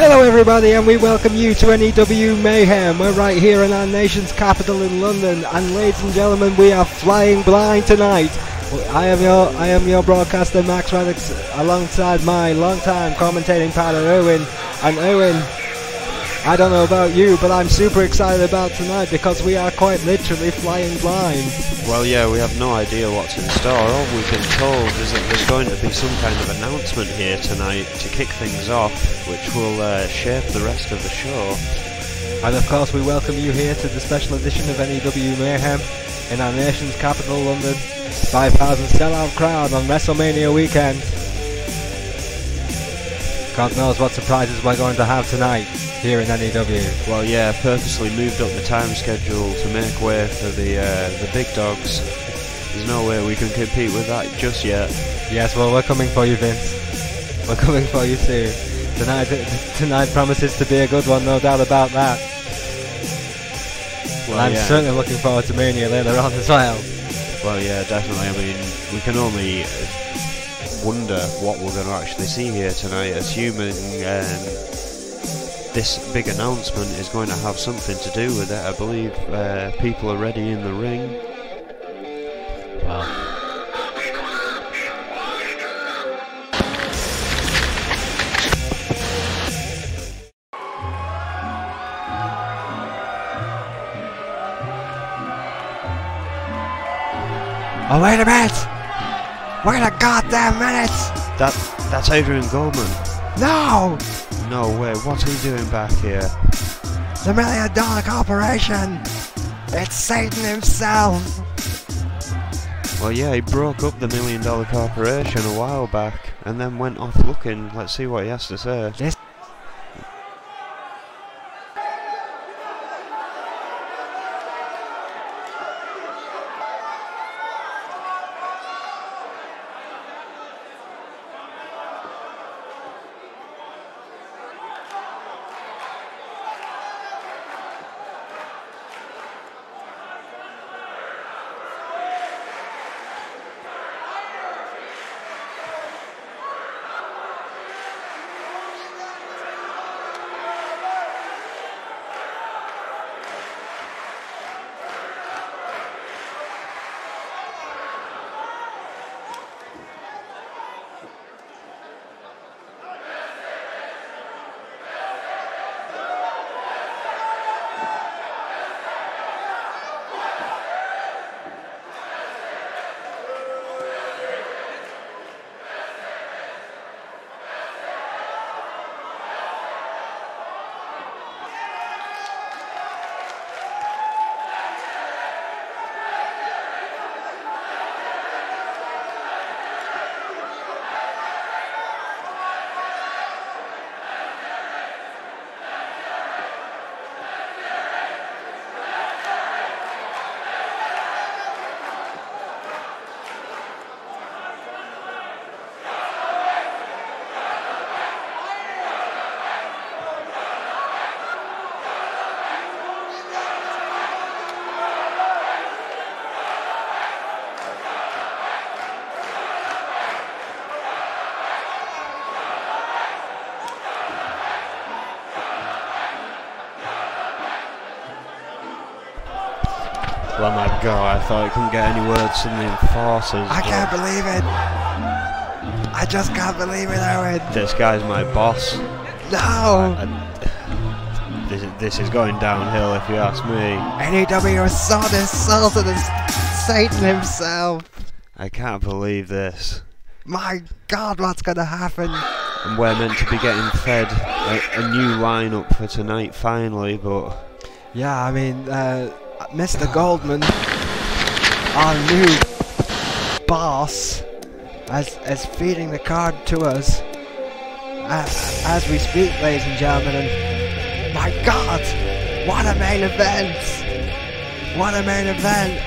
Hello everybody, and we welcome you to N.E.W. Mayhem. We're right here in our nation's capital in London, and ladies and gentlemen, we are flying blind tonight. I am your broadcaster Max Radix, alongside my long-time commentating partner Owen. And Owen, I don't know about you, but I'm super excited about tonight because we are quite literally flying blind. Well, yeah, we have no idea what's in store. All we've been told is that there's going to be some kind of announcement here tonight to kick things off, which will shape the rest of the show. And of course, we welcome you here to the special edition of N.E.W. Mayhem in our nation's capital, London. 5,000 sellout crowd on WrestleMania weekend. God knows what surprises we're going to have tonight here in N.E.W. Well, yeah, purposely moved up the time schedule to make way for the big dogs. There's no way we can compete with that just yet. Yes, well, we're coming for you, Vince. We're coming for you soon. Tonight promises to be a good one, no doubt about that. Well, I'm certainly looking forward to Mania later on as well. Well, yeah, definitely. I mean, we can only wonder what we're going to actually see here tonight, assuming this big announcement is going to have something to do with it. I believe people are ready in the ring. Wow. Oh, wait a minute! Wait a goddamn minute! That's Adrian Goldman. No! No way, what's he doing back here? The $1 Million Corporation! It's Satan himself! Well, yeah, he broke up the $1 Million Corporation a while back and then went off looking. Let's see what he has to say. Oh my god, I thought it couldn't get any words from the enforcers. I can't believe it! I just can't believe it, Owen! This guy's my boss. No! This is going downhill if you ask me. N.E.W. is so insulted as Satan himself! I can't believe this. My god, what's gonna happen? And we're meant to be getting fed a new lineup for tonight finally, but... Yeah, I mean, Mr. Goldman, our new boss, is feeding the card to us as we speak, ladies and gentlemen. And my God, what a main event! What a main event!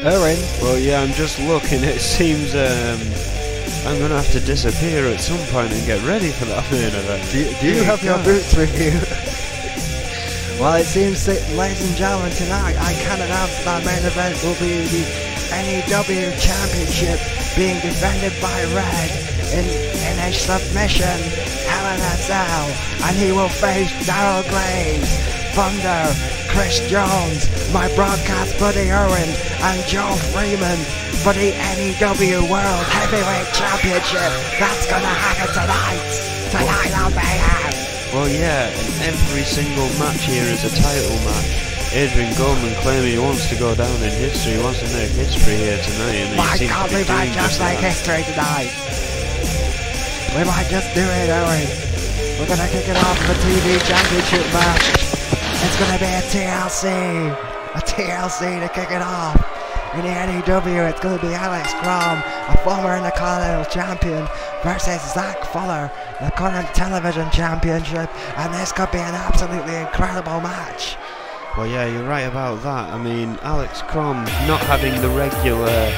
Owen? Well, yeah, I'm just looking. It seems I'm gonna have to disappear at some point and get ready for that main event. Do you have your boots with you? Well, it seems that, ladies and gentlemen, tonight I can announce that our main event will be the N.E.W. Championship being defended by Red in a submission Hell in a Cell, and he will face Daryl Glaze, Thunder, Chris Jones, my broadcast buddy Owen, and Joe Freeman for the N.E.W. World Heavyweight Championship. That's gonna happen tonight on Mayhem. Well, yeah, and every single match here is a title match. Adrian Goldman claiming he wants to go down in history, he wants to make history here tonight, and My he seems God, to be we might doing just make history tonight. We might just do it, Owen. We're gonna kick it off with a TV championship match. It's gonna be a TLC to kick it off. In the N.E.W, it's gonna be Alex Crom, a former Intercontinental Champion, versus Zach Fuller, the current television championship, and this could be an absolutely incredible match. Well, yeah, you're right about that. I mean, Alex Crom not having the regular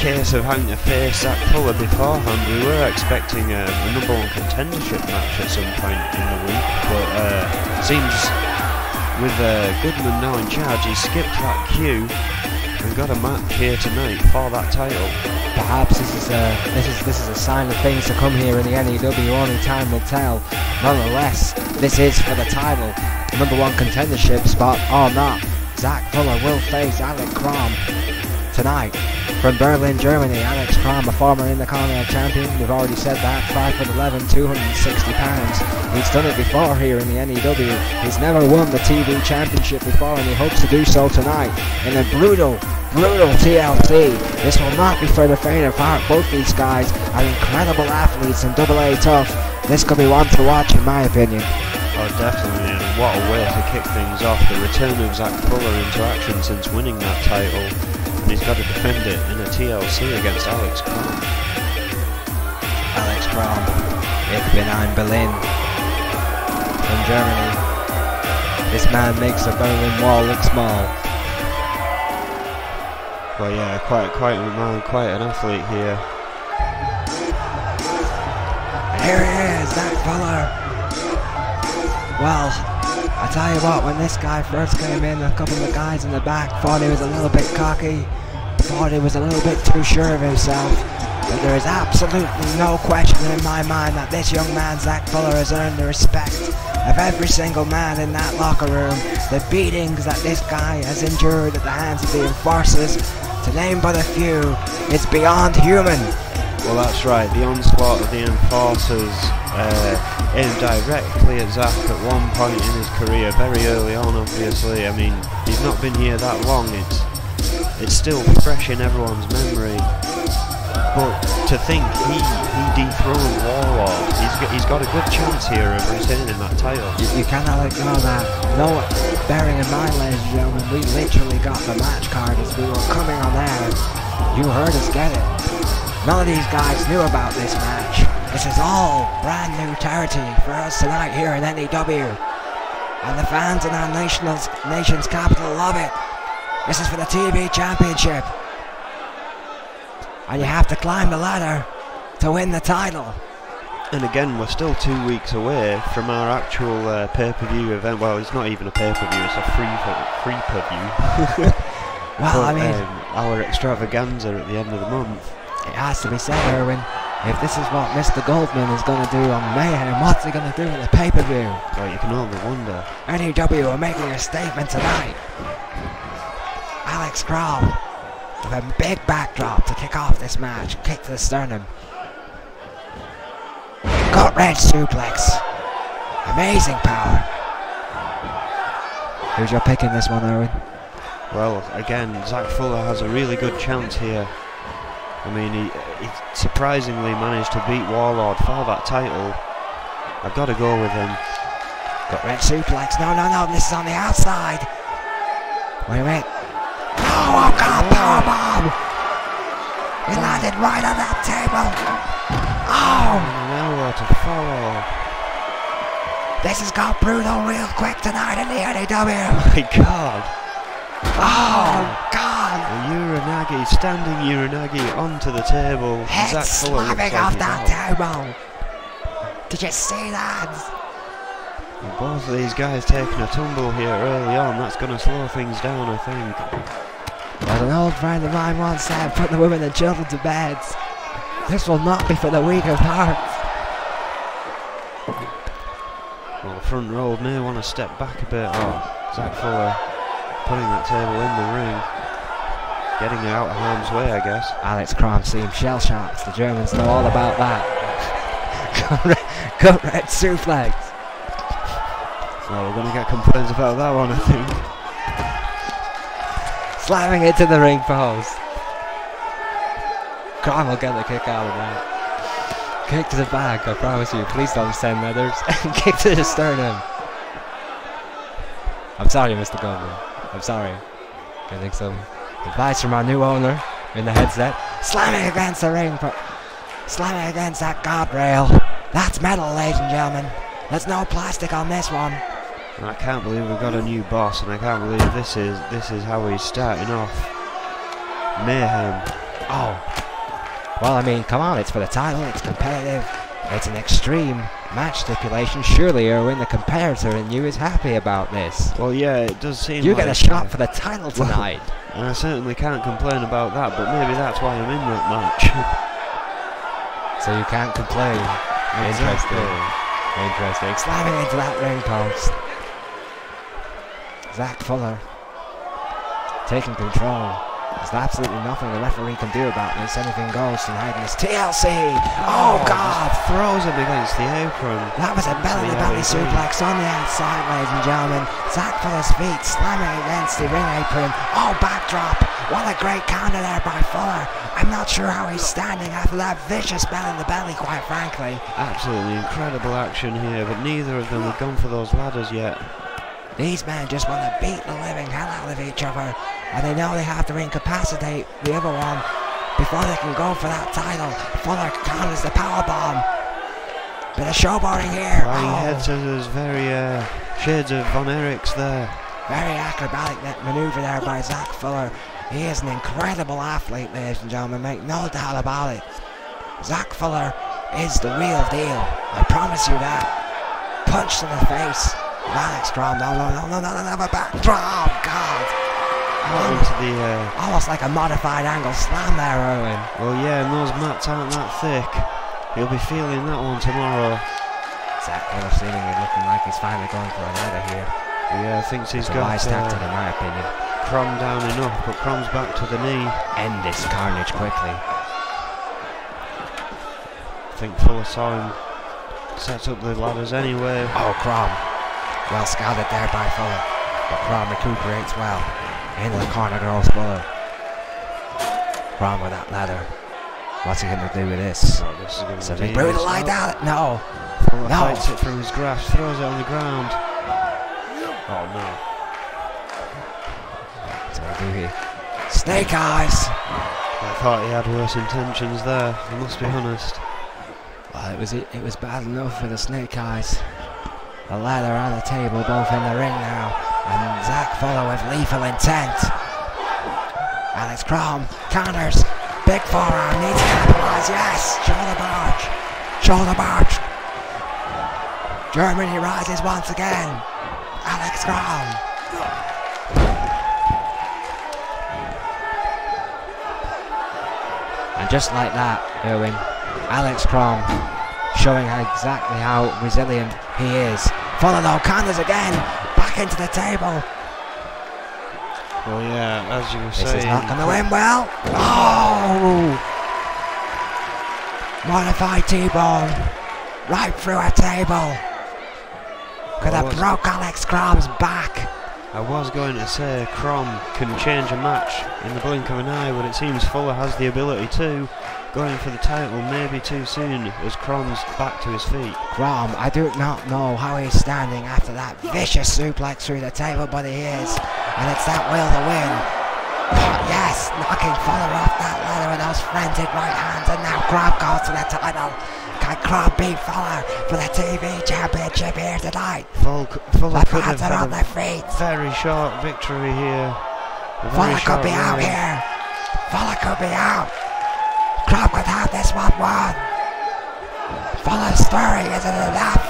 case of having to face Zach Fuller beforehand. We were expecting a #1 contendership match at some point in the week, but seems with Goodman now in charge, he skipped that queue and got a match here tonight for that title. Perhaps this is a sign of things to come here in the N.E.W. Only time will tell. Nonetheless, this is for the title, #1 contendership spot or not. Zach Fuller will face Alex Crom tonight. From Berlin, Germany, Alex Crom, a former Intercontinental Champion. We've already said that. 5'11", 260 pounds. He's done it before here in the N.E.W. He's never won the TV Championship before, and he hopes to do so tonight in a brutal TLC. This will not be for the faint of heart. Both these guys are incredible athletes and AA tough. This could be one to watch, in my opinion. Oh, definitely, and what a way to kick things off. The return of Zach Fuller into action since winning that title. And he's got to defend it in a TLC against Alex Crom. Alex Crom, ich bin ein Berlin. From Germany. This man makes the Berlin Wall look small. Well, yeah, quite a man, quite an athlete here. And here he is, Zach Fuller. Well, I tell you what, when this guy first came in, a couple of guys in the back thought he was a little bit cocky, thought he was a little bit too sure of himself. But there is absolutely no question in my mind that this young man, Zach Fuller, has earned the respect of every single man in that locker room. The beatings that this guy has endured at the hands of the enforcers, to name but a few, it's beyond human. Well, that's right, the onslaught of the enforcers aimed directly at Zach at one point in his career, very early on obviously. I mean, he's not been here that long, it's still fresh in everyone's memory. But to think he dethroned Warlord, he's got a good chance here of retaining that title. You cannot ignore that. No, bearing in mind, ladies and gentlemen, we literally got the match card as we were coming on air. You heard us get it. None of these guys knew about this match. This is all brand new territory for us tonight here in N.E.W. And the fans in our nation's capital love it. This is for the TV Championship. And you have to climb the ladder to win the title. And again, we're still 2 weeks away from our actual pay-per-view event. Well, it's not even a pay-per-view, it's a free-per-view. Well, but, I mean, our extravaganza at the end of the month. It has to be said, Erwin, if this is what Mr. Goldman is going to do on Mayhem, what's he going to do in the pay-per-view? Well, you can only wonder. N.E.W. are making a statement tonight. Alex Crom with a big backdrop to kick off this match. Kick to the sternum. Gut wrench suplex. Amazing power. Who's your pick in this one, Erwin? Well, again, Zach Fuller has a really good chance here. I mean, he surprisingly managed to beat Warlord for that title. I've got to go with him. Gut wrench suplex. No, this is on the outside. Wait a minute. Oh God, powerbomb! He landed right on that table. Oh! Now what to follow? This has got brutal real quick tonight in the N.E.W. My God! Oh God! The Uranagi, standing Uranagi onto the table. Head slamming off that table. Did you see that? And both of these guys taking a tumble here early on. That's going to slow things down, I think. As an old friend of mine once said, put the women and children to bed. This will not be for the weak of heart. Well, the front row may want to step back a bit. Oh, Zach Fuller putting that table in the ring. Getting it out of harm's way, I guess. Alex Crom seems shell-shocked. The Germans know all about that. Gut red suplex. So we're going to get complaints about that one, I think. Slamming into the ring post. Crom will get the kick out of that. Kick to the back, I promise you. Please don't send others. Kick to the sternum. I'm sorry, Mr. Goldman. I'm sorry. Getting some advice from our new owner in the headset. Slamming against the ring. Slamming against that guardrail. That's metal, ladies and gentlemen. There's no plastic on this one. And I can't believe we've got a new boss, and I can't believe this is how he's starting off. Mayhem. Oh. Well, I mean, come on, it's for the title, it's competitive, it's an extreme match stipulation. Surely Erwin, the competitor in you, is happy about this. Well, yeah, it does seem you like get a shot for the title tonight. Well, and I certainly can't complain about that, but maybe that's why I'm in that match. So you can't complain. Exactly. Interesting. Slamming into that ring post. Zach Fuller taking control. There's absolutely nothing the referee can do about this. Anything goes tonight in this TLC. Oh God! Throws him against the apron. That was a belly-to-belly suplex on the outside, ladies and gentlemen. Zach Fuller's feet slamming against the ring apron. Oh, backdrop! What a great counter there by Fuller. I'm not sure how he's standing after that vicious belly-to-belly, quite frankly. Absolutely incredible action here, but neither of them have gone for those ladders yet. These men just want to beat the living hell out of each other, and they know they have to incapacitate the other one before they can go for that title. Fuller counters the powerbomb. Bit of showboating here. Flying head scissors, very shades of Von Erichs there. Very acrobatic maneuver there by Zach Fuller. He is an incredible athlete, ladies and gentlemen, make no doubt about it. Zach Fuller is the real deal. I promise you that. Punched in the face. Alex Crom, no, backdrop. Oh, God. Almost like a modified angle slam there, Erwin. Well, yeah, and those mats aren't that thick. He'll be feeling that one tomorrow. Zach Fuller seemingly looking like he's finally going for a ladder here. Yeah, thinks he's got a wise tactic, in my opinion. Crom down enough, but Crom's back to the knee. End this carnage quickly. I think Fuller saw him set up the ladders anyway. Oh, Crom. Well scouted there by Fuller, but Crom recuperates well. Into the corner goes Fuller. Crom with that ladder. What's he going to do with this? Oh, this is going to be brutal like that. No. Fuller fights it from his grasp, throws it on the ground. Oh no. What's he going to do here? Snake eyes. I thought he had worse intentions there, I must be honest. Well, it was bad enough for the snake eyes. The ladder on the table, both in the ring now, and Zach Fuller with lethal intent. Alex Crom counters, big forearm, needs to capitalize, yes! Shoulder barge. Germany rises once again. Alex Crom. And just like that, Erwin, Alex Crom showing exactly how resilient he is. Fuller though counters again, back into the table. Well, yeah, as you were saying, this is not going to end well. Oh! Modified T-bone right through a table. Could have broke Alex Crom's back. I was going to say Crom can change a match in the blink of an eye, but it seems Fuller has the ability to. Going for the title maybe too soon as Crom's back to his feet. Crom, I do not know how he's standing after that vicious suplex through the table, but he is. And it's that will to win. Oh, yes, knocking Fuller off that ladder with those frantic right hands, and now Crom goes to the title. Can Crom beat Fuller for the TV championship here tonight? Fuller could have had on their feet. Very short victory here. Fuller could be out here. Fuller could be out. Crom could have this one won. Fuller's story isn't enough.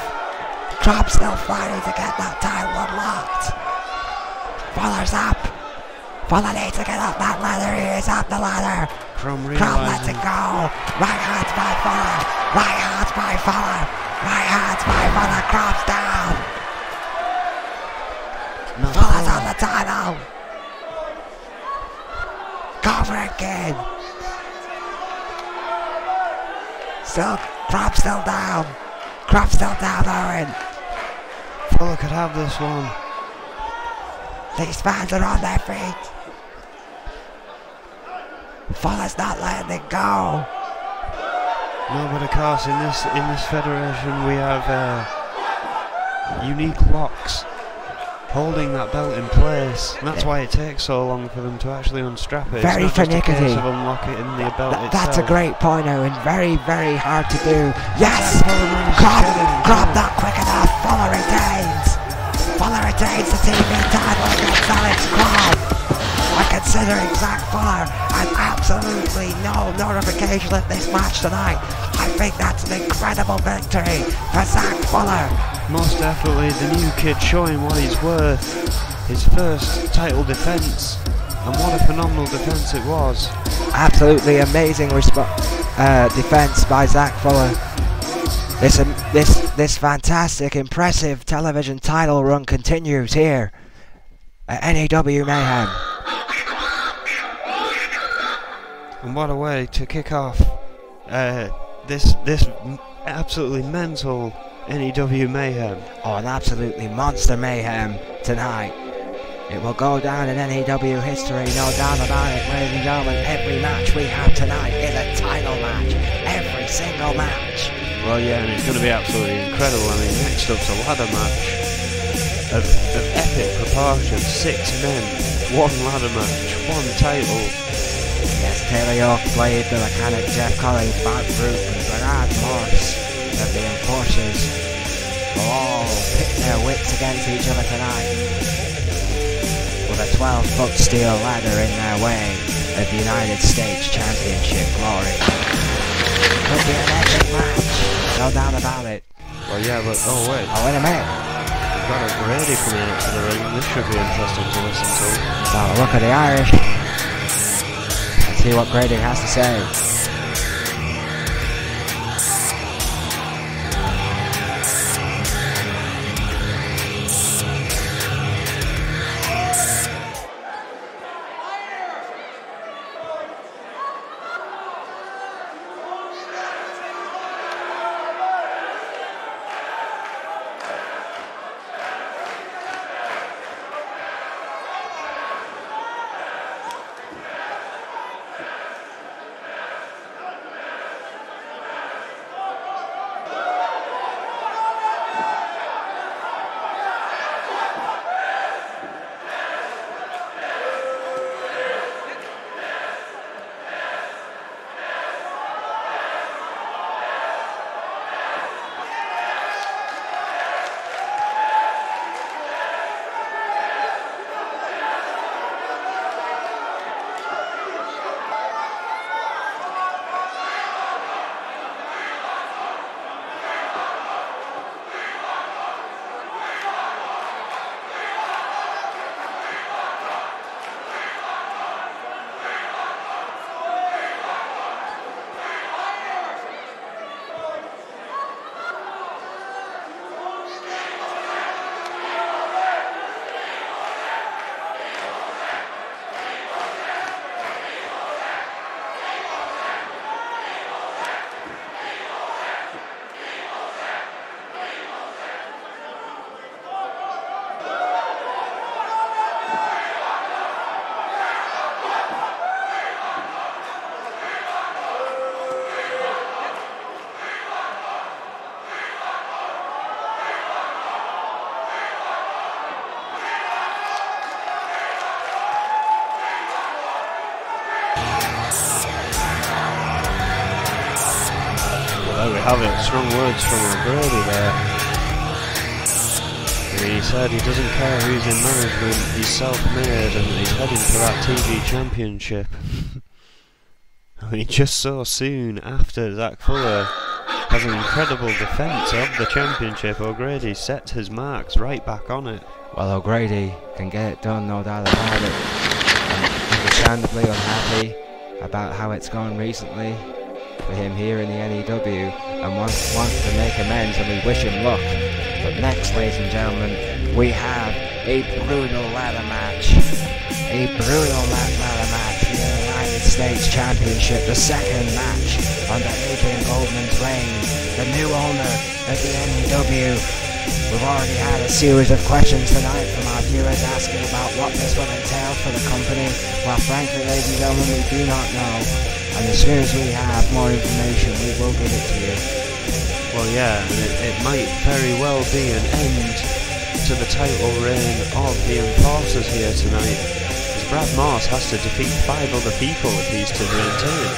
Crom's still fighting to get that title unlocked. Fuller's up. Fuller needs to get up that ladder. He is up the ladder. from Crop lets realising... it go. Right hands by Fuller. Right hands by Fuller. Right hands by Fuller. Crop's down. Fuller's on the title. Go for it, kid. Still, Crop's still down. Crop's still down, Owen. Fuller could have this one. These fans are on their feet. Fuller's not letting it go. No, but of course in this federation we have unique locks holding that belt in place. And that's why it takes so long for them to actually unstrap it. Very finicky. Of unlock it in the belt itself. That's a great point, Owen. Very, very hard to do. Yes! Crop not quick enough. Fuller retains. Fuller retains the TV title against Alex Crop. And considering Zach Fuller has absolutely no notification of this match tonight, I think that's an incredible victory for Zach Fuller. Most definitely, the new kid showing what he's worth. His first title defence, and what a phenomenal defence it was. Absolutely amazing defence by Zach Fuller. This fantastic, impressive television title run continues here at N.E.W. Mayhem. And what a way to kick off this absolutely mental N.E.W. Mayhem. Oh, an absolutely monster Mayhem tonight. It will go down in N.E.W. history, no doubt about it, ladies and gentlemen. Every match we have tonight is a title match. Every single match. Well, yeah, and it's going to be absolutely incredible. I mean, next up's a ladder match of epic proportions. 6 men, 1 ladder match, 1 title. Yes, Taylor York, Blade, the Mechanic, Jeff Collins, Bart Root, and Bernard Morse of the Enforcers will all pit their wits against each other tonight, with a 12-foot steel ladder in their way of the United States Championship glory. Could be an epic match, no doubt about it. Well, yeah, but oh wait. Oh, wait a minute. We've got a Brady coming out to the ring. This should be interesting to listen to. So look at the Irish. Let's see what Grady has to say. There we have it, strong words from O'Grady there. I mean, he said he doesn't care who's in management, he's self-made and he's heading for that TV championship. I mean, just so soon after Zach Fuller has an incredible defence of the championship, O'Grady sets his marks right back on it. Well, O'Grady can get it done, no doubt about it. I'm understandably unhappy about how it's gone recently for him here in the N.E.W. and wants to make amends, and we wish him luck. But next, ladies and gentlemen, we have a brutal ladder match. A brutal ladder match for the United States Championship, the second match under Adrian Goldman's reign, the new owner of the N.E.W. We've already had a series of questions tonight from our viewers asking about what this will entail for the company. Well, frankly, ladies and gentlemen, we do not know. And as soon as we have more information, we will give it to you. Well, yeah, and it might very well be an end to the title reign of the Enforcers here tonight, as Brad Morse has to defeat 5 other people if he's to maintain.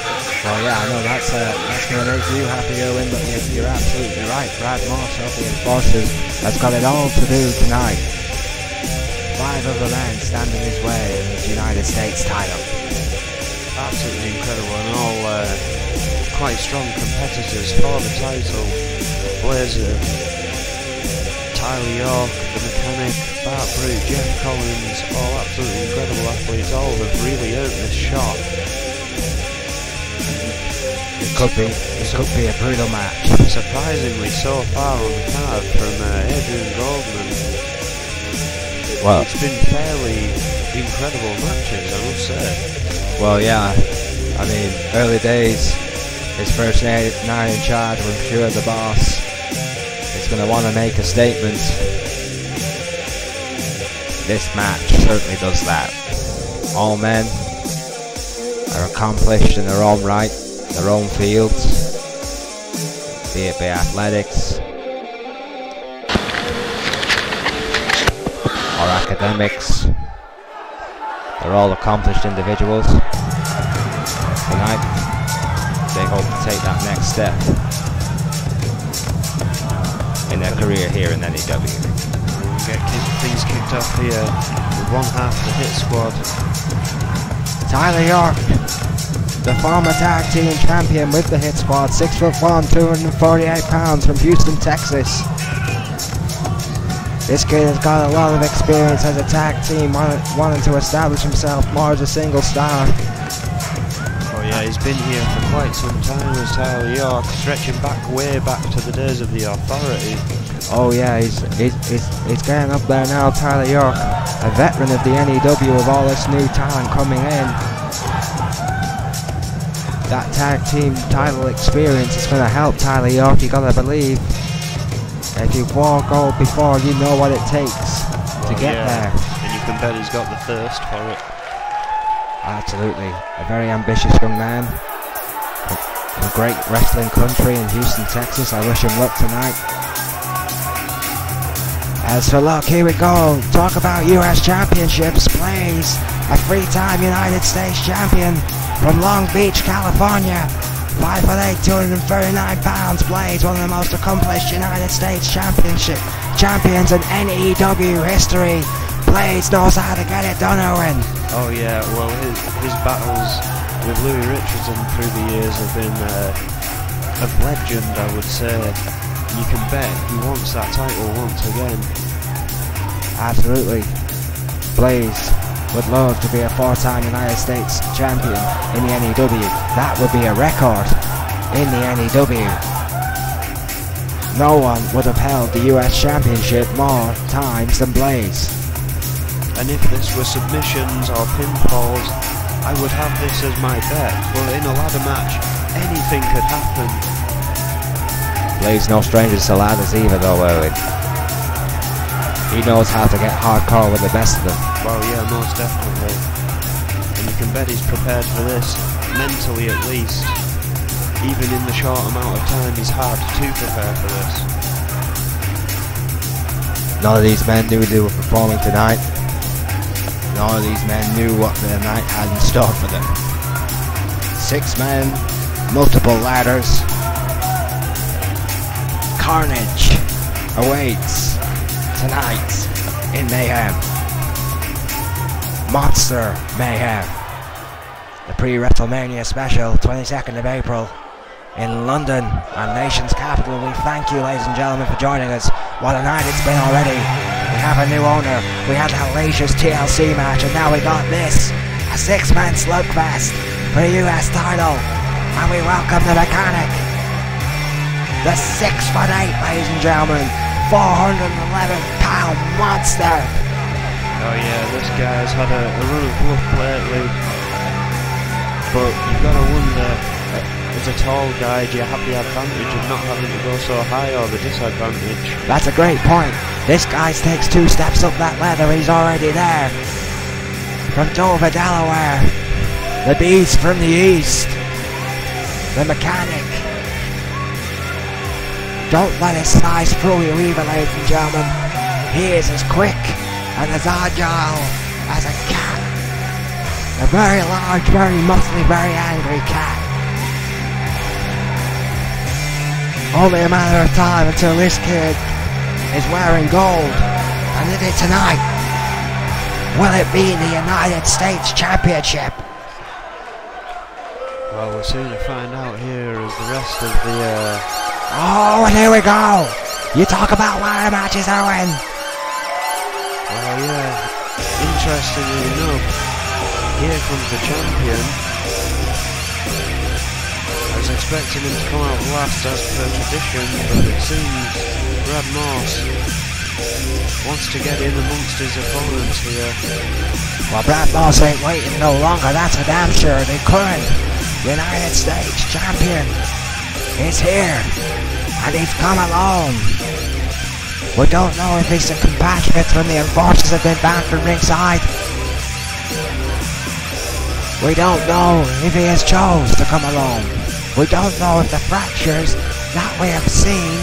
Well, yeah, I know that's going to make you happy, Owen, but you're absolutely right. Brad Morse of the Enforcers has got it all to do tonight. 5 other men stand in his way in his United States title. Absolutely incredible, and all quite strong competitors for the title. Blazer, Tyler York, the Mechanic, Bart Brute, Jeff Collins, all absolutely incredible athletes. All have really earned this shot. It could be a brutal match. Surprisingly so far on the card from Adrian Goldman. Well, it's been fairly incredible matches, I must say. Well, yeah, I mean, early days, his first night in charge, I'm sure the boss is going to want to make a statement. This match certainly does that. All men are accomplished in their own right, their own fields, be it by athletics or academics. They're all accomplished individuals. Tonight, they hope to take that next step in their career here in N.E.W. We'll get things kicked off here with one half of the Hit Squad. Tyler York, the former tag team champion with the Hit Squad, 6'1", 248 pounds, from Houston, Texas. This kid has got a lot of experience as a tag team, wanting to establish himself more as a single star. Oh yeah, he's been here for quite some time as Tyler York, stretching way back to the days of the Authority. Oh yeah, he's getting up there now, Tyler York, a veteran of the N.E.W. with all this new talent coming in. That tag team title experience is going to help Tyler York, you gotta believe. If you've walked all before, you know what it takes to get there. And you can bet he's got the thirst for it. Absolutely. A very ambitious young man. A great wrestling country in Houston, Texas. I wish him luck tonight. As for luck, here we go. Talk about US Championships. Blaze, a 3-time United States champion from Long Beach, California. 5'8", 239 pounds. Blaze, one of the most accomplished United States champions in N.E.W. history. Blaze knows how to get it done, Owen. Oh yeah, well his battles with Louis Richardson through the years have been of legend, I would say. You can bet he wants that title once again. Absolutely. Blaze would love to be a 4-time United States champion in the N.E.W. That would be a record in the N.E.W. No one would have held the US Championship more times than Blaze. And if this were submissions or pinfalls, I would have this as my bet. Well, in a ladder match, anything could happen. Blaze no stranger to ladders either, though, Owen. He knows how to get hardcore with the best of them. Well, yeah, most definitely. And you can bet he's prepared for this, mentally at least. Even in the short amount of time he's had to prepare for this. None of these men knew they were performing tonight. None of these men knew what the night had in store for them. 6 men, multiple ladders. Carnage awaits tonight in Mayhem. Monster Mayhem. The pre-WrestleMania special, 22nd of April in London, our nation's capital. We thank you, ladies and gentlemen, for joining us. What a night it's been already. We have a new owner. We had that hellacious TLC match, and now we got this. A 6-man slugfest. for the US title. And we welcome the Mechanic. The 6'8", ladies and gentlemen, 411-pound monster. Oh yeah, this guy's had a run of luck lately. But you've got to wonder, as a tall guy, do you have the advantage of not having to go so high, or the disadvantage? That's a great point. This guy takes 2 steps up that ladder, he's already there. From Dover, Delaware, the beast from the east, the Mechanic. Don't let his size fool you either, ladies and gentlemen. He is as quick and as agile as a cat. A very large, very muscly, very angry cat. Only a matter of time until this kid is wearing gold. And is it tonight? Will it be the United States Championship? Well, we're soon to find out here as the rest of the... Oh, and here we go! You talk about wire matches, Owen! Well, yeah, interestingly enough, here comes the champion. I was expecting him to come out last as per tradition, but it seems Brad Morse wants to get in amongst his opponents here. Well, Brad Morse ain't waiting no longer, that's a damn sure. The current United States champion is here, and he's come alone. We don't know if he's a compatriot when the enforcers have been banned from ringside. We don't know if he has chose to come alone. We don't know if the fractures that we have seen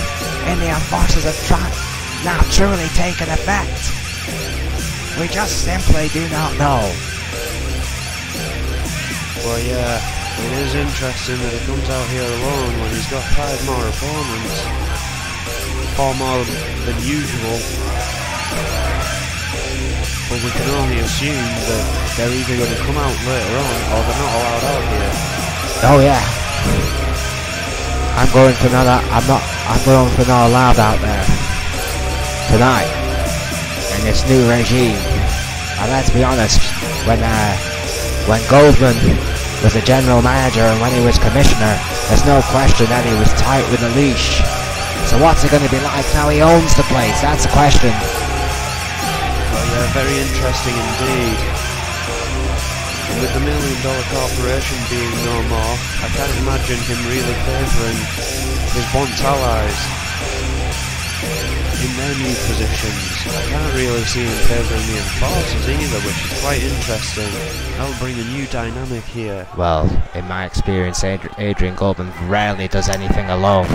in the enforcers have now truly taken effect. We just simply do not know. Well, yeah, it is interesting that he comes out here alone when he's got 5 more opponents. 4 more than usual. But we can only assume that they're either going to come out later on or they're not allowed out here. Oh yeah. I'm going for not allowed out there tonight in this new regime. And let's be honest, when Goldman was a general manager and when he was commissioner, there's no question that he was tight with a leash. So what's it going to be like now he owns the place? That's the question. Well, yeah, very interesting indeed. And with the $1 Million Corporation being no more, I can't imagine him really favouring his once allies in their new positions. I can't really see him favouring the enforcers either, which is quite interesting. That'll bring a new dynamic here. Well, in my experience, Adrian Goldman rarely does anything alone.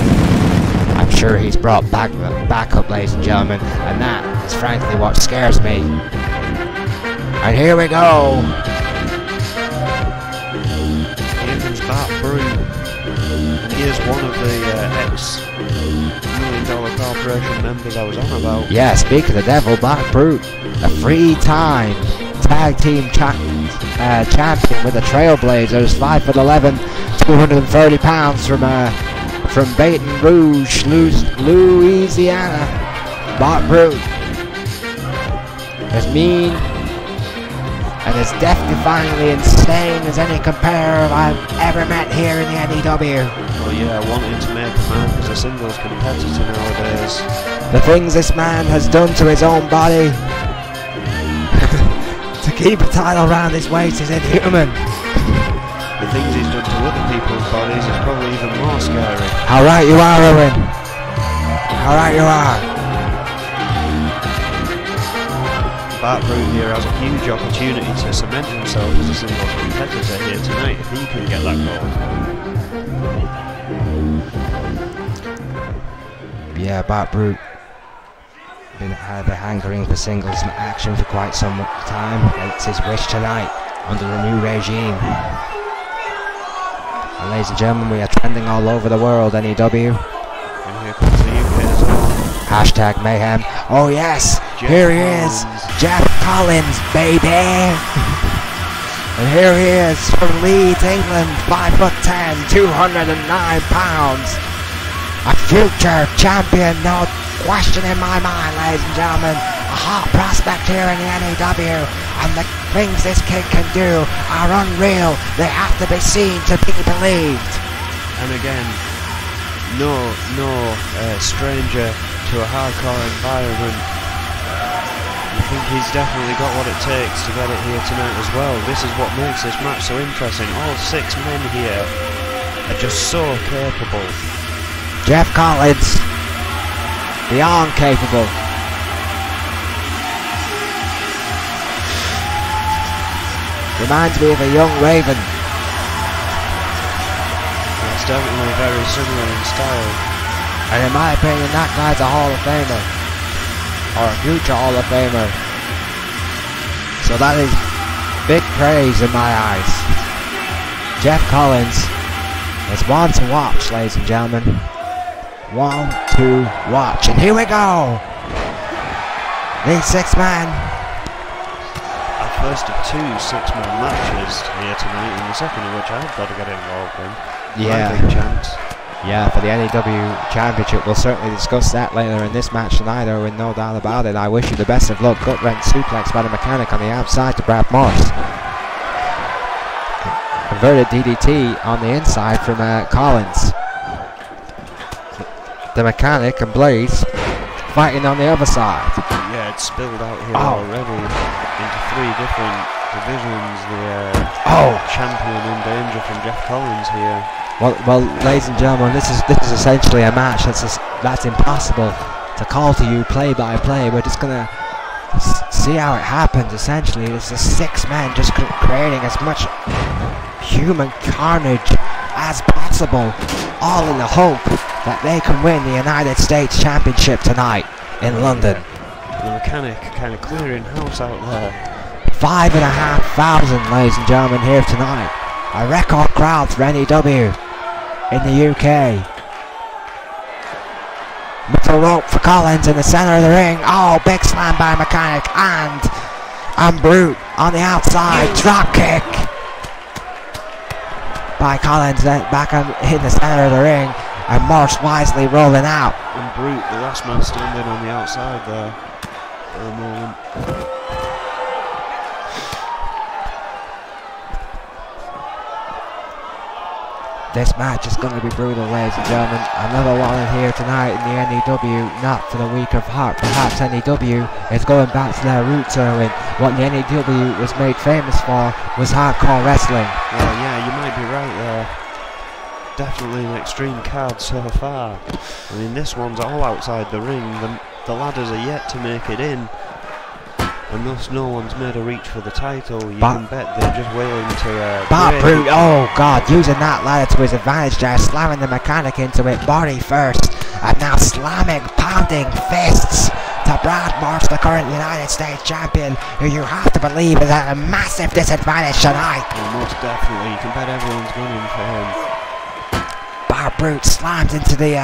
I'm sure he's brought backup, ladies and gentlemen, and that is frankly what scares me. And here we go. Here comes Bart Brew. And here's one of the ex-$1 Million Corporation members I was on about. Yeah, speak of the devil, Bart Brew, a 3-time tag team champion with the Trailblazers, 5'11", 230 pounds from Baton Rouge, Louisiana. Bart Brew, as mean and as death-defyingly insane as any competitor I've ever met here in the N.E.W. Well, yeah, wanting to make a mark as a singles competitor nowadays. The things this man has done to his own body to keep a title around his waist is inhuman. The things he's done to other people's bodies is probably even more scary. How right you are, Owen. How right you are. Bart Brew here has a huge opportunity to cement himself as a singles competitor here tonight if he can get that goal. Yeah, Bart Brew had a hankering for singles action for quite some time. It's his wish tonight under the new regime. And ladies and gentlemen, we are trending all over the world, N.E.W. And here comes the UK as well. Hashtag Mayhem. Oh yes, Jeff here he is, Jeff Collins, baby. And here he is from Leeds, England, 5'10", 209 pounds. A future champion, no question in my mind, ladies and gentlemen. A hot prospect here in the N.E.W. And the things this kid can do are unreal. They have to be seen to be believed. And again, no stranger to a hardcore environment. I think he's definitely got what it takes to get it here tonight as well. This is what makes this match so interesting. All 6 men here are just so capable. Jeff Collins, beyond capable. Reminds me of a young Raven. It's definitely very similar in style. And in my opinion, that guy's a Hall of Famer. Or a future Hall of Famer. So that is big praise in my eyes. Jeff Collins is one to watch, ladies and gentlemen. One to watch. And here we go. These 6 men. Our first of 2 6-man matches here tonight, and the second of which I've got to get involved in. Yeah. My big chance. Yeah, for the N.E.W. Championship. We'll certainly discuss that later in this match tonight, though, with no doubt about it. I wish you the best of luck. Gut wrench suplex by the mechanic on the outside to Brad Morse. Converted DDT on the inside from Collins. The mechanic and Blaze fighting on the other side. Yeah, it's spilled out here already into 3 different divisions. The champion in danger from Jeff Collins here. Well, ladies and gentlemen, this is essentially a match that's impossible to call to you play by play. We're just gonna see how it happens. Essentially, it's the 6 men just creating as much human carnage as possible, all in the hope that they can win the United States Championship tonight in London. The mechanic kind of clearing house out there. 5,500, ladies and gentlemen, here tonight. A record crowd for N.E.W. in the UK. Middle rope for Collins in the center of the ring. Oh, big slam by Mechanic and Brute on the outside. Drop kick by Collins, then back in the center of the ring, and Morse wisely rolling out. And Brute, the last man standing on the outside there for a moment. This match is going to be brutal, ladies and gentlemen. Another one in here tonight in the N.E.W. Not for the weak of heart. Perhaps N.E.W. is going back to their roots, Erwin. What the N.E.W. was made famous for was hardcore wrestling. Well, yeah, you might be right there. Definitely an extreme card so far. I mean, this one's all outside the ring. The ladders are yet to make it in. And thus no one's made a reach for the title. You can bet they're just willing to... Brute, oh god, using that ladder to his advantage there, slamming the mechanic into it, body first, and now slamming, pounding fists to Brad Morse, the current United States champion, who you have to believe is at a massive disadvantage tonight. Well, most definitely, you can bet everyone's gunning for him. Brute slams into the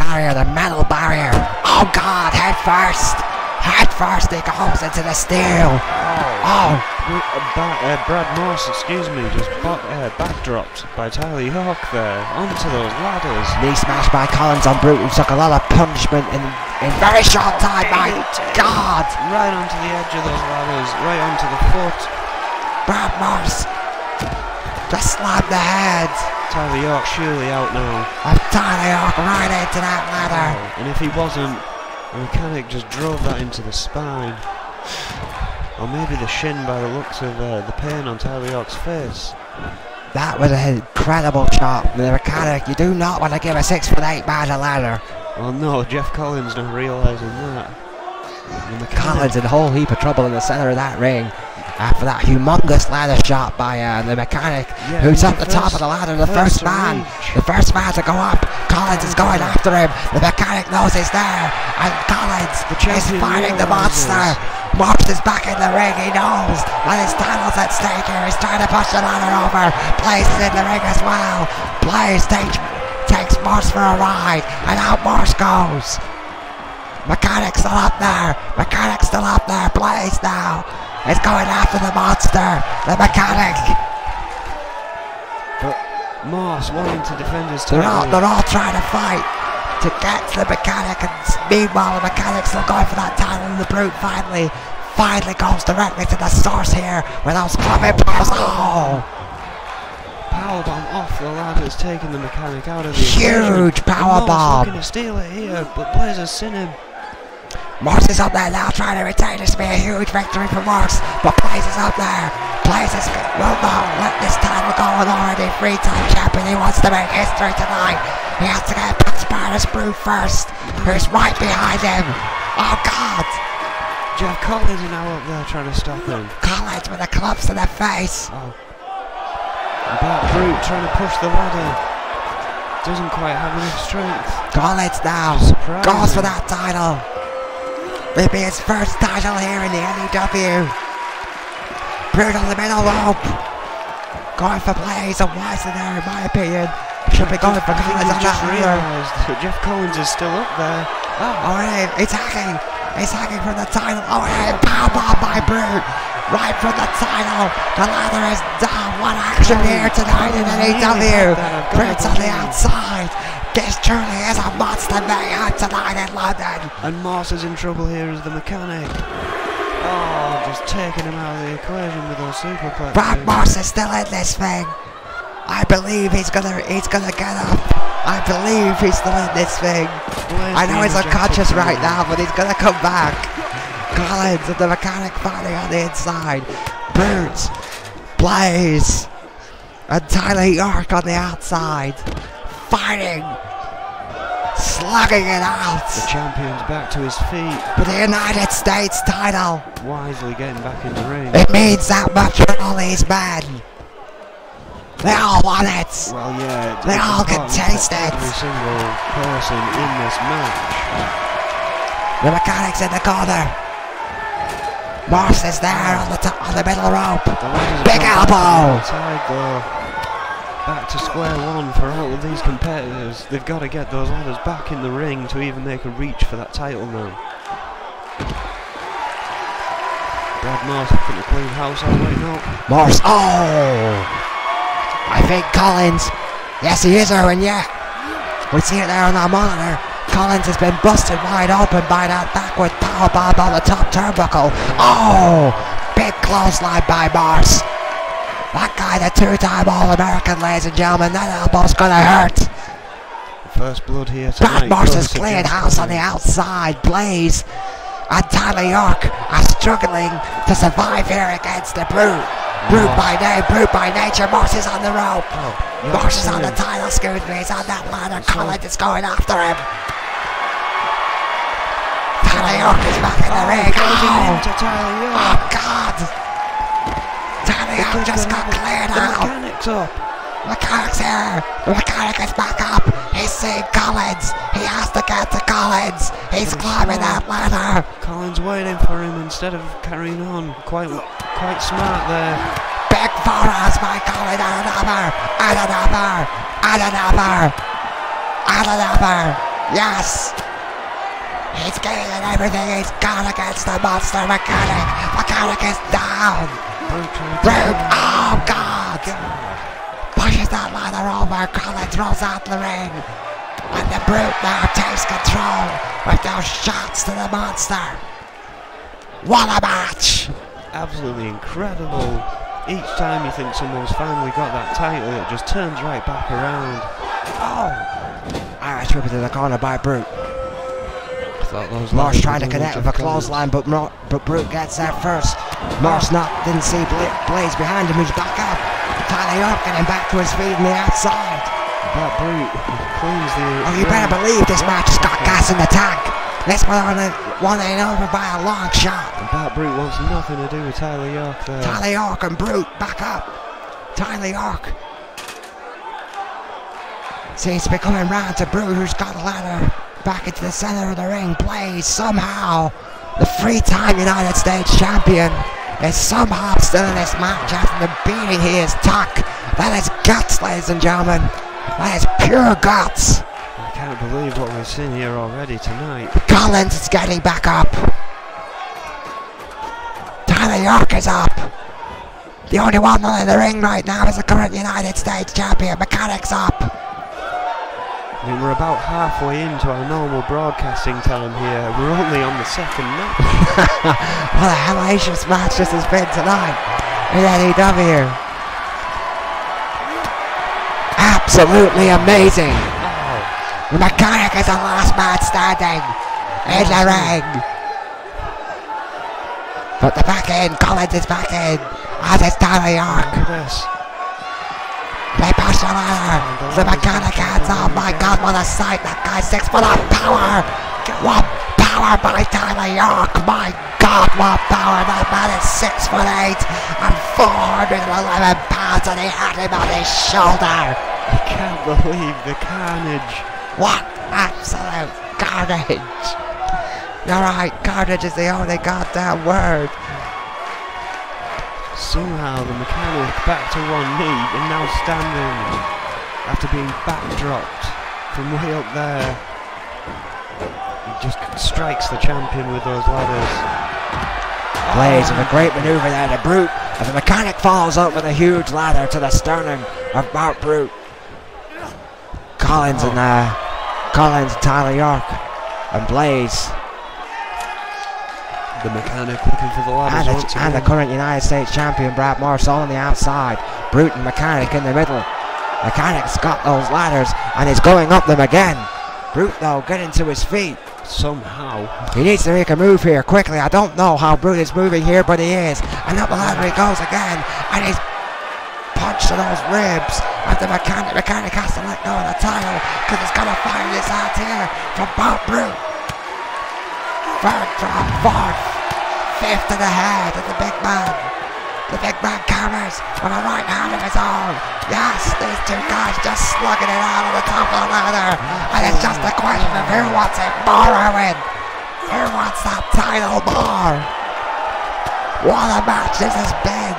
barrier, the metal barrier. Oh god, head first. Head first, he goes into the steel. Brad Morse, excuse me, just backdropped by Tyler York there onto those ladders. Knee smash by Collins on Brute, who took a lot of punishment in very short time. My God! Right onto the edge of those ladders, right onto the foot. Brad Morse just slammed the head. Tyler York surely out now. And Tyler York right into that ladder. And if he wasn't, the mechanic just drove that into the spine. Or maybe the shin by the looks of the pain on Tyler York's face. That was an incredible chop. The mechanic, you do not want to give a 6'8" man a ladder. Well no, Jeff Collins not realising that. Collins in a whole heap of trouble in the centre of that ring. After that humongous ladder shot by the mechanic, who's at the top of the ladder, the first man to go up. Collins is going after him. The mechanic knows he's there, and Collins is fighting the monster. Morse is back in the ring. He knows that his title's at stake here. He's trying to push the ladder over. Blaze is in the ring as well. Blaze takes Morse for a ride, and out Morse goes. Mechanic's still up there. Blaze now is going after the monster, the mechanic. But Morse wanting to defend his title. They're all trying to fight. to get to the Mechanic, and meanwhile the Mechanic's still going for that title, and the Brute finally goes directly to the source here with those clubbing balls. Oh! Powerbomb off the ladders, taking the Mechanic out of the huge powerbomb. Looking to steal it here, but Blazer's seen him. Morse is up there now trying to retain. This to be a huge victory for Morse, but Blaze is up there. Blaze will not let this title go, and already 3-time champion. He wants to make history tonight. He has to get past Spartus Brute first, who's right behind him. Oh God! Jeff Collins is now up there trying to stop him. Collins with the clubs to the face. Oh. And Bart Brute trying to push the ladder. Doesn't quite have enough strength. Collins now goes for that title. Maybe his first title here in the N.E.W. Brute on the middle rope. Going for Blaze, and Weisler there in my opinion. Should be going for Collins on that realised that Jeff Collins is still up there. Oh, right, he's hacking. He's hacking for the title. Oh, yeah, powerbomb by Brute. Right from the title. The ladder is down. What action here tonight in N.E.W. Brute's on the outside. This truly is a monster mayhem tonight in London. And Morse is in trouble here as the Mechanic. Oh, just taking him out of the equation with those superplexes. Brad Morse is still in this thing. I believe he's gonna get up. I believe he's still in this thing. I know he's unconscious right now, but he's gonna come back. Collins and the Mechanic fighting on the inside. Brute, Blaze, and Tyler York on the outside. Fighting, slugging it out. The champion's back to his feet. For the United States title. Wisely getting back in the ring. It means that much for all these men. They all want it. Well, yeah. They all can taste it. Every single person in this match. The Mechanic's in the corner. Morse is there on the middle rope. Big elbow. Back to square one for all of these competitors. They've got to get those ladders back in the ring to even make a reach for that title now. Brad Morse looking to clean house all right now. Morse, oh! I think Collins, yes he is Erwin, yeah. We see it there on our monitor. Collins has been busted wide open by that backward powerbomb on the top turnbuckle. Oh! Big clothesline by Morse. That guy, the 2-time All-American, ladies and gentlemen, that elbow's gonna hurt. First blood here tonight. Brad Morse has cleared house on the outside. Blaze and Tyler York are struggling to survive here against the Brute. Brute by name, Brute by nature. Morse is on the rope. Morse is on the title, excuse me. He's on that ladder. Collins is going after him. Tyler York is back in the ring. Oh God! Tyler York just got cleared out. Mechanic's up. Mechanic's here. The Mechanic is back up. He's seeing Collins. He has to get to Collins. He's climbing that ladder. Collins waiting for him instead of carrying on. Quite smart there. Big forearms by Collins. And another. Yes. He's getting everything he's got against the monster Mechanic. Mechanic is down. Brute. Oh God. Pushes that ladder over. Collins rolls out the ring. And the Brute now takes control with those shots to the monster. What a match. Absolutely incredible. Each time you think someone's finally got that title, it just turns right back around. Oh. Irish whip to the corner by Brute. Morse trying to connect with a clothesline, but Brute gets there first. Morse didn't see Blaze behind him, who's back up. Tyler York getting back to his feet on the outside. But Brute cleans the... Oh, you better believe this match has got gas in the tank. This one ain't over by a long shot. And Bart Brute wants nothing to do with Tyler York there. Tyler York and Brute back up. Tyler York seems to be coming round to Brute, who's got the ladder back into the center of the ring. Blaze, somehow, the 3-time United States champion, is somehow still in this match after the beating he has took. That is guts, ladies and gentlemen. That is pure guts. I can't believe what we've seen here already tonight. Collins is getting back up. Tyler York is up. The only one in the ring right now is the current United States champion. Mechanic's up. I mean, we're about halfway into our normal broadcasting time here. We're only on the second match. What a hellacious match this has been tonight in N.E.W. Absolutely amazing. The Mechanic is the last man standing in the ring. But the back in, Collins is back in, as is Tyler York. Look at this. They push the ladder. The Mechanic hands on. My God, what a sight. That guy's 6 foot of power. What power by Tyler York. My God, what power. That man is 6'8" and 411 pounds, and he had him on his shoulder. I can't believe the carnage. What absolute carnage. You're right, carnage is the only goddamn word. Somehow the Mechanic back to one knee and now standing after being backdropped from way up there. He just strikes the champion with those ladders. Blaze with a great maneuver there to Brute, and the Mechanic follows up with a huge ladder to the sternum of Mark Brute. Collins and Tyler York and Blaze. The Mechanic looking for the ladders and the current United States champion Brad Morris all on the outside. Brute and Mechanic in the middle. Mechanic's got those ladders and he's going up them again. Brute though getting to his feet. Somehow. He needs to make a move here quickly. I don't know how Brute is moving here, but he is. And up the ladder he goes again. And he's punched to those ribs. And the Mechanic has to let go of the title because he's going to find this out here from Bob Brute. Third drop, fourth, fifth to the head of the big man. The big man counters with a right hand of his own. Yes, these two guys just slugging it out on the top of the ladder. And it's just a question of who wants it more, Owen. Who wants that title more? What a match this has been.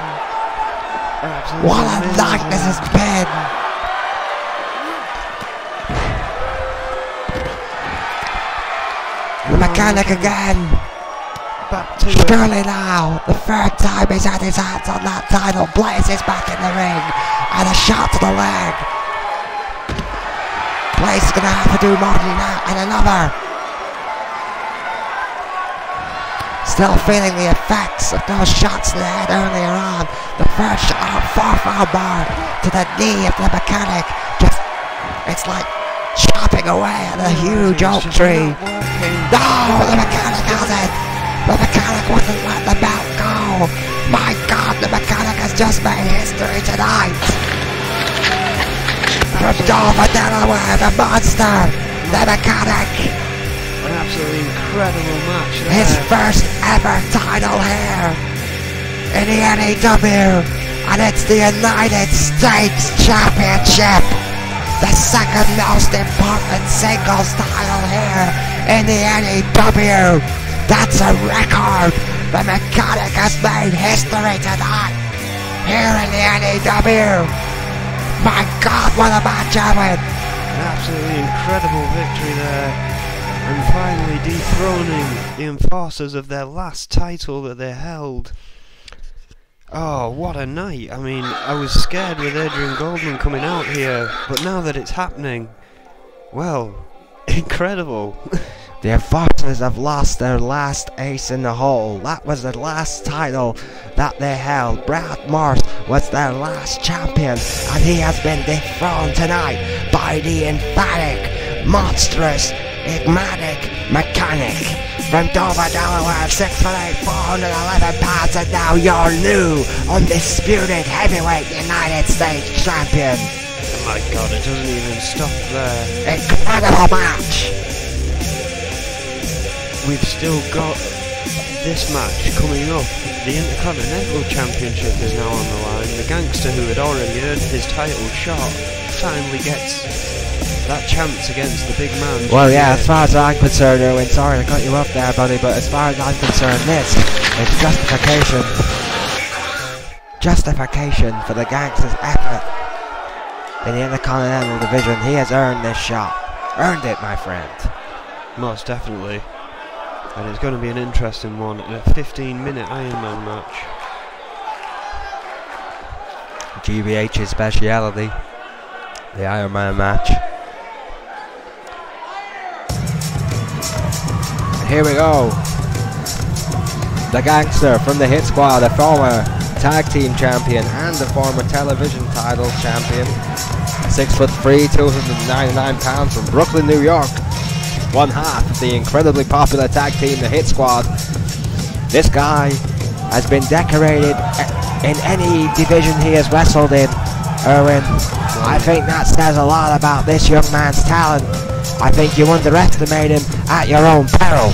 Absolutely what a night this has been. The Mechanic again. Back to Surely now, the third time he's had his hands on that title. Blaze is back in the ring. And a shot to the leg. Blaze is going to have to do more than that. And another. Still feeling the effects of those shots to the head earlier on. The first shot, 4-foul bar to the knee of the Mechanic. Just, it's like chopping away at a huge oak tree. No, the Mechanic has it. The Mechanic wouldn't let the belt go. My God, the Mechanic has just made history tonight. From Dover, Delaware, the monster, the Mechanic. An absolutely incredible match there. His first ever title here in the N.E.W. And it's the United States Championship. The second most important singles title here in the N.E.W. That's a record. The Mechanic has made history tonight here in the N.E.W. My God, what a match, Owen. An absolutely incredible victory there. And finally dethroning the enforcers of their last title that they held. Oh, what a night. I mean, I was scared with Adrian Goldman coming out here, but now that it's happening, well, incredible. The Enforcers have lost their last ace in the hole. That was the last title that they held. Brad Morris was their last champion, and he has been dethroned tonight by the emphatic, monstrous, enigmatic Mechanic. From Dover, Delaware, 6'8", 411 pounds, and now your new, undisputed heavyweight United States champion. Oh my God, it doesn't even stop there. Incredible match. We've still got this match coming up. The Intercontinental Championship is now on the line. The gangster who had already earned his title shot finally gets that chance against the big man. Well, yeah, as far as I'm concerned, Erwin, sorry to cut you off there, buddy, but as far as I'm concerned, this is justification for the gangster's effort in the Intercontinental Division. He has earned this shot. Earned it, my friend. Most definitely. And it's going to be an interesting one, a 15-minute Ironman match. GBH's speciality, the Ironman match. Here we go. The Gangster from the Hit Squad, the former tag team champion and the former television title champion. 6'3", 299 pounds from Brooklyn, New York. One half of the incredibly popular tag team, the Hit Squad. This guy has been decorated in any division he has wrestled in, Erwin. I think that says a lot about this young man's talent. I think you underestimate him at your own peril.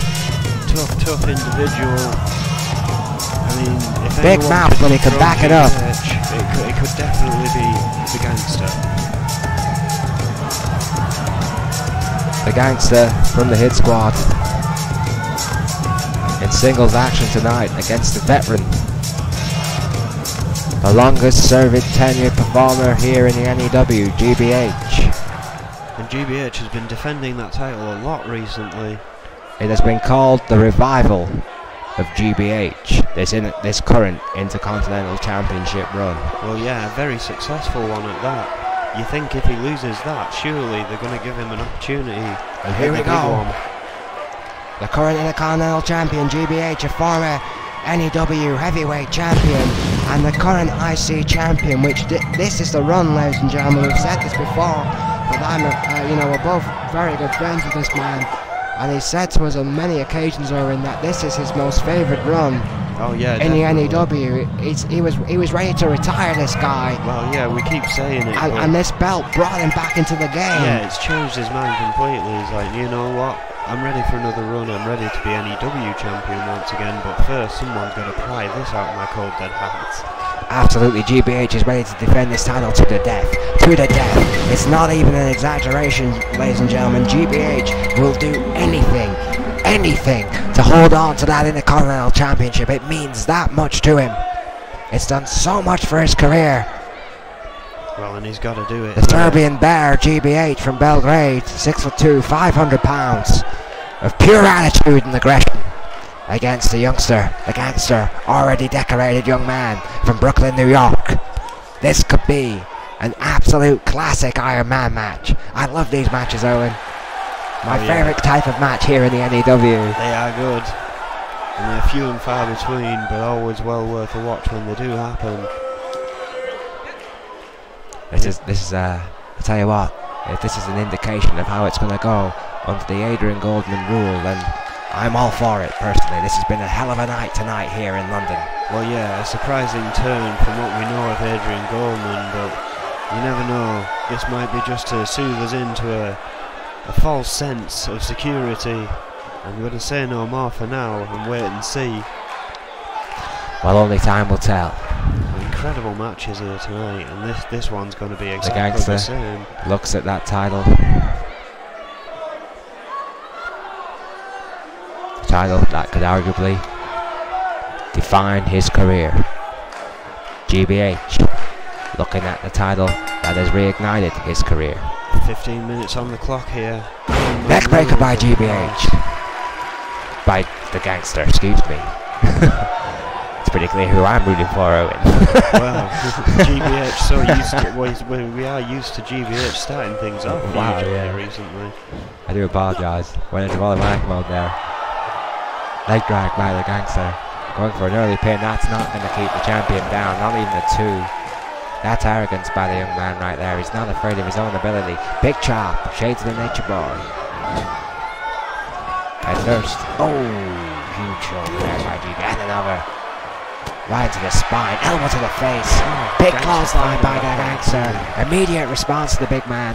Tough individual. I mean, if big mouth, but he can back it up. It could definitely be the Gangster. The Gangster from the Hit Squad in singles action tonight against the veteran, the longest serving tenured performer here in the N.E.W, GBH. And GBH has been defending that title a lot recently. It has been called the revival of GBH, this current Intercontinental Championship run. Well, yeah, a very successful one at that. You think if he loses that, surely they're going to give him an opportunity. And here we go. The current Intercontinental Champion, GBH, a former N.E.W Heavyweight Champion, and the current IC Champion, which this is the run, ladies and gentlemen. We've said this before, but I'm, we're both very good friends with this man, and he said to us on many occasions, Owen, that this is his most favourite run. Oh yeah, in the N.E.W. He was ready to retire, this guy. Well, yeah, we keep saying it. And this belt brought him back into the game. Yeah, it's changed his mind completely. He's like, you know what? I'm ready for another run. I'm ready to be N.E.W champion once again. But first, someone's got to pry this out of my cold dead hands. Absolutely, GBH is ready to defend this title to the death. To the death. It's not even an exaggeration, ladies and gentlemen. GBH will do anything to hold on to that Intercontinental Championship. It means that much to him. It's done so much for his career. Well, and he's got to do it. The Serbian Bear, GBH from Belgrade, 6'2", 500 pounds of pure attitude and aggression against the youngster, the Gangster, already decorated young man from Brooklyn, New York. This could be an absolute classic Iron Man match. I love these matches, Owen. My favourite type of match here in the N.E.W. They are good, and they're few and far between, but always well worth a watch when they do happen. This is I tell you what, if this is an indication of how it's going to go under the Adrian Goldman rule, then I'm all for it personally. This has been a hell of a night tonight here in London. Well, yeah, a surprising turn from what we know of Adrian Goldman, but you never know. This might be just to soothe us into a false sense of security. I'm going to say no more for now and wait and see. Well, only time will tell. Incredible matches here tonight, and this one's going to be exactly the same. Looks at that title. Title that could arguably define his career. GBH looking at the title that has reignited his career. 15 minutes on the clock here. Neckbreaker by GBH. By the Gangster, excuse me. It's pretty clear who I'm rooting for, Owen. Well, GBH so used to, we are used to GBH starting things off recently. I do apologise. Went into automatic mode there. Leg drag by the Gangster. Going for an early pin, that's not going to keep the champion down, not even a 2. That's arrogance by the young man right there. He's not afraid of his own ability. Big chop, shades of the Nature Boy. Head first. Oh, huge shoulder there by GB. And another. Right to the spine, elbow to the face. Oh, big clothesline by the Gangster. Immediate response to the big man.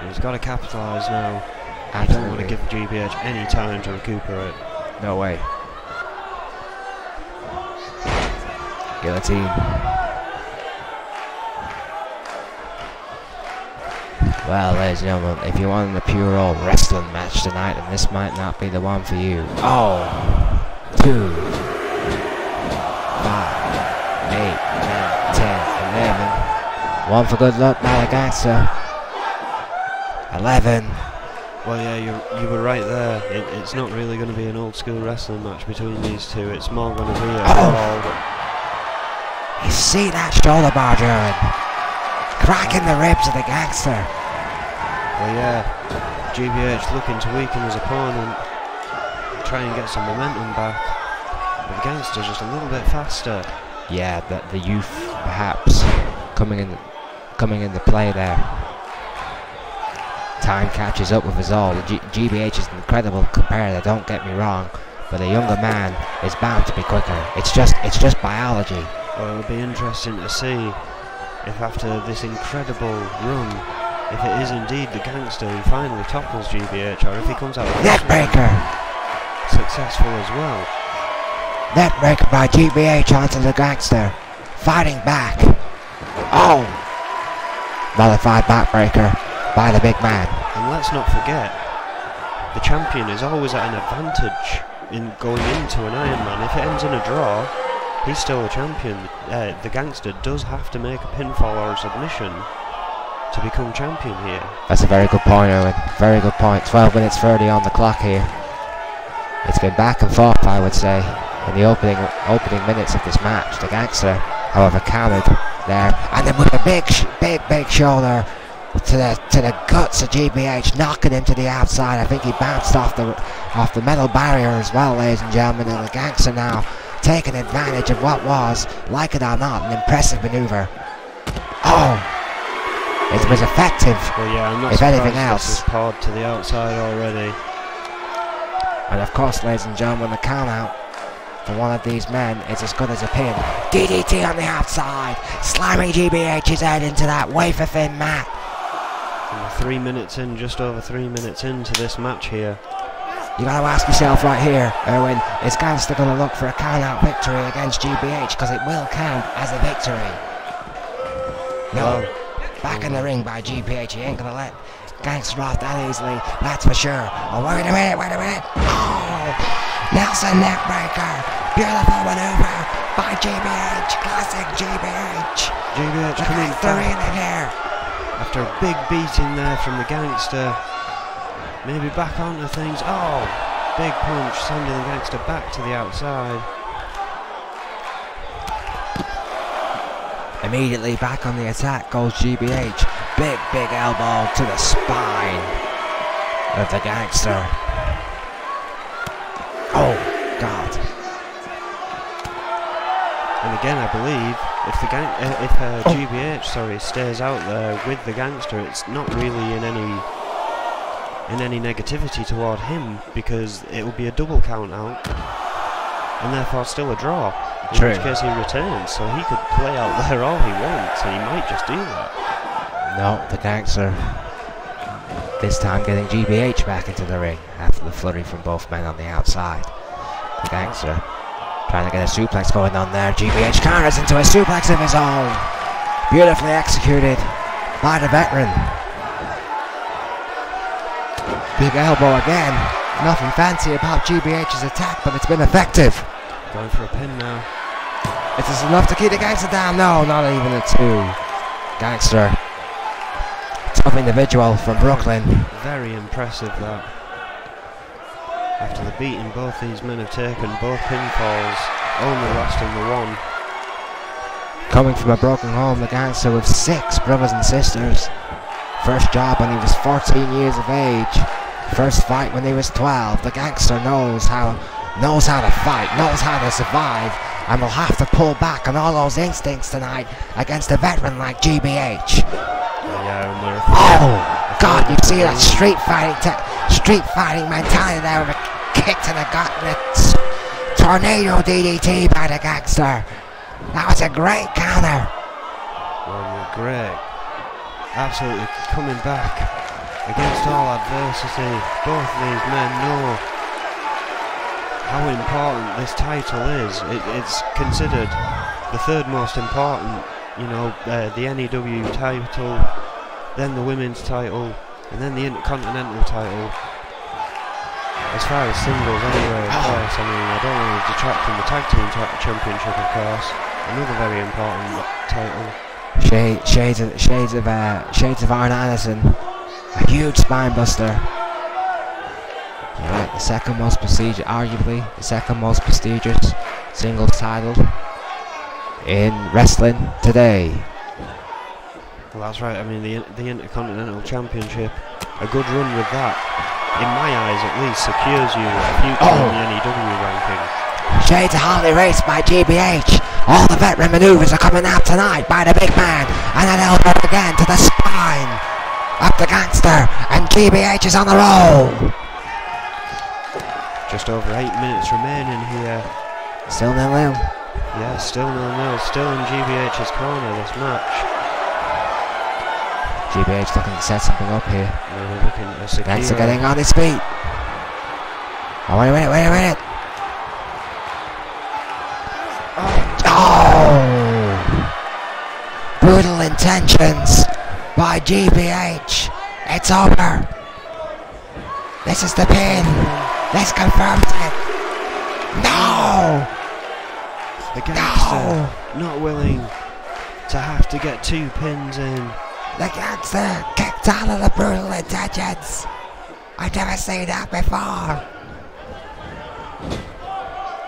He's got to capitalise now. Absolutely. He doesn't want to give GBH any time to recuperate. No way. Guillotine. Well, ladies and gentlemen, if you want a pure old wrestling match tonight, then this might not be the one for you. Oh, 2, 5, 8, 9, 10, 11. One for good luck by the Gangster. 11. Well, yeah, you were right there. It's not really going to be an old school wrestling match between these two. It's more going to be a brawl. You see that shoulder bar, Jared? Cracking the ribs of the Gangster. Well, yeah, GBH looking to weaken his opponent, try and get some momentum back, but the Gangster's just a little bit faster. Yeah, the youth perhaps coming into play there. Time catches up with us all. GBH is an incredible competitor, don't get me wrong, but a younger man is bound to be quicker. It's just biology. Well, it'll be interesting to see if after this incredible run, if it is indeed the Gangster who finally topples GBH, or if he comes out with Neckbreaker! Successful as well. Neckbreaker by GBH onto the Gangster. Fighting back. Oh! Nullified backbreaker by the big man. And let's not forget, the champion is always at an advantage in going into an Ironman. If it ends in a draw, he's still a champion. The Gangster does have to make a pinfall or a submission to become champion here. That's a very good point, Owen. Very good point. 12 minutes 30 on the clock here. It's been back and forth, I would say, in the opening minutes of this match. The Gangster, however, countered there, and then with a big shoulder to the guts of GBH, knocking him to the outside. I think he bounced off the metal barrier as well, ladies and gentlemen. And the Gangster now taking advantage of what was, like it or not, an impressive maneuver. Oh! It was effective. Well, yeah, I'm not if anything surprised else. this is pawed to the outside already. And of course, ladies and gentlemen, the count out for one of these men is as good as a pin. DDT on the outside, slamming GBH's head into that wafer thin mat. And we're 3 minutes in, just over 3 minutes into this match here. You gotta ask yourself right here, Erwin, is Gangster gonna look for a count out victory against GBH? Because it will count as a victory. No. Back in the ring by GBH. He ain't gonna let Gangster off that easily, that's for sure. Oh, wait a minute. Oh! Nelson neckbreaker. Beautiful maneuver by GBH. Classic GBH. GBH coming back in here. After a big beating there from the Gangster. Maybe back onto things. Oh! Big punch, sending the Gangster back to the outside. Immediately back on the attack goes GBH. Big elbow to the spine of the Gangster. Oh, God. And again, I believe if GBH stays out there with the Gangster, it's not really in any negativity toward him, because it will be a double count out and therefore still a draw. In which case he returns, so he could play out there all he wants, and he might just do that. No, the Gangster this time getting GBH back into the ring after the flurry from both men on the outside. The Gangster trying to get a suplex going on there. GBH counters into a suplex of his own. Beautifully executed by the veteran. Big elbow again. Nothing fancy about GBH's attack, but it's been effective. Going for a pin now. Is this enough to keep the Gangster down? No, not even a 2. Gangster. Tough individual from Brooklyn. Very impressive that. After the beating both these men have taken, both pinfalls, only lasting the one. Coming from a broken home, the Gangster with 6 brothers and sisters. First job when he was 14 years of age. First fight when he was 12. The Gangster knows how to fight, knows how to survive, and will have to pull back on all those instincts tonight against a veteran like GBH. Oh God! You see that street fighting mentality there with a kick to the gut and a tornado DDT by the Gangster. That was a great counter. Well, great. Absolutely coming back against all adversity. Both of these men know how important this title is. It's considered the third most important, the N.E.W. title, then the women's title, and then the Intercontinental title. As far as singles anyway, of course, I don't want to detract from the Tag Team Championship, of course. Another very important title. Shades of Arn Anderson. A huge spine buster. Right, the second most prestigious, arguably the second most prestigious singles title in wrestling today. Well, that's right. I mean, the Intercontinental Championship a good run with that, in my eyes at least, secures you a future in the N.E.W ranking. Shades of Harley race by GBH. All the veteran manoeuvres are coming out tonight by the big man, and an elbow again to the spine of the gangster, and GBH is on the roll. Just over 8 minutes remaining here. Still 0-0. Yeah, still 0-0. Still in GBH's corner this match. GBH looking to set something up here. Looking to secure. Gangster getting on his feet. Oh, wait a minute. Oh! Brutal intentions by GBH. It's over. This is the pin. This confirms it. No! The gangster not willing to have to get 2 pins in. The gangster kicked out of the brutal intentions. I've never seen that before.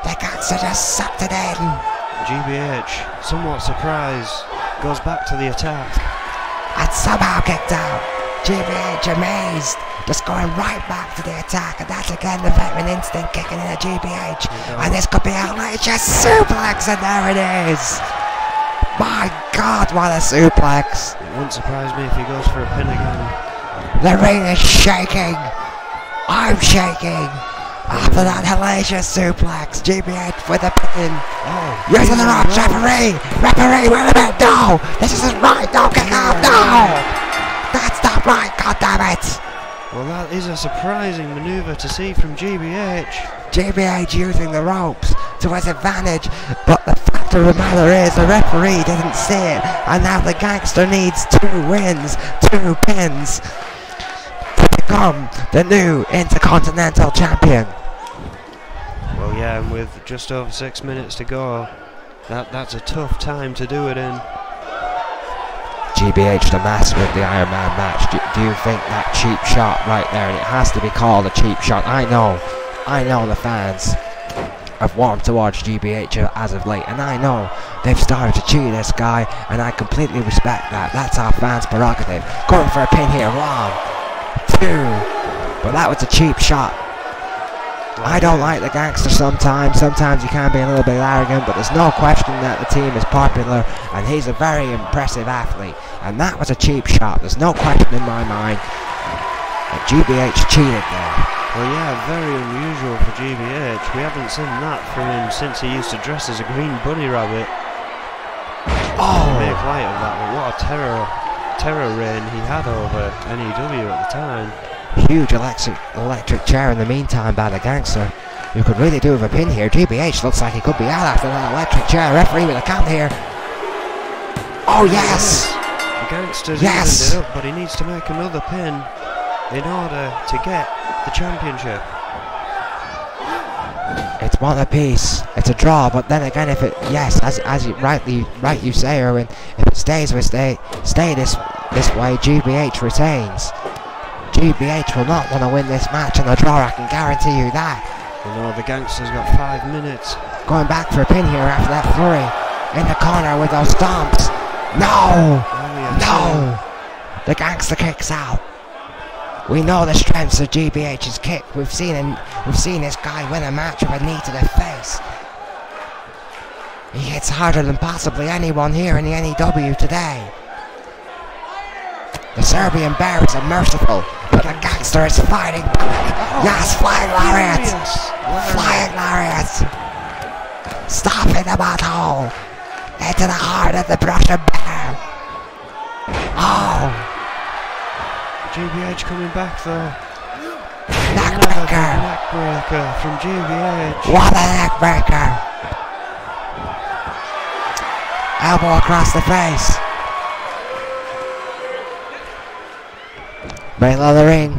The gangster just sucked it in. GBH, somewhat surprised, goes back to the attack. And somehow kicked out. GBH amazed, just going right back to the attack, and that's again the veteran instinct kicking in at GBH. And this could be outrageous suplex, and there it is. My God, what a suplex. It wouldn't surprise me if he goes for a pin again. The ring is shaking. I'm shaking. After that hellacious suplex, GBH with a pin. You're to the ropes, referee! Referee, wait a minute, no! This isn't right, don't kick out, no! That's not right, goddammit! Well, that is a surprising manoeuvre to see from GBH. GBH using the ropes to his advantage, but the fact of the matter is the referee didn't see it, and now the gangster needs 2 wins, 2 pins to become the new Intercontinental Champion. Well, yeah, and with just over 6 minutes to go, that's a tough time to do it in. GBH, the master of the Iron Man match. Do you think that cheap shot right there, and it has to be called a cheap shot? I know the fans have warmed towards GBH as of late, and I know they've started to cheer this guy, and I completely respect that. That's our fans' prerogative. Going for a pin here, 1, 2, but that was a cheap shot. I don't like the gangster sometimes you can be a little bit arrogant, but there's no question that the team is popular, and he's a very impressive athlete, and that was a cheap shot, there's no question in my mind that GBH cheated there. Well, yeah, very unusual for GBH. We haven't seen that from him since he used to dress as a green bunny rabbit. Make light of that, but what a terror reign he had over N.E.W at the time. Huge electric chair in the meantime by the gangster. You could really do with a pin here. GBH looks like he could be out after that electric chair. Referee with a count here. Oh yes! The gangster's evened it up, but he needs to make another pin in order to get the championship. It's 1 apiece. It's a draw, but then again, if it as you rightly say, Erwin, if it stays this way, GBH retains. GBH will not want to win this match in a draw, I can guarantee you that. You know, the gangster's got 5 minutes. Going back for a pin here after that flurry. In the corner with those stomps. No! No! The gangster kicks out. We know the strengths of GBH's kick. We've seen this guy win a match with a knee to the face. He hits harder than possibly anyone here in the N.E.W today. The Serbian bear is unmerciful, but the gangster is fighting back. Yes, flying lariats! Flying lariats! Stop in the butthole! Into the heart of the Russian bear! Oh! GBH coming back though. Neckbreaker! Neckbreaker from GBH. What a neckbreaker! Elbow across the face. Middle of the ring.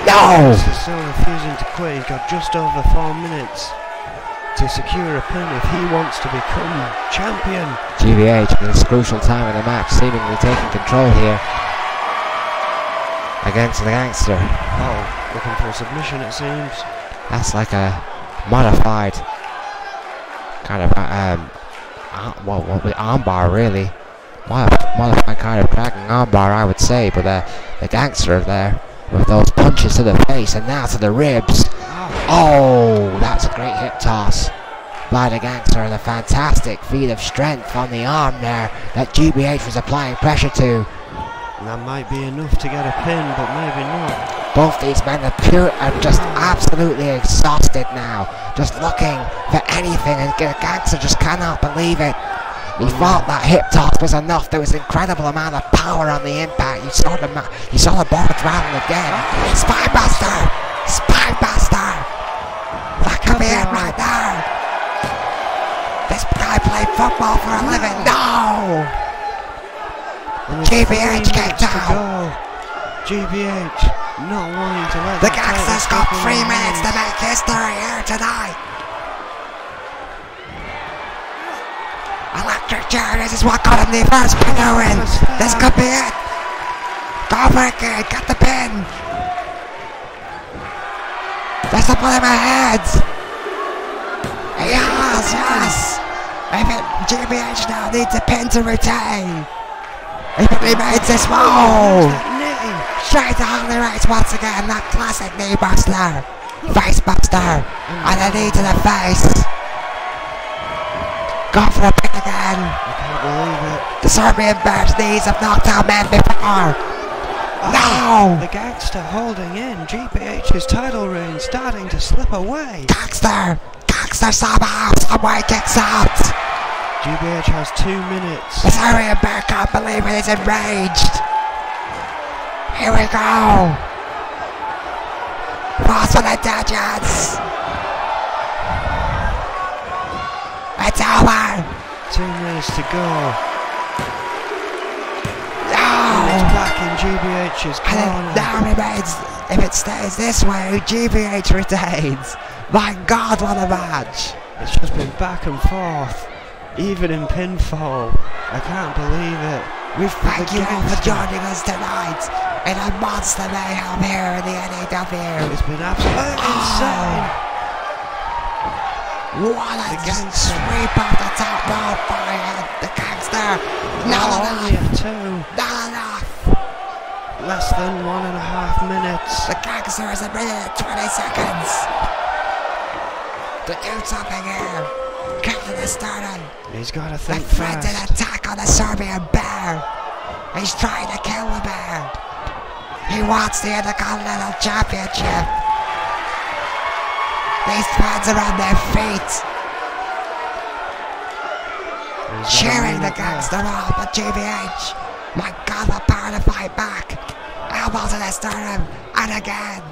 No! He's still refusing to quit. He's got just over 4 minutes to secure a pin if he wants to become champion. GBH at this crucial time in the match, seemingly taking control here against the gangster. Oh, looking for a submission it seems. That's like a modified kind of armbar really. modified kind of dragging armbar, I would say, but the Gangster there with those punches to the face and now to the ribs. Oh, that's a great hip toss by the Gangster, and a fantastic feat of strength on the arm there that GBH was applying pressure to. That might be enough to get a pin, but maybe not. Both these men are just absolutely exhausted now, just looking for anything, and the Gangster just cannot believe it. He thought that hip toss was enough. There was an incredible amount of power on the impact. You saw the board rattle again. Spinebuster! Spinebuster! That could be it right there. This guy played football for a living. No! GBH kicked out. GBH not wanting to let the Gangster's got 3 minutes to make history here tonight. Electric chair, this is what got him the first pinner in. This could be it. Go for it, kid. Get the pin. There's the bullet in my head. Yes. GBH now needs a pin to retain. If it remains this move. Straight to Holy Race once again. That classic knee buster. Face buster. And a knee to the face. Go for a pin again. I can't believe it. The Serbian Bears knees have knocked out men before. No! The Gangster holding in. GBH's title reign starting to slip away. Gangster somehow, someway kicks out. GBH has 2 minutes. The Serbian Bear can't believe it, he's enraged. Here we go. Pause for the digits. It's over. 2 minutes to go. No. And it's back in GBH's corner. And it now remains, if it stays this way, GBH retains. My God, what a match. It's just been back and forth, even in pinfall. I can't believe it. We thank you all for joining us tonight in a monster mayhem here in the N.E.W. It's been absolutely insane. What a sweep off the top rope by the Gangster. Not only enough. a 2. Not enough. Less than 1.5 minutes. The Gangster is a minute and 20 seconds to do something here. Get to the sternum. He's got to The think threatened fast. attack on the Serbian Bear. He's trying to kill the Bear. He wants the Intercontinental Championship. These fans are on their feet, cheering the Gangster on, but GBH, my God, the power to fight back. Elbow to the sternum, and again.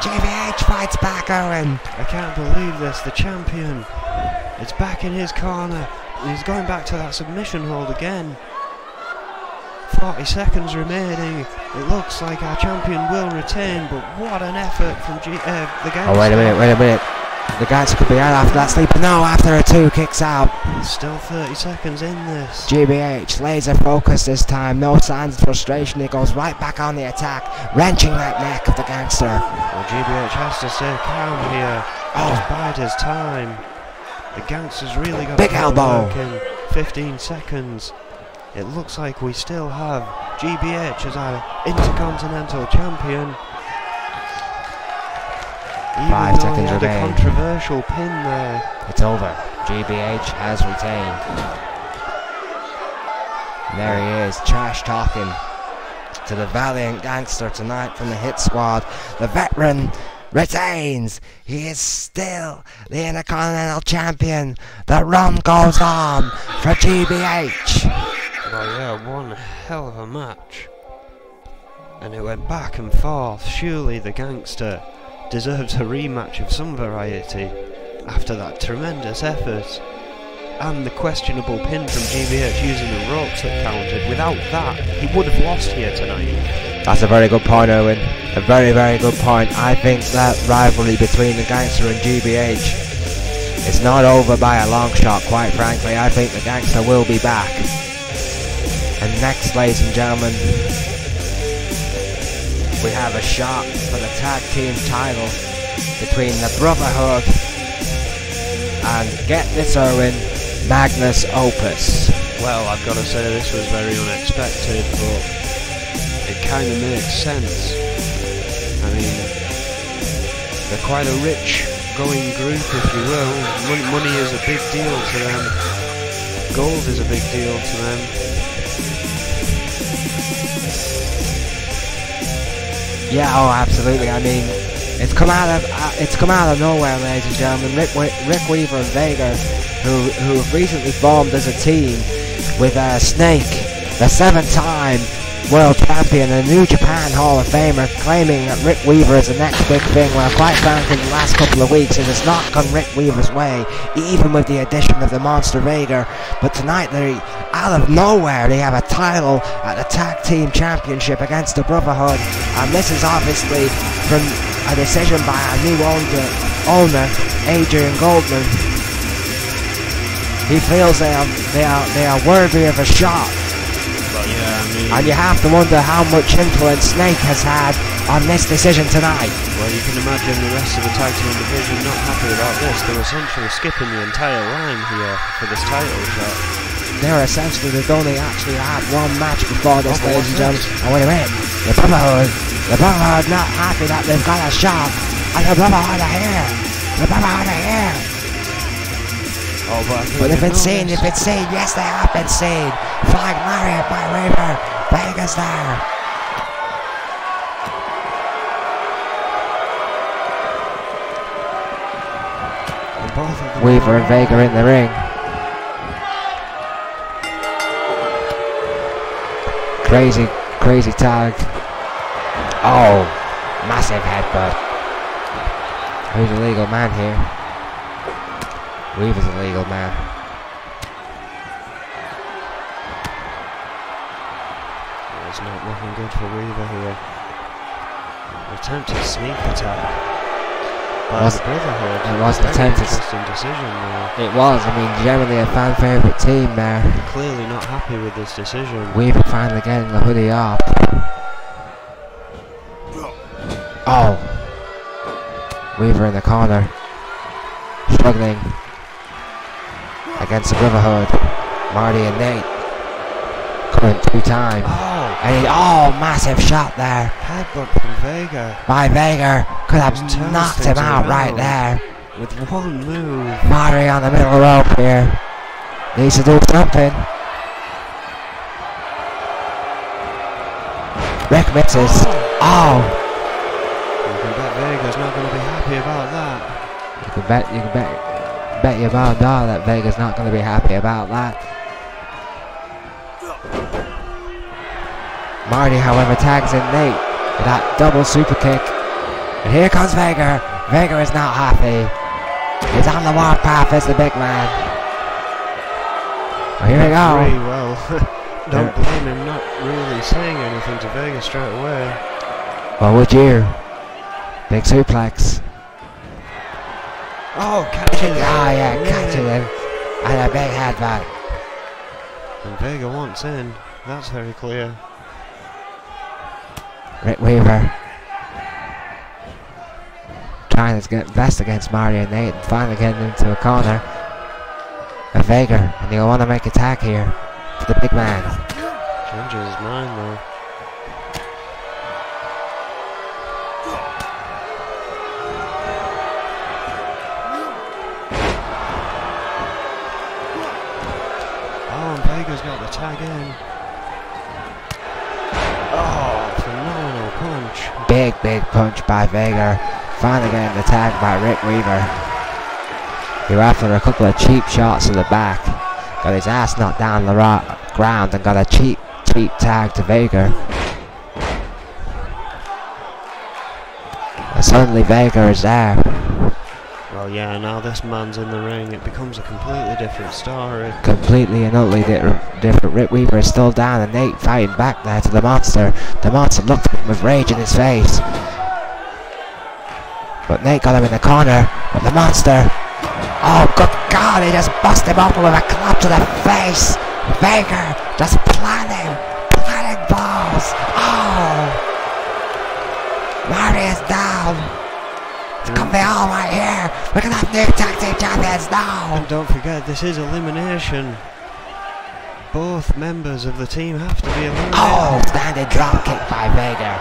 GBH fights back, Owen. I can't believe this. The champion. It's back in his corner. He's going back to that submission hold again. 40 seconds remaining. It looks like our champion will retain, but what an effort from the Gangster. Oh, wait a minute. The Gangster could be out after that sleeper. No, after a 2 kicks out. Still 30 seconds in this. GBH laser focus this time. No signs of frustration. He goes right back on the attack, wrenching that neck of the Gangster. Well, GBH has to stay calm here. Just bide his time. The Gangster's really got big to elbow work in 15 seconds. It looks like we still have GBH as our Intercontinental Champion. Even 5 though seconds he had a remain. controversial pin there. It's over. GBH has retained. And there he is, trash talking to the valiant Gangster tonight from the Hit Squad. The veteran retains. He is still the Intercontinental Champion. The run goes on for GBH. Well, yeah, one hell of a match. And it went back and forth. Surely the Gangster deserves a rematch of some variety after that tremendous effort. And the questionable pin from GBH using the ropes that counted. Without that, he would have lost here tonight. That's a very good point, Owen. A very, very good point. I think that rivalry between the Gangster and GBH is not over by a long shot, quite frankly. I think the Gangster will be back. And next, ladies and gentlemen, we have a shot for the tag team title between the Brotherhood and, get this, Owen, Magnus Opus. Well, I've got to say this was very unexpected, but it kind of makes sense. I mean, they're quite a rich going group, if you will. Money is a big deal to them. Gold is a big deal to them. Yeah, oh, absolutely. I mean, it's come out of nowhere, ladies and gentlemen. Rick Weaver and Vega, who have recently formed as a team with Snake, the 7-time world champion and New Japan Hall of Famer, claiming that Rick Weaver is the next big thing. Well, quite frankly, the last couple of weeks it has not gone Rick Weaver's way, even with the addition of the Monster Vega. But tonight, out of nowhere, they have a title at the Tag Team Championship against the Brotherhood, and this is obviously from a decision by our new owner, Adrian Goldman. He feels they are worthy of a shot. Yeah, I mean, and you have to wonder how much influence Snake has had on this decision tonight. Well, you can imagine the rest of the tag team division not happy about this. They're essentially skipping the entire line here for this title shot. They've only actually had one match before this, ladies and gentlemen. Oh, wait a minute. The Brotherhood not happy that they've got a shot. And the Brotherhood are here. The Brotherhood are here. Oh, but they've been seen, yes they have been seen. Flag lariat by Weaver, Vega's there. Weaver and Vega in the ring. Crazy tag. Oh, massive headbutt. Who's the legal man here? Weaver's a legal man. It's not looking good for Weaver here. Attempted sneak attack by the Brotherhood. It was an attempted decision there. It was. I mean, generally a fan favourite team there. Clearly not happy with this decision. Weaver finally getting the hoodie off. Oh. Weaver in the corner, struggling against the Brotherhood. Marty and Nate coming 2 times. Oh, massive shot there. Headbutt from Vega. By Vega, could have knocked him out right there. With one move. Marty on the middle rope here. Needs to do something. Rick misses. Oh. You can bet Vega's not going to be happy about that. You can bet your bottom dollar that Vega's not going to be happy about that. Marty, however, tags in Nate with that double super kick. And here comes Vega. Vega is not happy. He's on the warpath as the big man. Well, here we go. Well, don't blame him not really saying anything to Vega straight away. Well, would you? Big suplex. Oh, catching it. Oh, yeah, catching him. And a big headbutt. And Vega wants in. That's very clear. Rick Weaver trying his best against Marty and Nate, and finally getting into a corner. A Vega, and he'll want to make a tag here for the big man. Changes his mind though. Oh, and Vega's got the tag in. Oh, phenomenal punch. Big punch by Vega. Finally getting the tag by Rick Weaver. Who, after a couple of cheap shots to the back, got his ass knocked down the ground and got a cheap tag to Vega. And suddenly Vega is there. Well, yeah, now this man's in the ring, it becomes a completely different story. Completely and utterly different. Rick Weaver is still down and Nate fighting back there to the Monster. The Monster looked at him with rage in his face. But Nate got him in the corner. But the Monster, oh good God, he just busted him open with a clap to the face. Vega just planting balls. Oh, Marty is down. have the all right here. We can have new tag team champions now. And don't forget, this is elimination. Both members of the team have to be eliminated. Oh, standing drop kick by Vega.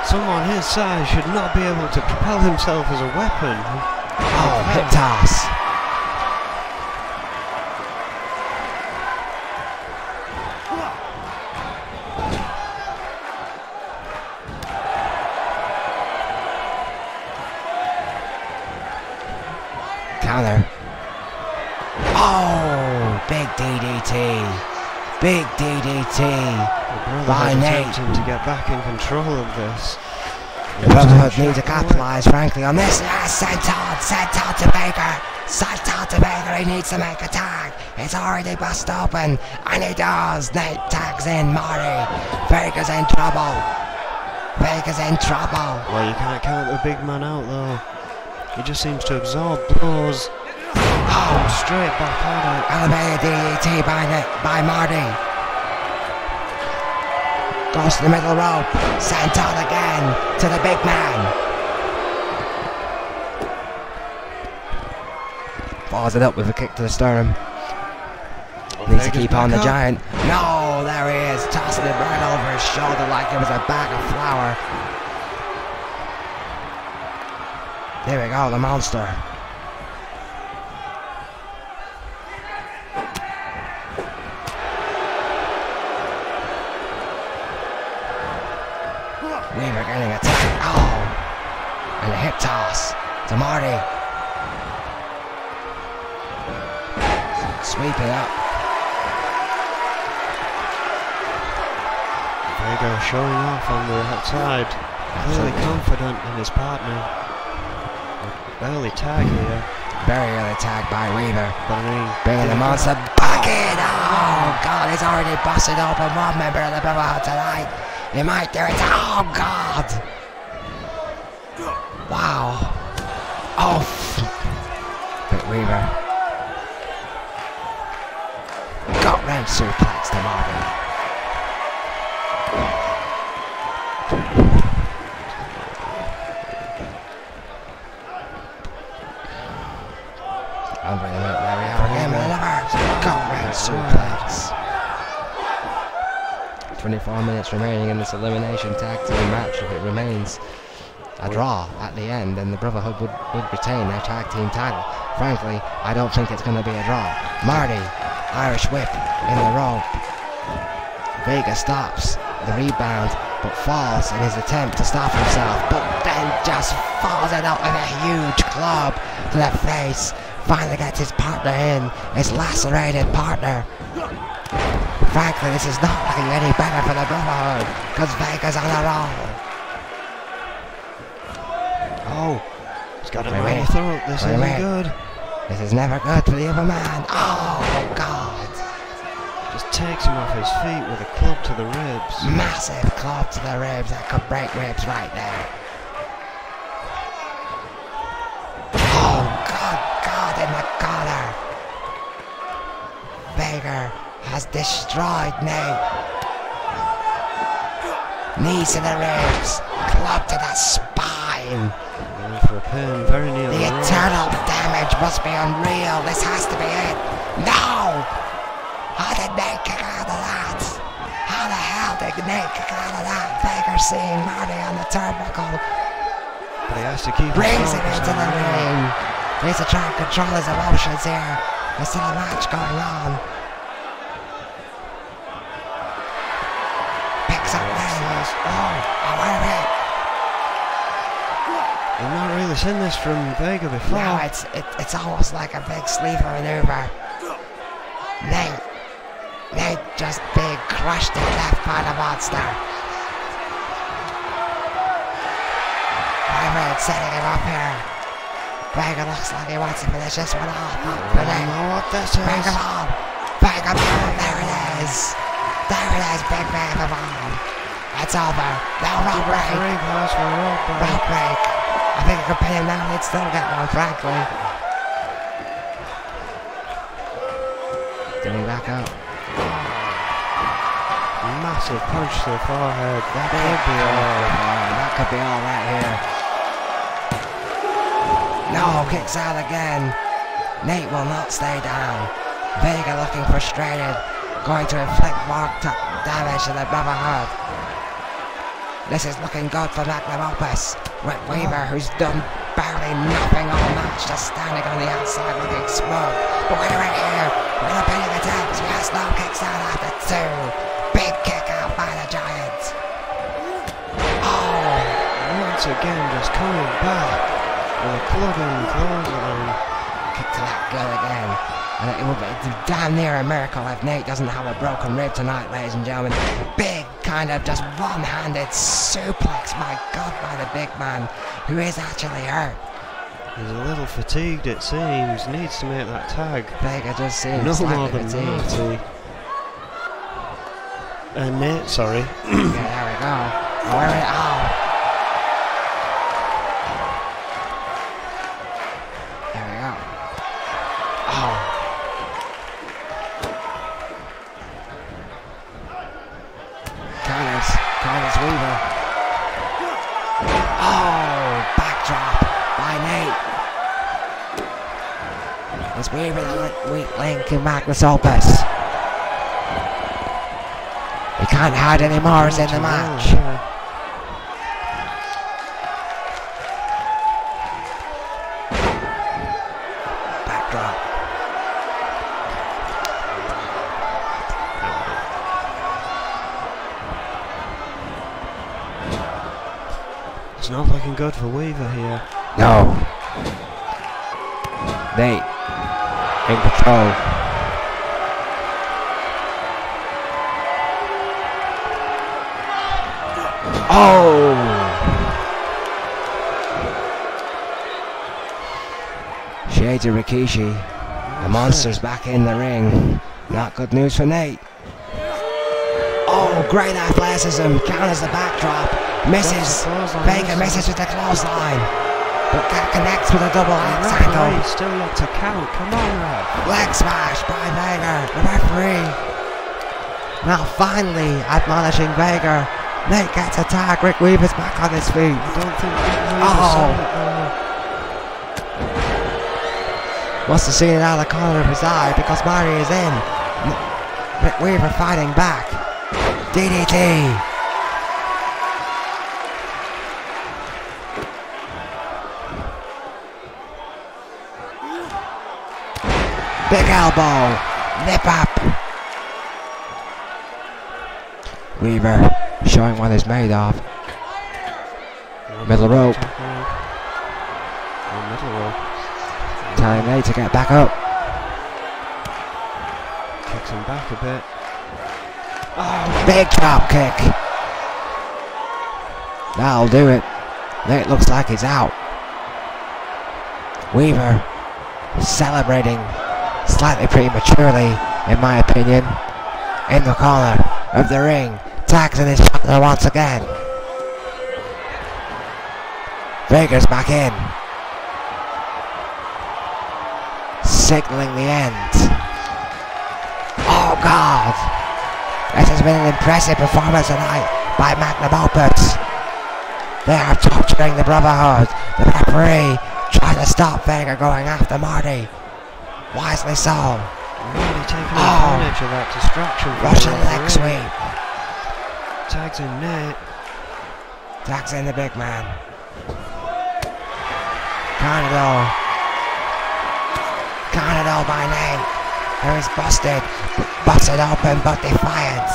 Someone his size should not be able to propel himself as a weapon. Oh, hip toss. Counter. Oh, big DDT. Big DDT. By Nate. Attempting to get back in control of this. The Brotherhood need to capitalise, frankly, on this. Yes, sent on to Baker. Sent on to Baker. He needs to make a tag. It's already bust open, and he does. Nate tags in Marty. Baker's in trouble. Baker's in trouble. Well, you can't count the big man out though. He just seems to absorb blows. Oh, straight back on it. Elevated DDT by Marty. Goes to the middle rope. Sent on again to the big man. Follows it up with a kick to the sternum. Needs to keep on the giant. No, there he is. Tossing it right over his shoulder like it was a bag of flour. There we go, the monster. Weaver getting attacked. Oh! And a hip toss to Marty. Sweeping up. Vega showing off on the outside. Really confident in his partner. Early tag here. Very early tag by Weaver. But I mean, bringing the monster back in. Oh God, he's already busted open one member of the Brotherhood tonight. He might do it. Oh God. Wow. Oh. But Weaver. Got round suplex to Marty. I'm bringing it. There we are again. Got round suplex. 24 minutes remaining in this elimination tag team match. If it remains a draw at the end, then the Brotherhood would retain their tag team title. Frankly, I don't think it's going to be a draw. Marty, Irish whip in the rope. Vega stops the rebound, but falls in his attempt to stop himself, but then just falls it out with a huge club to the face. Finally gets his partner in, his lacerated partner. Frankly, this is not looking any better for the Brotherhood, because Vega's on a roll. Oh, he's got him right in the throat. This isn't good. This is never good for the other man. Oh, God. Just takes him off his feet with a club to the ribs. Massive club to the ribs. That could break ribs right there. Oh, God, in the collar. Vega has destroyed Nate. Knees to the ribs. Club to the spine. Going for a pin very near the eternal damage must be unreal. This has to be it. No! How did Nate kick out of that? How the hell did Nate kick out of that? Vega seeing Marty on the turnbuckle. But he has to keep brings him into the ring. Needs to try and control his emotions here. There's still a match going on. Picks up then. Oh, wait a minute. I've not really seen this from Vega before. No, it's almost like a big sleeper maneuver. Nate just being crushed and left by the monster. Wyvern setting him up here. Vega looks like he wants to finish this one off. I don't know what this is. Bring him on. There it is. There it is, big Vega bomb. It's over. No rope break. Rope break. I think I could pin him down. He'd still get one, frankly. Getting back up. Massive punch to the forehead. That could be all right here. No, kicks out again. Nate will not stay down. Vega looking frustrated, going to inflict more damage to the Brotherhood. This is looking good for N.E.W. With Weaver, who's done barely nothing all match, just standing on the outside looking smug. But we're right here, with a big attempt. Yes, no, kicks out after 2. Big kick out by the Giants. Oh! Once again, just coming back with a clubbing clothesline. Kick to that glue again. And it will be damn near a miracle if Nate doesn't have a broken rib tonight, ladies and gentlemen. Big kind of just one-handed suplex, my God, by the big man, who is actually hurt. He's a little fatigued, it seems. Needs to make that tag. Vega just seems no slightly more than fatigued. Nate, sorry. Yeah, there we go. Oh, where is it? Oh. There we go. Oh. Counters Weaver. Oh, backdrop by Nate. It's Weaver the weak link in Magnus Opus. He can't hide anymore, he's in the match. Backdrop. It's not looking good for Weaver here. No. Nate in control. Oh! Shades of Rikishi. The monster's back in the ring. Not good news for Nate. Oh, great athleticism. Counters the backdrop. Misses. Vega misses with the clothesline. But connects with a double axe handle. Still yet to count. Come on, ref. Leg smash by Vega. The referee. Now finally admonishing Vega. Nate gets a tag. Rick Weaver's back on his feet. I don't think Rick Weaver Must have seen it out of the corner of his eye because Mari is in. Rick Weaver fighting back. DDT. Big elbow. Nip up. Weaver showing what he's made of. Middle rope. Middle rope. Telling Nate to get back up. Kicks him back a bit. Oh, big drop kick. That'll do it. Nate looks like he's out. Weaver celebrating slightly prematurely, in my opinion, in the corner of the ring. Tags in his shoulder once again. Vega's back in. Signaling the end. Oh God! This has been an impressive performance tonight by N.E.W. They are torturing the Brotherhood. The referee trying to stop Vega going after Marty. Wisely so. Really taking advantage of that distraction. Russian leg sweep. Tags in Nate. Tags in the big man. Canado by Nate, who is busted open but defiant.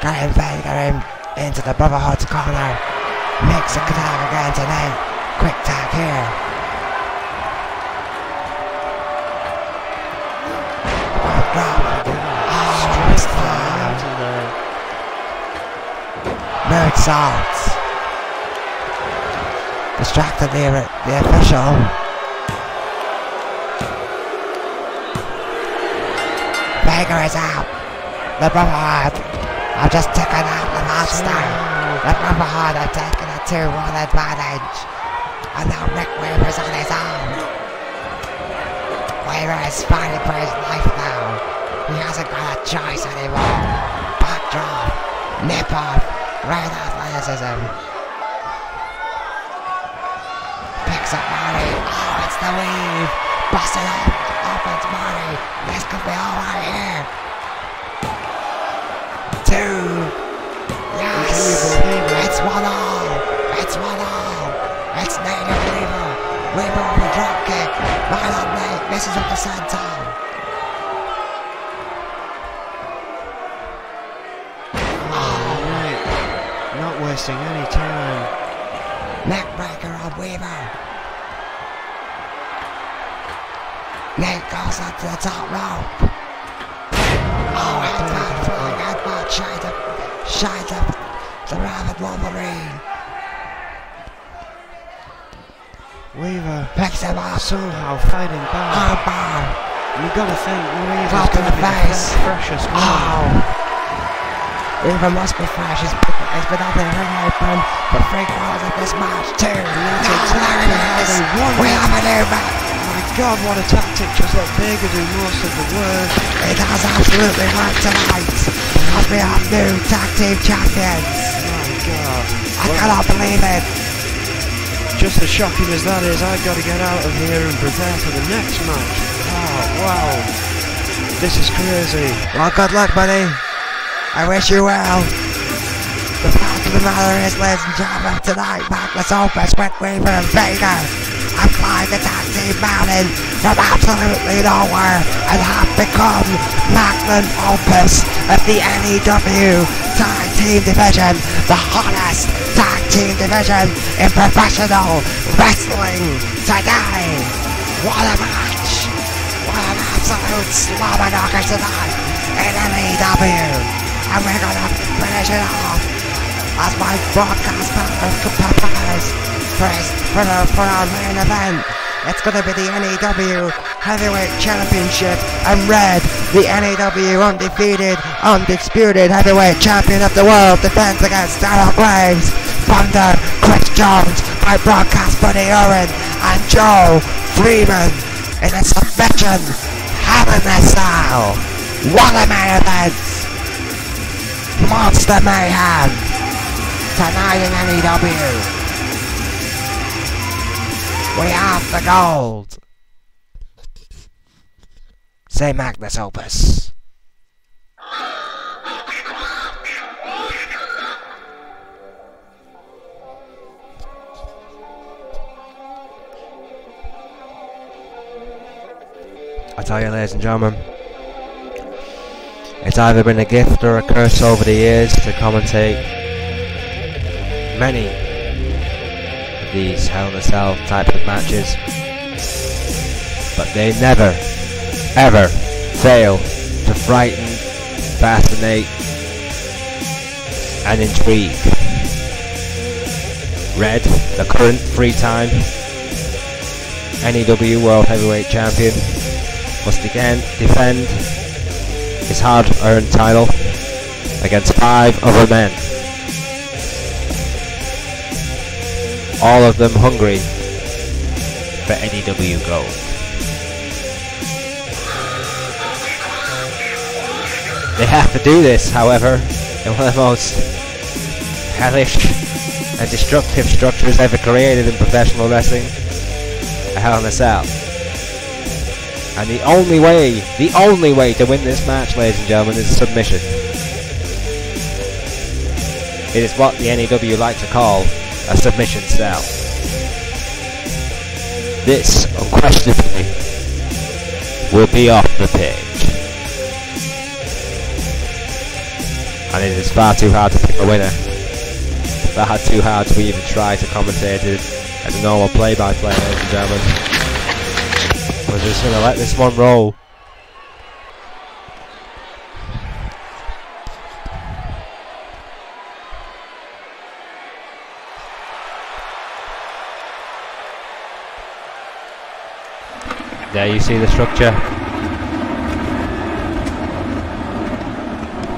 Getting Vega into the Brotherhood's corner. Makes a tag again to Nate. Quick tag here. Moonsault. Distracted the official. Vega is out. The Brotherhood have just taken out the monster. The Brotherhood have taken a 2-1 advantage. And now Rick Weaver's on his own. Weaver is fighting for his life now. He hasn't got a choice anymore. Backdrop. Nip off. Great athleticism. Picks up Marty. Oh, it's the weave. Busted up its body. This could be all right here. 2. Yes. It's 1-all. It's 1-all. It's Native Weaver. Weaver with a drop kick. Right on Nate. Misses with the senton. Not wasting any time. Neckbreaker on Weaver. Nate goes up to the top rope. Oh, headbutt, flying headbutt, shines up the rabid Wolverine. Weaver Picks him up. somehow fighting back. Armbar. You've got to think Weaver's Drop in going to the be face. the freshest one. Oh. Weaver must be fresh. He's been out there ring open for 3 quarters of this match too. That's exactly how they won We it. have a new match. My God, what a tactic. Just let Vega do most of the work. It has absolutely worked tonight. Because we have new tag team champions. My God. I cannot believe it. Just as shocking as that is, I've got to get out of here and prepare for the next match. Oh, wow. This is crazy. Well, good luck, buddy. I wish you well. The fact of the matter is, ladies and gentlemen, tonight, Magnus Opus with Weaver and Vega have climbed the tag team mountain from absolutely nowhere and have become Magnum Opus of the N.E.W. tag team division, the hottest tag team division in professional wrestling today. What a match! What an absolute slobber knocker tonight in N.E.W. And we're gonna finish it off as my broadcast partner prepares for our main event. It's gonna be the N.E.W. Heavyweight Championship, and Red, the N.E.W. undefeated, undisputed Heavyweight Champion of the World, defends against Daryl Graves, Thunder, Chris Jones, my broadcast buddy Owen, and Joe Freeman in a submission Hammer style. What a main event! Monster Mayhem tonight in N.E.W. We have the gold. Say Magnus Opus. I tell you, ladies and gentlemen, it's either been a gift or a curse over the years to commentate many of these Hell in a Cell type of matches, but they never, ever fail to frighten, fascinate, and intrigue. Red, the current 3-time N.E.W. World Heavyweight Champion, must again defend his hard-earned title against 5 other men, all of them hungry for N.E.W. gold. They have to do this, however, in one of the most hellish and destructive structures ever created in professional wrestling, a Hell in a Cell. And the only way to win this match, ladies and gentlemen, is submission. It is what the N.E.W. like to call a submission cell. This, unquestionably, will be off the pitch. And it is far too hard to pick a winner. Far too hard to even try to commentate it as a normal play-by-play, ladies and gentlemen. We're just going to let this one roll. There you see the structure.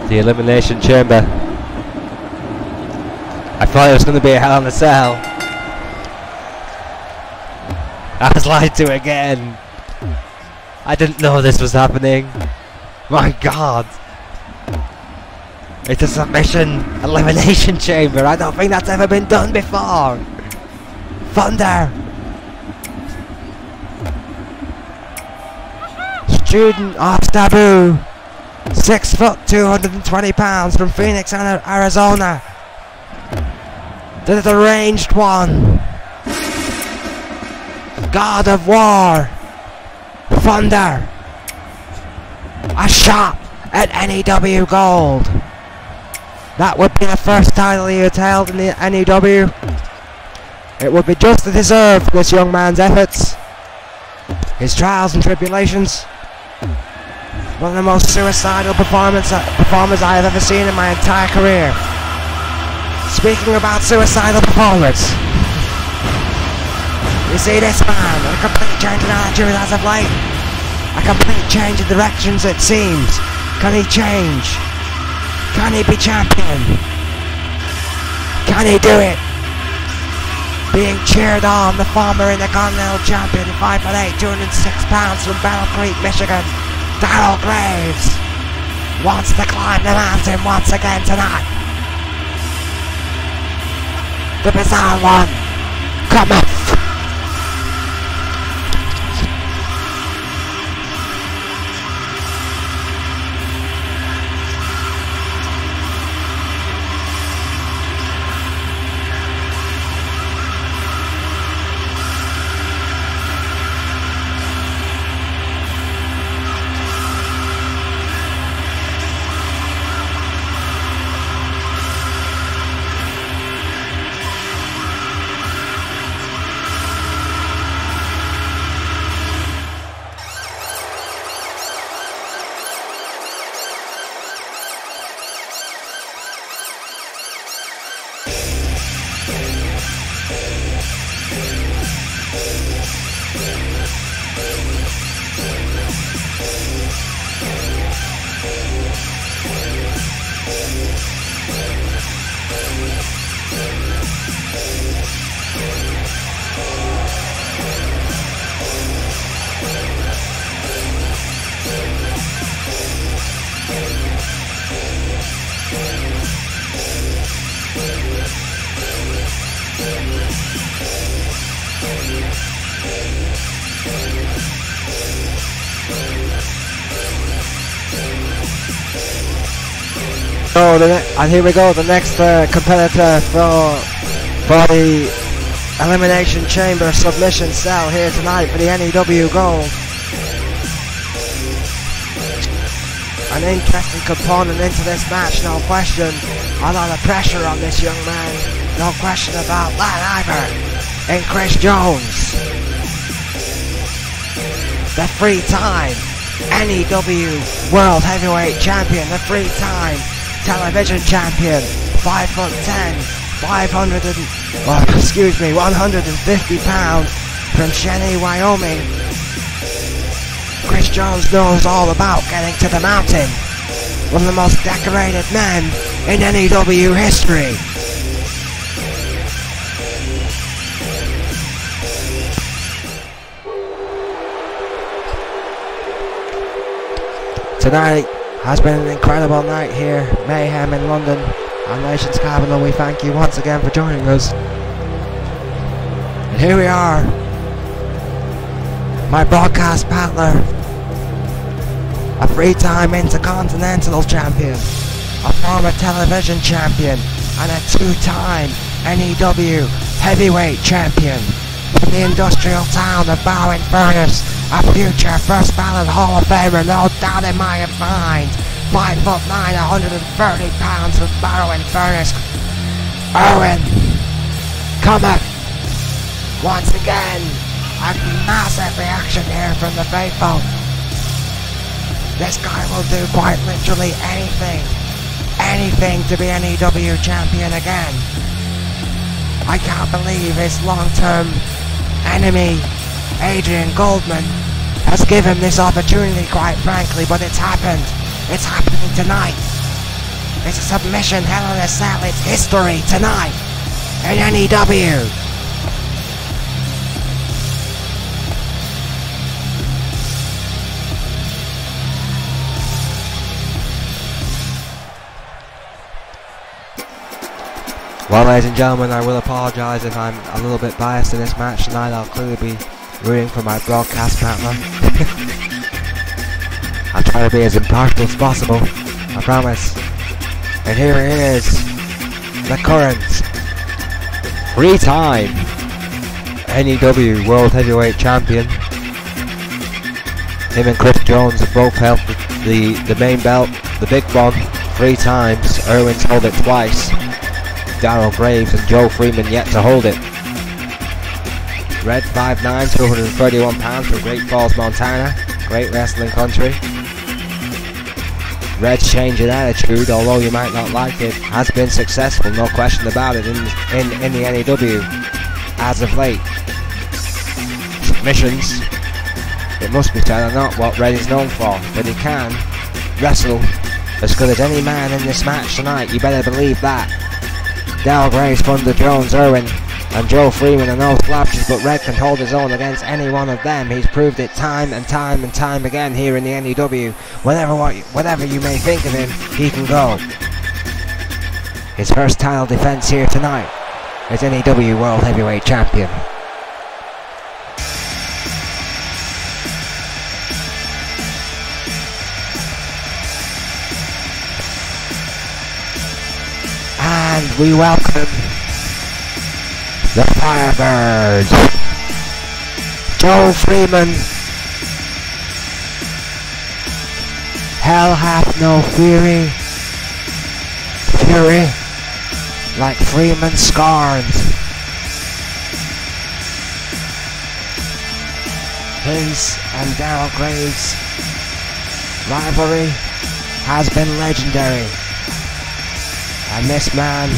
The Elimination Chamber. I thought it was going to be a Hell in a Cell. I was lied to again. I didn't know this was happening. My God. It's a submission elimination chamber. I don't think that's ever been done before. Thunder. student of Taboo, 6 foot 220 pounds from Phoenix, Arizona, the deranged one, God of War, Thunder, a shot at N.E.W. gold. That would be the first title he had held in the N.E.W. It would be justly deserved for this young man's efforts, his trials and tribulations. One of the most suicidal performers I have ever seen in my entire career. Speaking about suicidal performers, you see this man, a complete change in attitude as of late. A complete change in directions it seems. Can he change? Can he be champion? Can he do it? Being cheered on, the former Intercontinental Champion, 5'8", 206 pounds from Battle Creek, Michigan, Darryl Graves, wants to climb the mountain once again tonight. The bizarre one, come on. And here we go, the next competitor for the Elimination Chamber submission cell here tonight for the N.E.W. gold. An interesting component into this match, no question. A lot of pressure on this young man, no question about that either. And Chris Jones, the three-time N.E.W. World Heavyweight Champion, the three-time television champion, 5'10", 150 pounds from Cheyenne, Wyoming. Chris Jones knows all about getting to the mountain. One of the most decorated men in N.E.W. history. Tonight has been an incredible night here, Mayhem in London, our nation's capital. We thank you once again for joining us. And here we are, my broadcast partner, a three-time Intercontinental Champion, a former television champion, and a two-time N.E.W. Heavyweight Champion from the industrial town of Barrow-in-Furness. A future first ballot Hall of Famer, no doubt in my mind. 5'9", 130 pounds from Barrow-in-Furness. Owen, come up. Once again, a massive reaction here from the faithful. This guy will do quite literally anything to be N.E.W. champion again. I can't believe his long-term enemy, Adrian Goldman, has given this opportunity, quite frankly, but it's happened. It's happening tonight. It's a submission, Hell in a Cell. It's history tonight in N.E.W. Well, ladies and gentlemen, I will apologise if I'm a little bit biased in this match tonight. I'll clearly be rooting for my broadcast partner. try to be as impartial as possible, I promise. And here he is, the current 3-time N.E.W. World Heavyweight Champion. Him and Chris Jones have both held the main belt, the big one, 3 times. Irwin's held it twice. Darryl Graves and Joe Freeman yet to hold it. Red 5'9", 231 pounds from Great Falls, Montana. Great wrestling country. Red's change in attitude, although you might not like it, has been successful, no question about it, in the N.E.W. as of late. Submissions, it must be said, are not what Red is known for, but he can wrestle as good as any man in this match tonight, you better believe that. Darryl Graves, Thunder Jones, Irwin and Joe Freeman are no slouches, but Red can hold his own against any one of them. He's proved it time and time and time again here in the N.E.W. Whatever you may think of him, he can go. His first title defense here tonight as N.E.W. World Heavyweight Champion. And we welcome the Firebird, Joe Freeman. Hell hath no fury, like Freeman scorned. His and Darryl Graves' rivalry has been legendary, and this man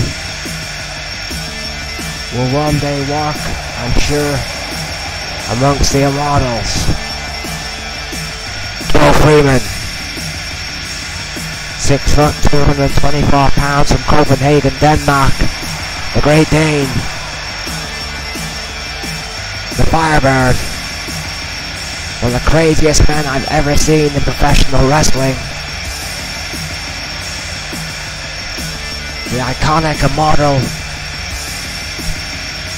will one day walk, I'm sure, amongst the immortals. Joe Freeman, 6 foot, 224 pounds from Copenhagen, Denmark, the Great Dane, the Firebird, one of the craziest men I've ever seen in professional wrestling. The iconic, immortal,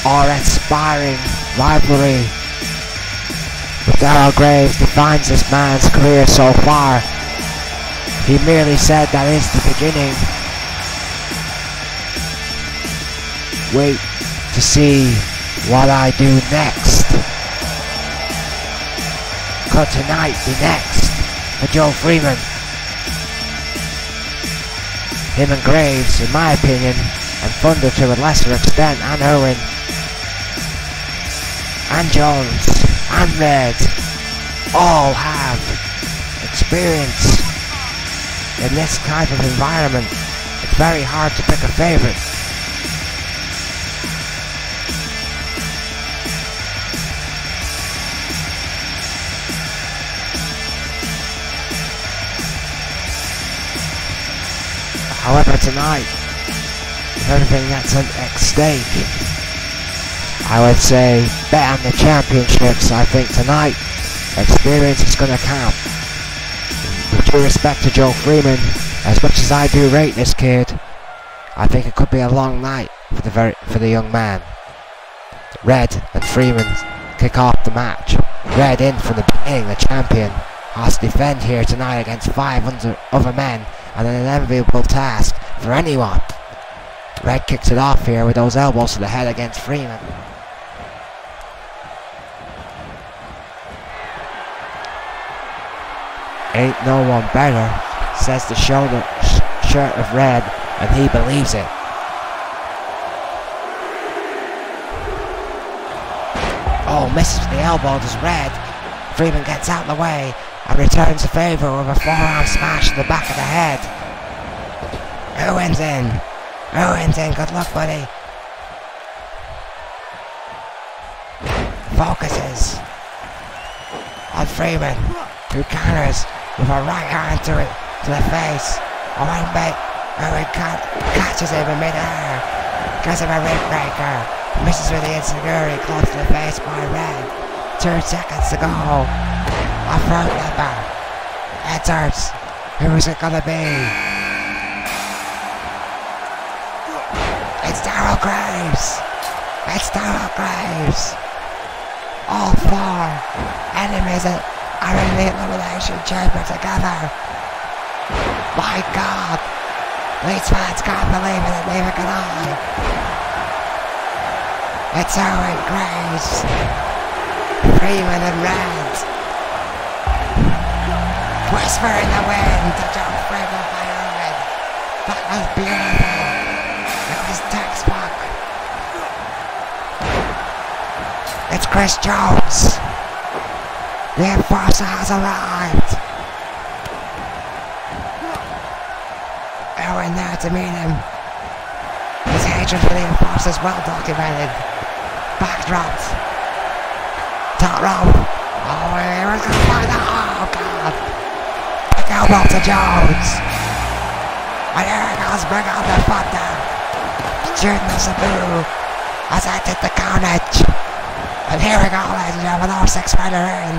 awe-inspiring rivalry with Darryl Graves defines this man's career so far. He merely said that is the beginning. Wait to see what I do next. Could tonight be next for Joe Freeman? Him and Graves, in my opinion, and Thunder to a lesser extent, and Irwin, and Jones, and Red, all have experience in this kind of environment. It's very hard to pick a favourite. However, tonight, with everything that's at stake, I would say bet on the championships. I think tonight, experience is going to count. With due respect to Joe Freeman, as much as I do rate this kid, I think it could be a long night for the young man. Red and Freeman kick off the match. Red in from the beginning, the champion has to defend here tonight against 5 other men, and an inevitable task for anyone. Red kicks it off here with those elbows to the head against Freeman. Ain't no one better, says the shirt of Red, and he believes it. Oh, misses the elbow, does Red. Freeman gets out of the way and returns the favour with a forearm smash to the back of the head. Irwin's in. Irwin's in. Good luck, buddy. Focuses on Freeman, who counters with a right hand to the face. Irwin catches him in mid-air. Gives him a rib breaker. Misses with the insecurity close to the face by Red. 2 seconds to go. A front lever. Enters. Who's it gonna be? It's Darryl Graves. It's Darryl Graves. All 4 enemies are in the elimination chamber together. My God, these fans can't believe it, and neither can I. It's Owen Graves, Freeman and Red. Whisper in the wind to jump Freeman by Owen. That was beautiful. It was textbook. It's Chris Jones. The Enforcer has arrived. Owen there to meet him. His hatred for the Enforcer is well documented. Backdropped. Top rope. Oh, here is gonna find out. Oh, God. Big elbow to Jones. And here it goes, bring out the thunder. Shooting the Sabu as I did the carnage. And here we go, ladies and gentlemen, our six-fighter in.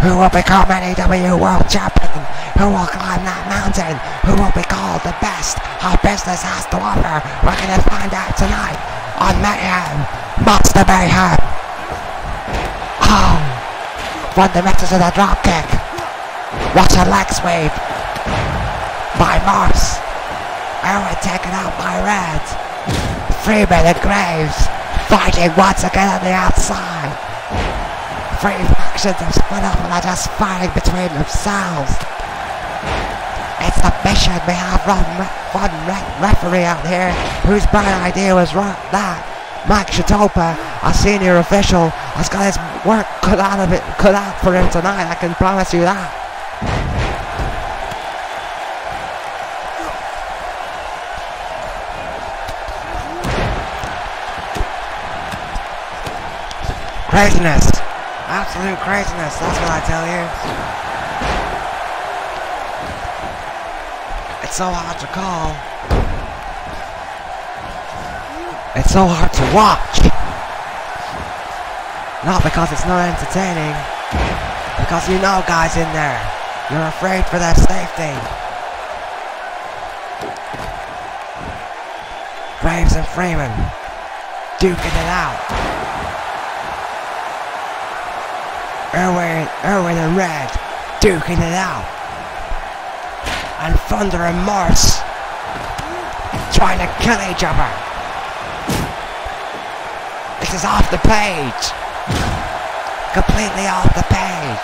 Who will become N.E.W. World Champion? Who will climb that mountain? Who will be called the best our business has to offer? We're going to find out tonight on Mayhem. Monster Mayhem. Oh, fundamentals of the dropkick. Watch a leg sweep by Morse. Owen taken out by Red. Freeman and Graves fighting once again on the outside. Three factions have split up and are just fighting between themselves. It's a mission. We have one referee out here whose bright idea was that Mike Shatopa, a senior official, has got his work cut out for him tonight. I can promise you that. Craziness. Absolute craziness, that's what I tell you. It's so hard to call. It's so hard to watch. Not because it's not entertaining. Because you know guys in there. You're afraid for their safety. Graves and Freeman duking it out. Irwin and Red duking it out. And Thunder and Morse trying to kill each other. This is off the page. Completely off the page.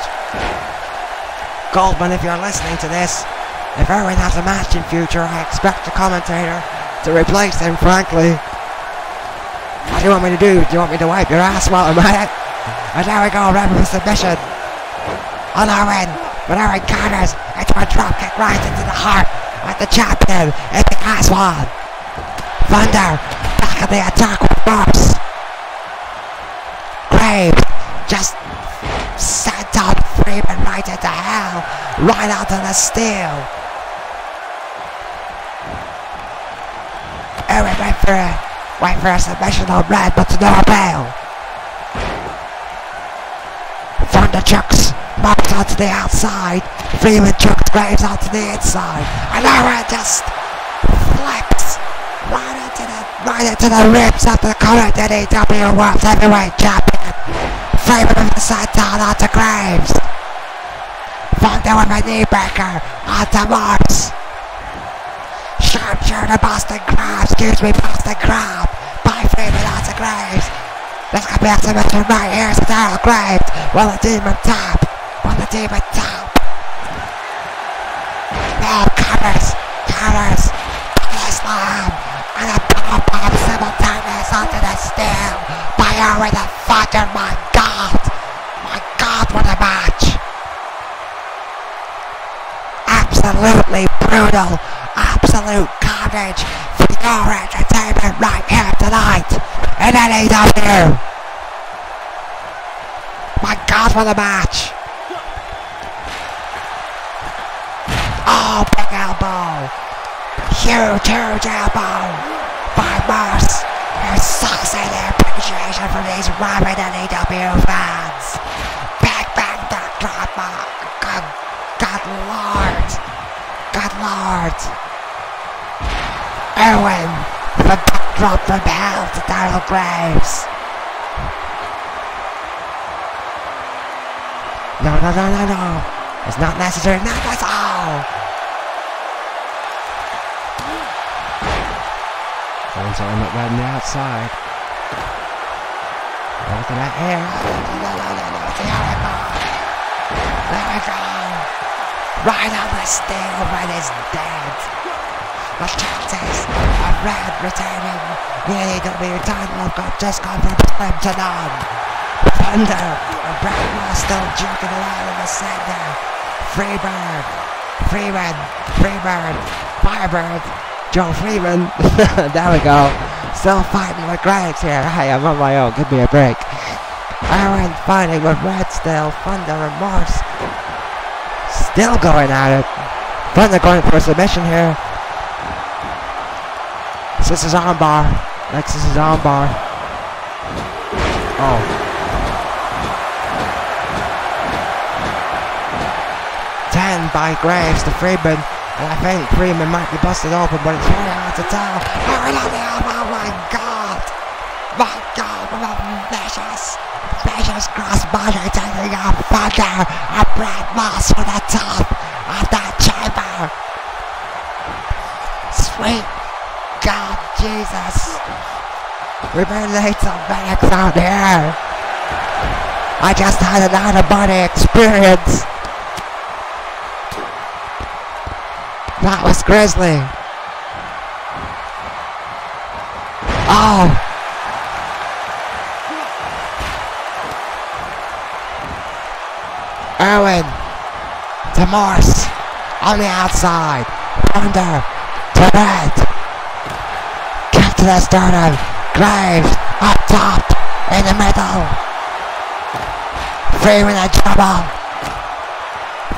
Goldman, if you're listening to this, if Irwin has a match in future, I expect a commentator to replace him, frankly. What do you want me to do? Do you want me to wipe your ass while I'm at it? And there we go, Rebel submission on Owen, but Owen counters into a dropkick right into the heart of the champion in the last one. Thunder back at the attack with Morse. Graves just sent on Freeman right into hell, right onto the steel. Owen went for a submission on Red, but to no avail. Thunder chucks Morse onto the outside. Freeman chucks Graves onto the inside. And Owen just flips right into the ribs of the current N.E.W. World Heavyweight Champion. Freeman with the side down onto Graves. Thunder with a knee breaker onto Morse. Sharpshooter Boston Crab, Boston Crab by Freeman onto Graves. This could be a submission right here to Daryl Graves. Will the demon tap? Will the demon tap? No, counters, slam, and a power bomb simultaneous onto the steel by Owen and Thunder. My God, what a match! Absolutely brutal, absolute carnage for your entertainment right here tonight in N.E.W. My God, what a match! Oh, big elbow! Huge elbow by Morse. There's saucy appreciation from these rabid N.E.W. fans. Big backdrop. Good Lord. Owen, the backdrop from hell to Daryl Graves. No, no, no, no, no. It's not necessary. Not necessary. Someone's on that red on the outside. Look at that hair. No, no, no, no. It's terrible. There we go. Right on the steel. Red is dead. The chances of Red returning the N.E.W. title have just gone from slim to none. Thunder and Brad Moss still jerking around in the center. Freebird, Freeman, Freebird, Firebird, Joe Freeman. There we go. Still fighting with Graves here. Hey, I'm on my own. Give me a break. Aaron fighting with Red still. Thunder and Morse still going at it. Thunder going for a submission here. This is armbar. Next is armbar. Oh. By Graves to Freeman, and I think Freeman might be busted open, but it's very hard to tell. Oh my god! My god, what a vicious crossbody taking out Thunder and Brad Moss for the top of that chamber. Sweet God, Jesus. We better need some medics out here. I just had an out-of-body experience. That was Grizzly. Oh. Erwin to Morse on the outside. Thunder to Red. Kick to the sternum. Graves up top in the middle. Freeman in trouble.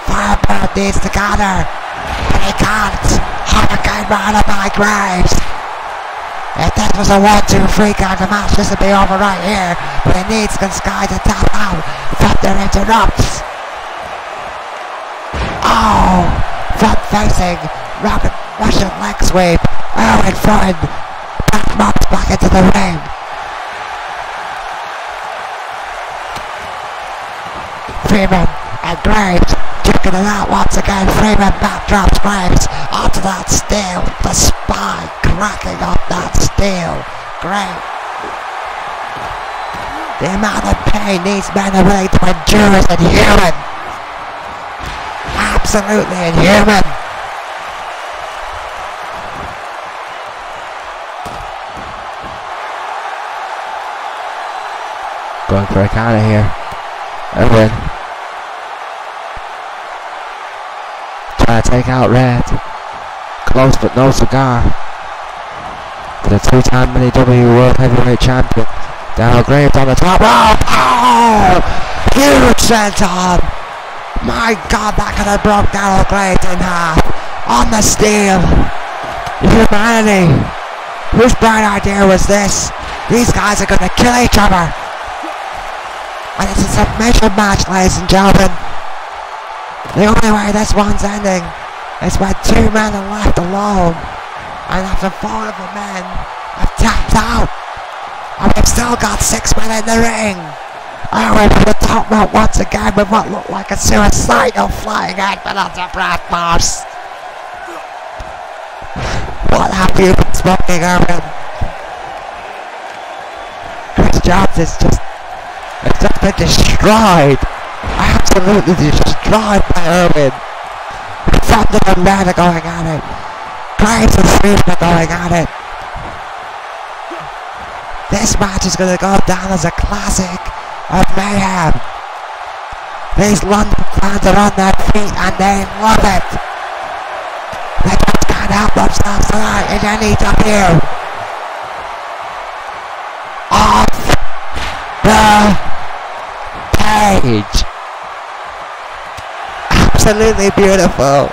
Firebird needs to gather. He can't. Hurricane Runner by Graves. If this was a 1-2-3 kind of match, this would be over right here. But he needs Sky to tap out. Thunder interrupts. Oh! Front facing. Russian leg sweep. Erwin front. Back mops back into the ring. Freeman and Graves. Checking it out once again. Freeman backdrops Graves onto that steel. The spine cracking up that steel. Great. The amount of pain these men are willing to endure is inhuman. Absolutely inhuman. Going for a counter here. Erwin. Trying to take out Red. Close but no cigar. For the two-time N.E.W. World Heavyweight Champion. Daniel Graves on the top. Oh! Huge senton! My God, that could have broke Daniel Graves in half. On the steel. Humanity. Whose bright idea was this? These guys are going to kill each other. And it's a submission match, ladies and gentlemen. The only way this one's ending is when two men are left alone. And after four of the men have tapped out. And we've still got 6 men in the ring. Erwin for the top rope once again with what looked like a suicidal flying headbutt onto Brad Moss. What have you been smoking, Erwin? Chris Jones is just been destroyed. Absolutely destroyed by Erwin. Thunder and Red are going at it. Graves and Freeman are going at it. This match is going to go down as a classic of Mayhem. These London fans are on their feet and they love it. They just can't help themselves tonight in N.E.W. Off the page. Absolutely beautiful.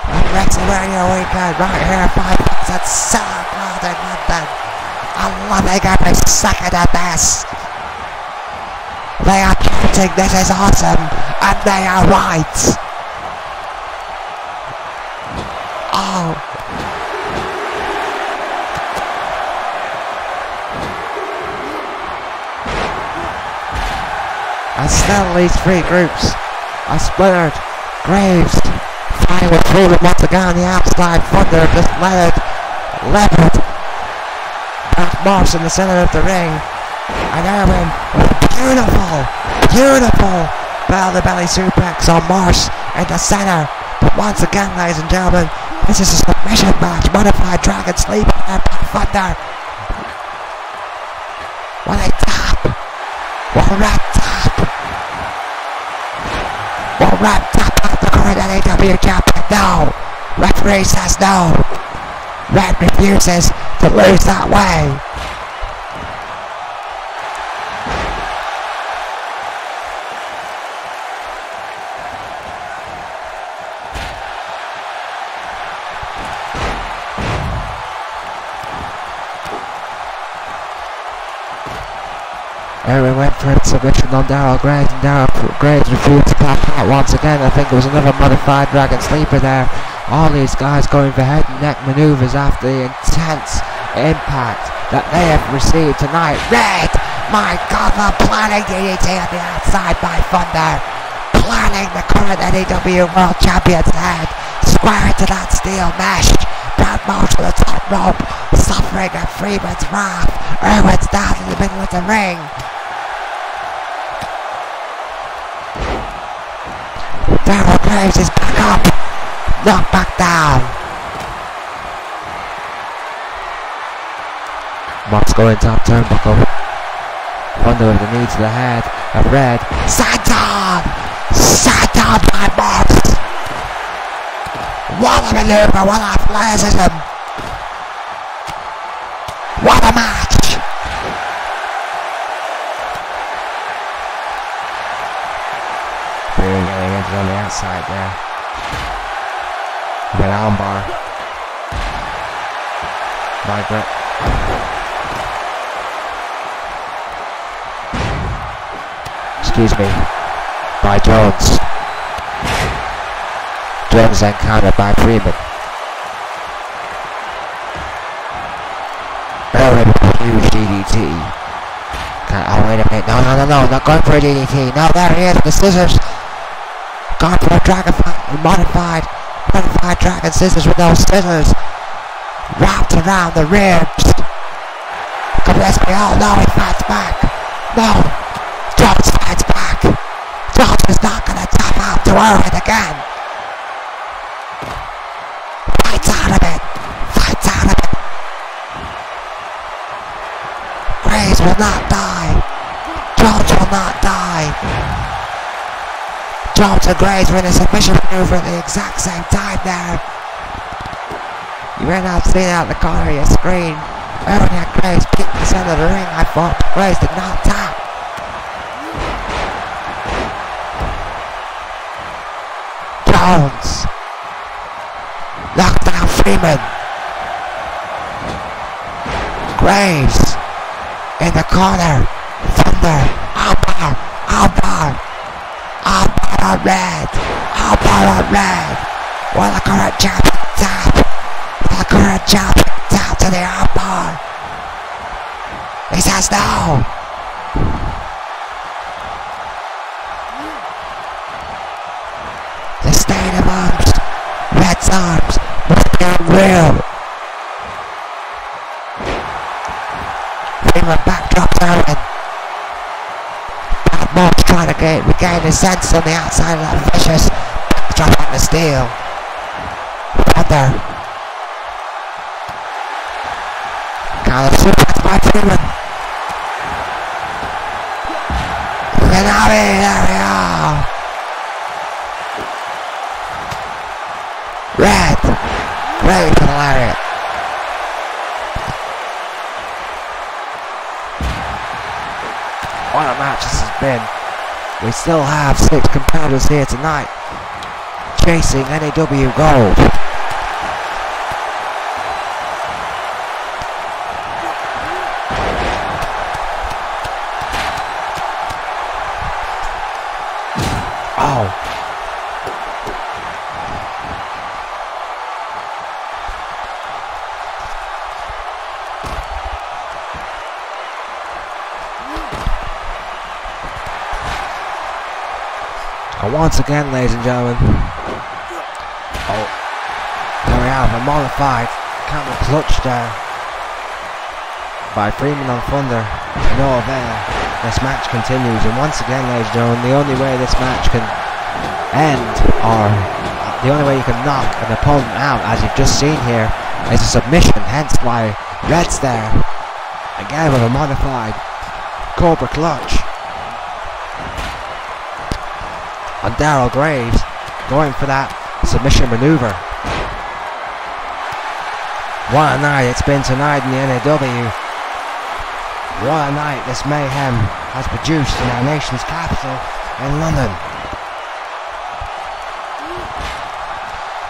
And WrestleMania weekend right here, 5 bucks at SoundCloud in London. I'm loving every second of this. They are chanting, this is awesome, and they are right. Oh. And still these three groups are splintered. Graves flying with freedom once again on the outside. Thunder just levered. Back Morse in the centre of the ring. And Erwin with a beautiful bell-to-belly suplex on Morse in the centre. But once again, ladies and gentlemen, this is a submission match. Modified Dragon Sleep and Thunder. Will they tap? Will Red tap? Will Red tap out the current N.E.W. champion? No. Referee says no. Red refuses to lose that way. Erwin went for a submission on Daryl Graves, and Daryl Graves refused to tap out once again. I think it was another modified Dragon Sleeper there. All these guys going for head and neck maneuvers after the intense impact that they have received tonight. Red! My God, the planning DDT on the outside by Thunder. Planning the current N.E.W. World Champion's head. Square into that steel mesh. Brad Marsh to the top rope. Suffering at Freeman's wrath. Erwin's down in the middle of the ring. Daryl Graves is back up. Knocked back down. Mox going top turnbuckle. Thunder with the knee to the head of Red. Santon! Santon by Mox! What a maneuver, what athleticism! What a match! Really getting into on the outside there. With an armbar. Margaret. Excuse me. By Jones. Jones then countered by Freeman. Erwin with a huge DDT. Oh wait a minute, no, not going for a DDT. No, there he is with the scissors. Gone for a modified Dragon Scissors with those scissors. Wrapped around the ribs. Come let's be all, no, he fights back. No, Jones fights back. Jones is not gonna tap out to Erwin again. Fights out of it. Graves will not die. Jones will not die. Jones and Graves were in a submission maneuver at the exact same time there. You may not see it out the corner of your screen. Erwin had Graves picked the center of the ring, I thought, but Graves did not tap. Jones knocked down Freeman. Graves in the corner. Thunder. Armbar on Red. Will the current champion tap? To the armbar. He says no. The state of arms. Red's arms must be unreal. Freeman backdrops Erwin. Bad Mox trying to regain his sense on the outside of that vicious backdrop on the steel. Thunder. Counter suplex by Freeman. There we are. Red. Great for the lariat. What a match this has been. We still have 6 competitors here tonight chasing N.E.W. gold. Oh. And once again, ladies and gentlemen, there we have a modified camel clutch there by Freeman on Thunder. No avail. This match continues, and once again, ladies and gentlemen, the only way this match can end, or the only way you can knock an opponent out, as you've just seen here, is a submission. Hence why Red's there again with a modified Cobra clutch. And Daryl Graves going for that submission maneuver. What a night it's been tonight in the N.E.W. What a night this Mayhem has produced in our nation's capital in London.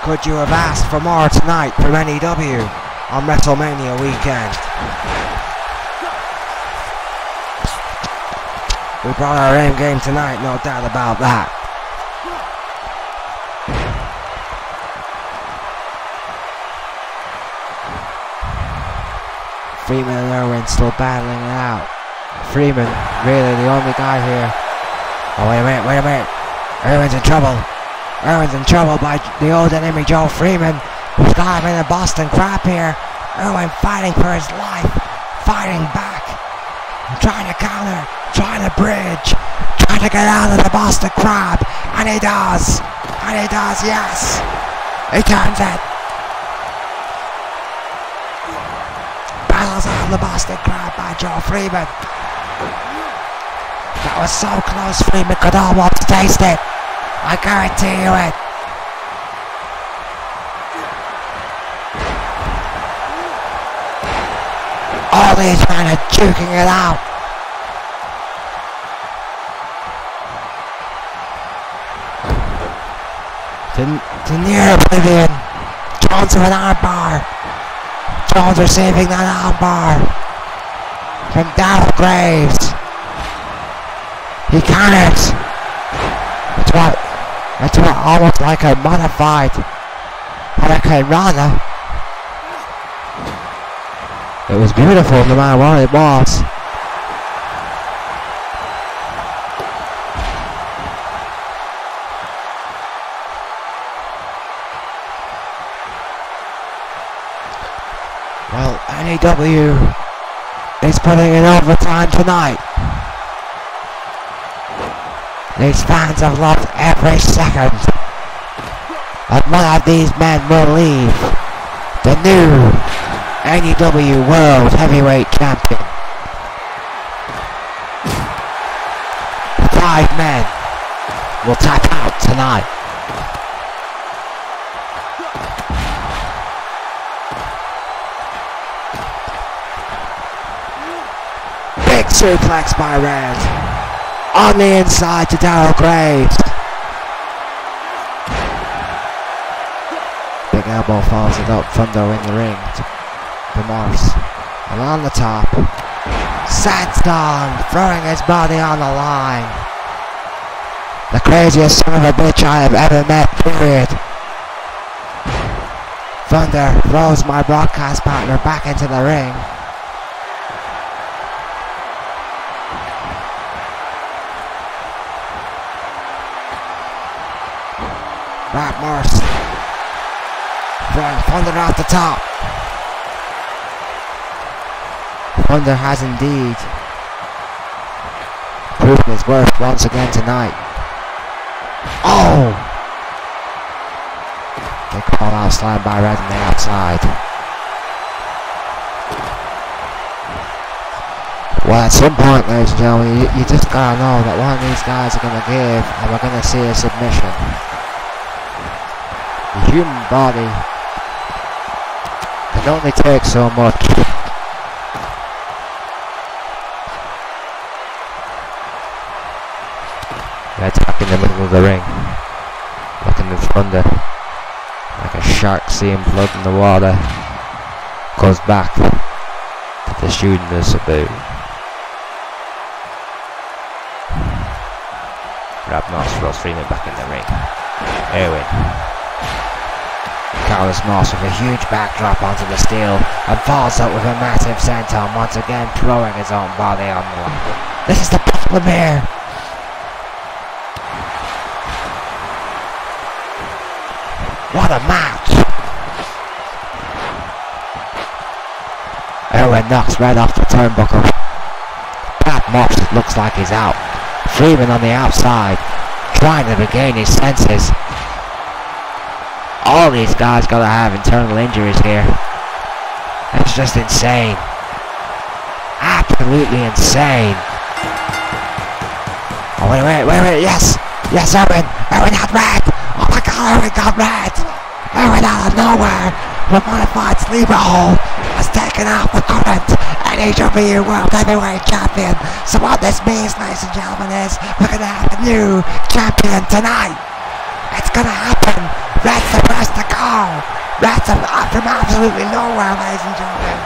Could you have asked for more tonight from N.E.W. on WrestleMania weekend? We brought our aim game tonight, no doubt about that. Freeman and Irwin still battling it out. Freeman, really the only guy here. Oh, wait a minute. Irwin's in trouble. Irwin's in trouble by the old enemy Joe Freeman, who's got him in a Boston Crab here. Irwin fighting for his life, fighting back, trying to counter, trying to bridge, trying to get out of the Boston Crab, and he does, yes. He turns it. Battles out of the Boston Crab by Joe Freeman. That was so close, Freeman could almost taste it. I guarantee you it. All these men are juking it out. To near oblivion. Jones with an armbar. Jones receiving that armbar from Daryl Graves. He counters. It's what almost like a modified Hurricane Rana. It was beautiful no matter what it was. Well, N.E.W. is putting in overtime tonight. These fans have loved every second. And one of these men will leave the new N.E.W. World Heavyweight Champion. 5 men will tap out tonight. Big suplex by Red. On the inside to Daryl Graves. Big elbow follows it up. Thunder in the ring to Morse. And on the top, Sandstorm throwing his body on the line. The craziest son of a bitch I have ever met, period. Thunder throws my broadcast partner back into the ring. Matt Morse throwing Thunder off the top. Thunder has indeed proven his worth once again tonight. Oh! They call out slam by Red on the outside. Well, at some point, ladies and gentlemen, you just gotta know that one of these guys are gonna give, and we're gonna see a submission. The human body can only take so much. Red's back in the middle of the ring, looking at Thunder like a shark seeing blood in the water. Goes back to the shooting the Sabu. Rabnos throws Freeman back in the ring. Irwin. Carlos Moss with a huge backdrop onto the steel and falls out with a massive senton, once again throwing his own body on the line. This is the problem here. What a match! Erwin knocks Red off the turnbuckle. Pat Moss looks like he's out. Freeman on the outside, trying to regain his senses. All these guys gotta have internal injuries here. It's just insane. Absolutely insane. Oh, wait, yes, Erwin had red. Oh my god, Erwin got red. Erwin out of nowhere, the modified sleeper hold has taken out the current N.E.W. World Heavyweight Champion. So what this means, ladies and gentlemen, is we're gonna have a new champion tonight. It's gonna happen. Red's the first to go. Red's from absolutely nowhere, ladies and gentlemen.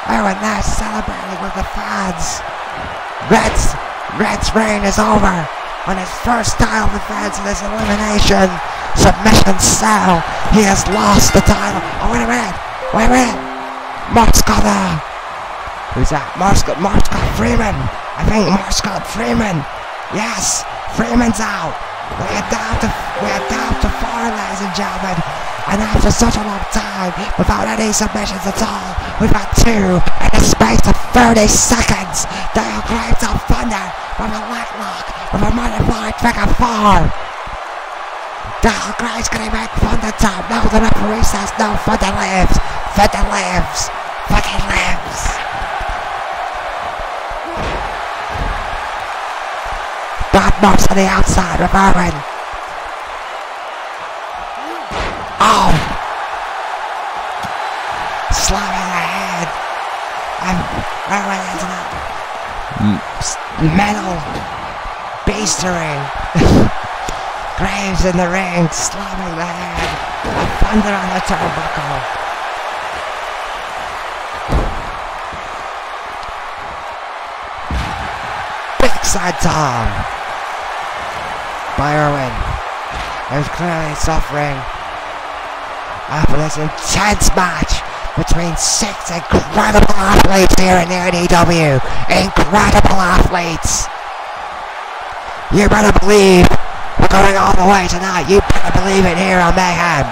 Erwin now celebrating with the fans. Red's reign is over. On his first title defense in his elimination submission cell, he has lost the title. Oh, wait a minute. Mark's got who's that? Mark's got Freeman. I think Mark's got Freeman. Yes, Freeman's out. We're down to 4, ladies and gentlemen. And after such a long time, without any submissions at all, we've got 2 in the space of 30 seconds. Dale Graves on Thunder from a leg lock with a modified figure 4. Dale Graves gonna make Thunder tap. No, the referee says no, Thunder lives. Thunder lives. Thunder lives. Bad Moss on the outside with Erwin. Oh! Slamming the head. And Erwin into that metal beastery. Graves in the ring, slamming the head. And Thunder on the turnbuckle. Big side Tom by Erwin, who's clearly suffering after this intense match between 6 incredible athletes here in the N.E.W. Incredible athletes. You better believe we're going all the way tonight. You better believe it here on Mayhem.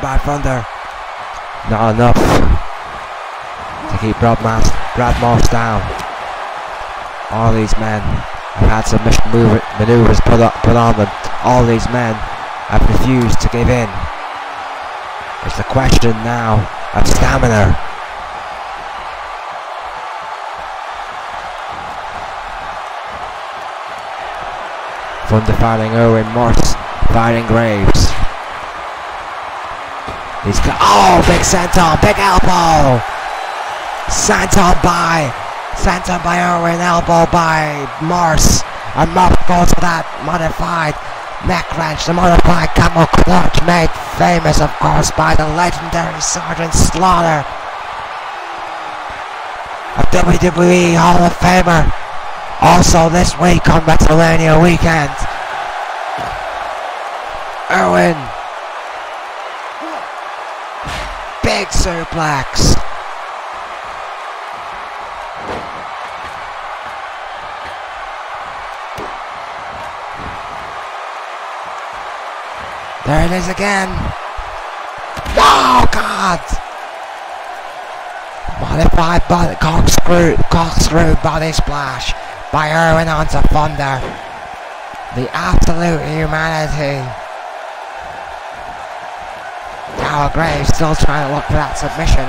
By Thunder. Not enough to keep Brad Moss down. All these men have had submission maneuvers put on them. All these men have refused to give in. It's the question now of stamina. Thunder fighting Erwin, Morse fighting Graves. He's got, oh, big senton, big elbow. Senton by Erwin, elbow by Morse. And Morse goes for that modified neck wrench, the modified camel clutch, made famous, of course, by the legendary Sergeant Slaughter, a WWE Hall of Famer. Also this week on WrestleMania weekend. Erwin. Big suplex. There it is again. Oh God! Modified body corkscrew body splash by Erwin onto Thunder. The absolute humanity. Darryl Graves still trying to look for that submission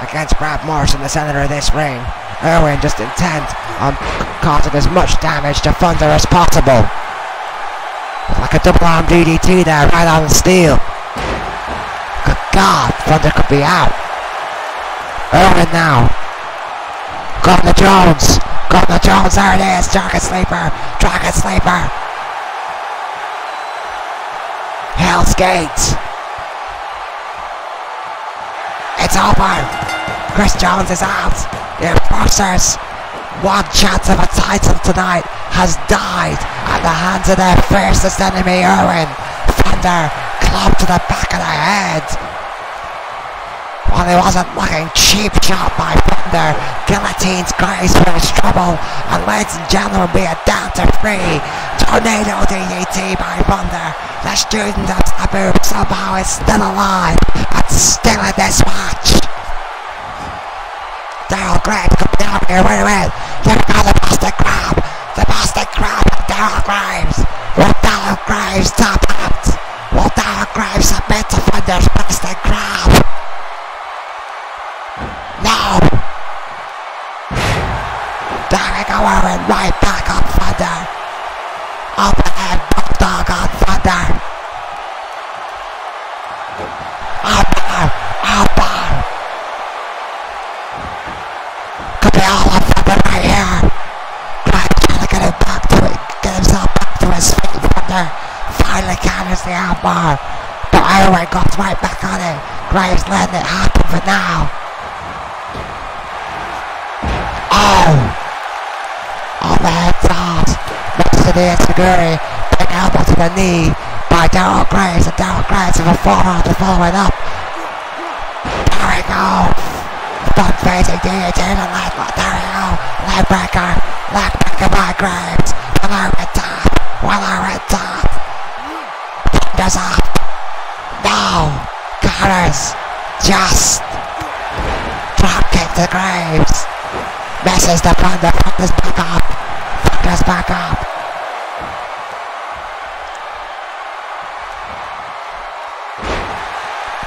against Brad Morse in the center of this ring. Erwin just intent on causing as much damage to Thunder as possible. Like a double arm DDT there, right on the steel. Good God, Thunder could be out. Erwin now. Gardner Jones, there it is. Dragon Sleeper. Hell's Gate. It's over. Chris Jones is out. The Enforcers' one chance of a title tonight has died at the hands of their fiercest enemy, Erwin. Thunder clubbed to the back of the head Well, he wasn't looking. Cheap shot by Thunder. Guillotines Grace for his trouble. And ladies and gentlemen, we are down to 3. Tornado DDT by Thunder. The student of Sabu somehow is still alive and still in this match. Daryl Graves coming out here, wait a minute. Here we go, the Boston Crab. The Boston Crab and Daryl Graves. Will Daryl Graves top out? Will Daryl Graves submit to Thunder's Boston Crab? No! There we go, Owen, right back on Thunder. Overhead bulldog on Thunder. Out bar. Could be all on Thunder right here. Graves trying to get him back to it, get himself back to his feet. Thunder finally counters the out bar. But Owen goes right back on it. Graves letting it happen for now. Overhead toss. Next to the Insecurity. Big elbow to the knee by Daryl Graves. And Daryl Graves with a forearm to follow it up. There we go. Front facing DDT to the leg. There we go. Leg breaker. Leg breaker by Graves. Willer at top. Willer at top. Thunder's up. No. Counters. Just. Drop kick to Graves. Misses the Thunder. Thunder's back up. Thunder's back up.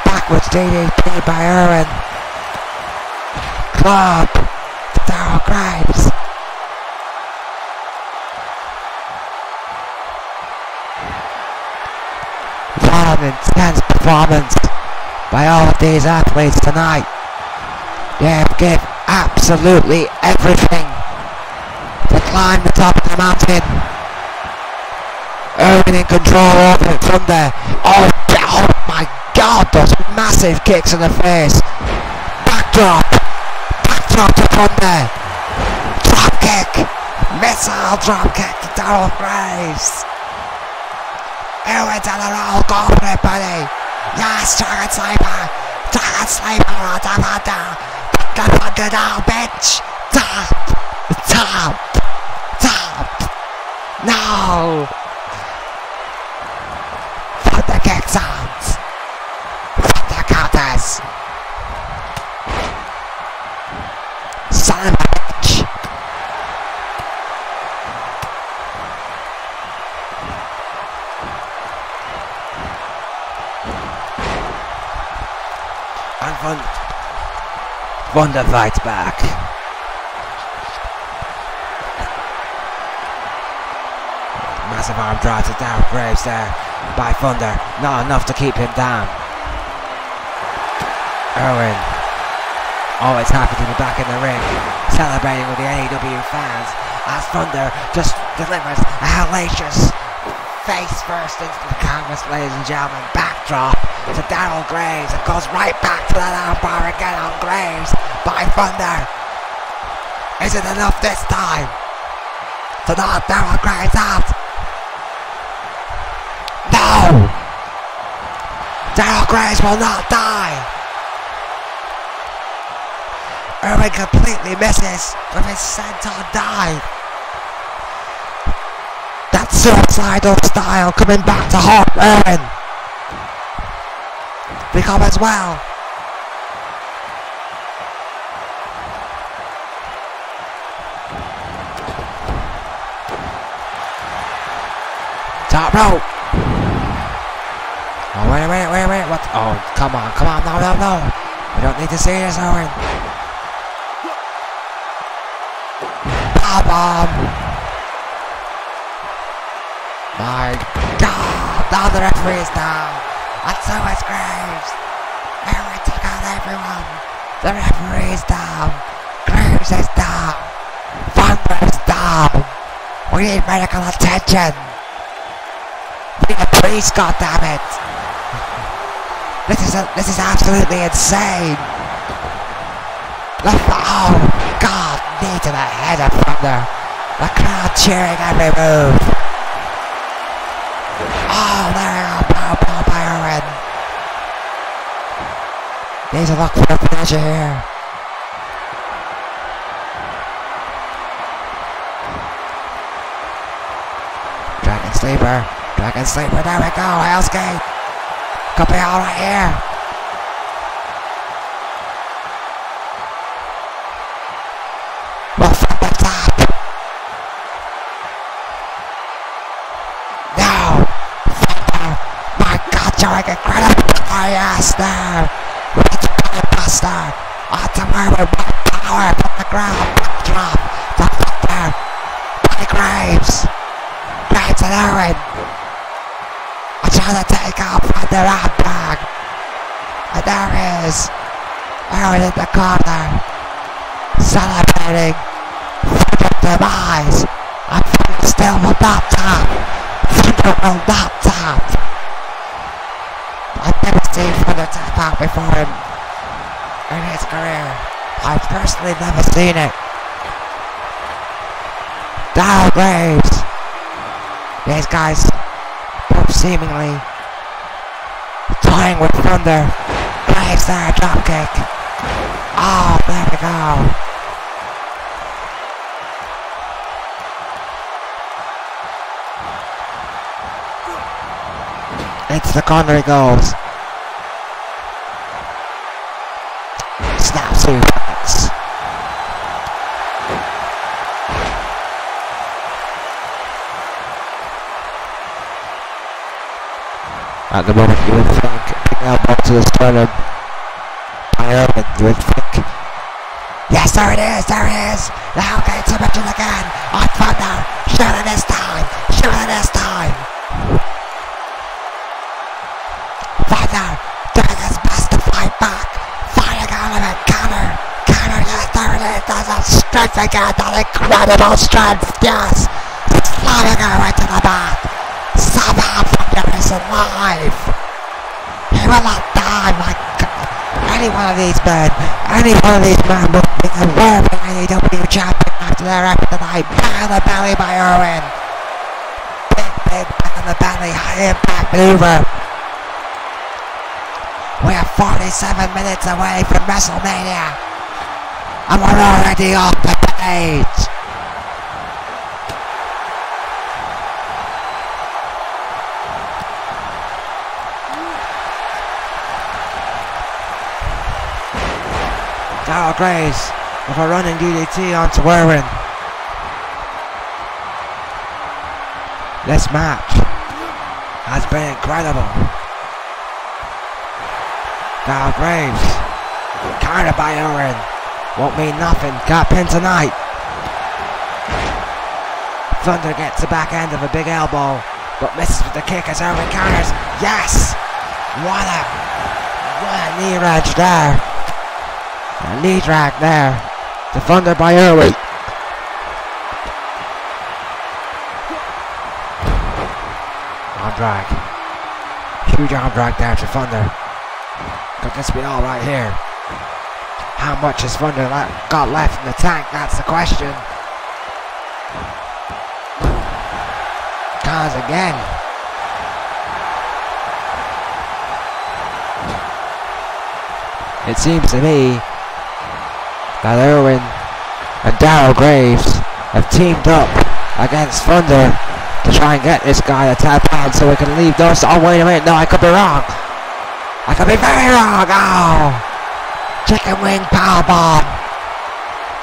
Backwards DDT by Irwin. Club to Daryl Graves. What an intense performance by all of these athletes tonight. They give absolutely everything to climb the top of the mountain. Irwin in control over it from there. Oh my god, those massive kicks in the face. Backdrop to Thunder. Drop kick. Missile drop kick to Daryl Graves. Irwin's on the roll. Go for it, buddy. Yes, Dragon Sleeper. Dragon Sleeper on top of Thunder. Thunder down, bitch. Top. No. Thunder kicks out. Thunder counters. Son of a bitch. And Thunder fights back. Massive arm drive to Daryl Graves there by Thunder. Not enough to keep him down. Irwin, always happy to be back in the ring, celebrating with the N.E.W fans as Thunder just delivers a hellacious face first into the canvas, ladies and gentlemen. Backdrop to Daryl Graves and goes right back to that armbar again on Graves by Thunder. Is it enough this time to knock Daryl Graves out? No! Daryl Graves will not die. Irwin completely misses with his senton dive. That suicidal style coming back to haunt Irwin. Become as well. Top rope. Oh, wait, what? Oh, come on, no. We don't need to see this, Irwin. Bomb. My god, now the referee is down. And so is Graves. Irwin took out everyone. The referee is down. Graves is down. Thunder is down. We need medical attention. We need a priest, goddammit. This is absolutely insane. Oh god, knee to the head of Thunder. The crowd cheering every move. Oh, there we go, power by Irwin. Need to look for a finisher here. Dragon Sleeper. Dragon Sleeper. There we go. Hell's Gate. Could be all right here. We'll find the top. No. Thunder. My God, you're incredible. Oh yes, there. Buster. Onto where with one power from the ground. Drop. The Thunder. By Graves. Graves and Owen. I'm trying to take off from the round bag. And there is Owen in the corner. Celebrating. Thunder demise. And Thunder still will not tap. Thunder will not tap. I've never seen Thunder tap out before in his career. I've personally never seen it. Down Graves. These guys both seemingly toying with Thunder. Graves there, drop kick. Oh, there we go. Into the corner he goes. Snap suplex. At the moment you would think big elbow to the sternum by Owen, you would think. Yes, there it is, there it is. The Hellgate submission again on Thunder. Shoot it this time. Shoot it this time. Thunder doing his best to fight back. Fighting out of it. Counter. Counter, yes, there it is. There's that strength again. That incredible strength, yes. Slamming her into the mat. Somehow Thunder is alive. He will not die, my God. Any one of these men would be a worthy N.E.W. champion after their effort tonight. Bang on the belly by Irwin. Big bang on the belly. High impact maneuver. We are 47 minutes away from WrestleMania. And we're already off the page. Darryl Graves with a running DDT onto Irwin. This match has been incredible. Darryl Graves, countered by Irwin, won't mean nothing. Got pinned tonight. Thunder gets the back end of a big elbow, but misses with the kick as Irwin counters. Yes! What a knee wrench there. A knee drag there. To Thunder by Irwin. Arm drag. Huge arm drag there to Thunder. Could this be all right here? How much has Thunder got left in the tank? That's the question. Cause again. It seems to me that Irwin and Darryl Graves have teamed up against Thunder to try and get this guy to tap out so we can leave those. Oh, wait a minute. No, I could be wrong. I could be very wrong. Oh! Chicken wing power bomb.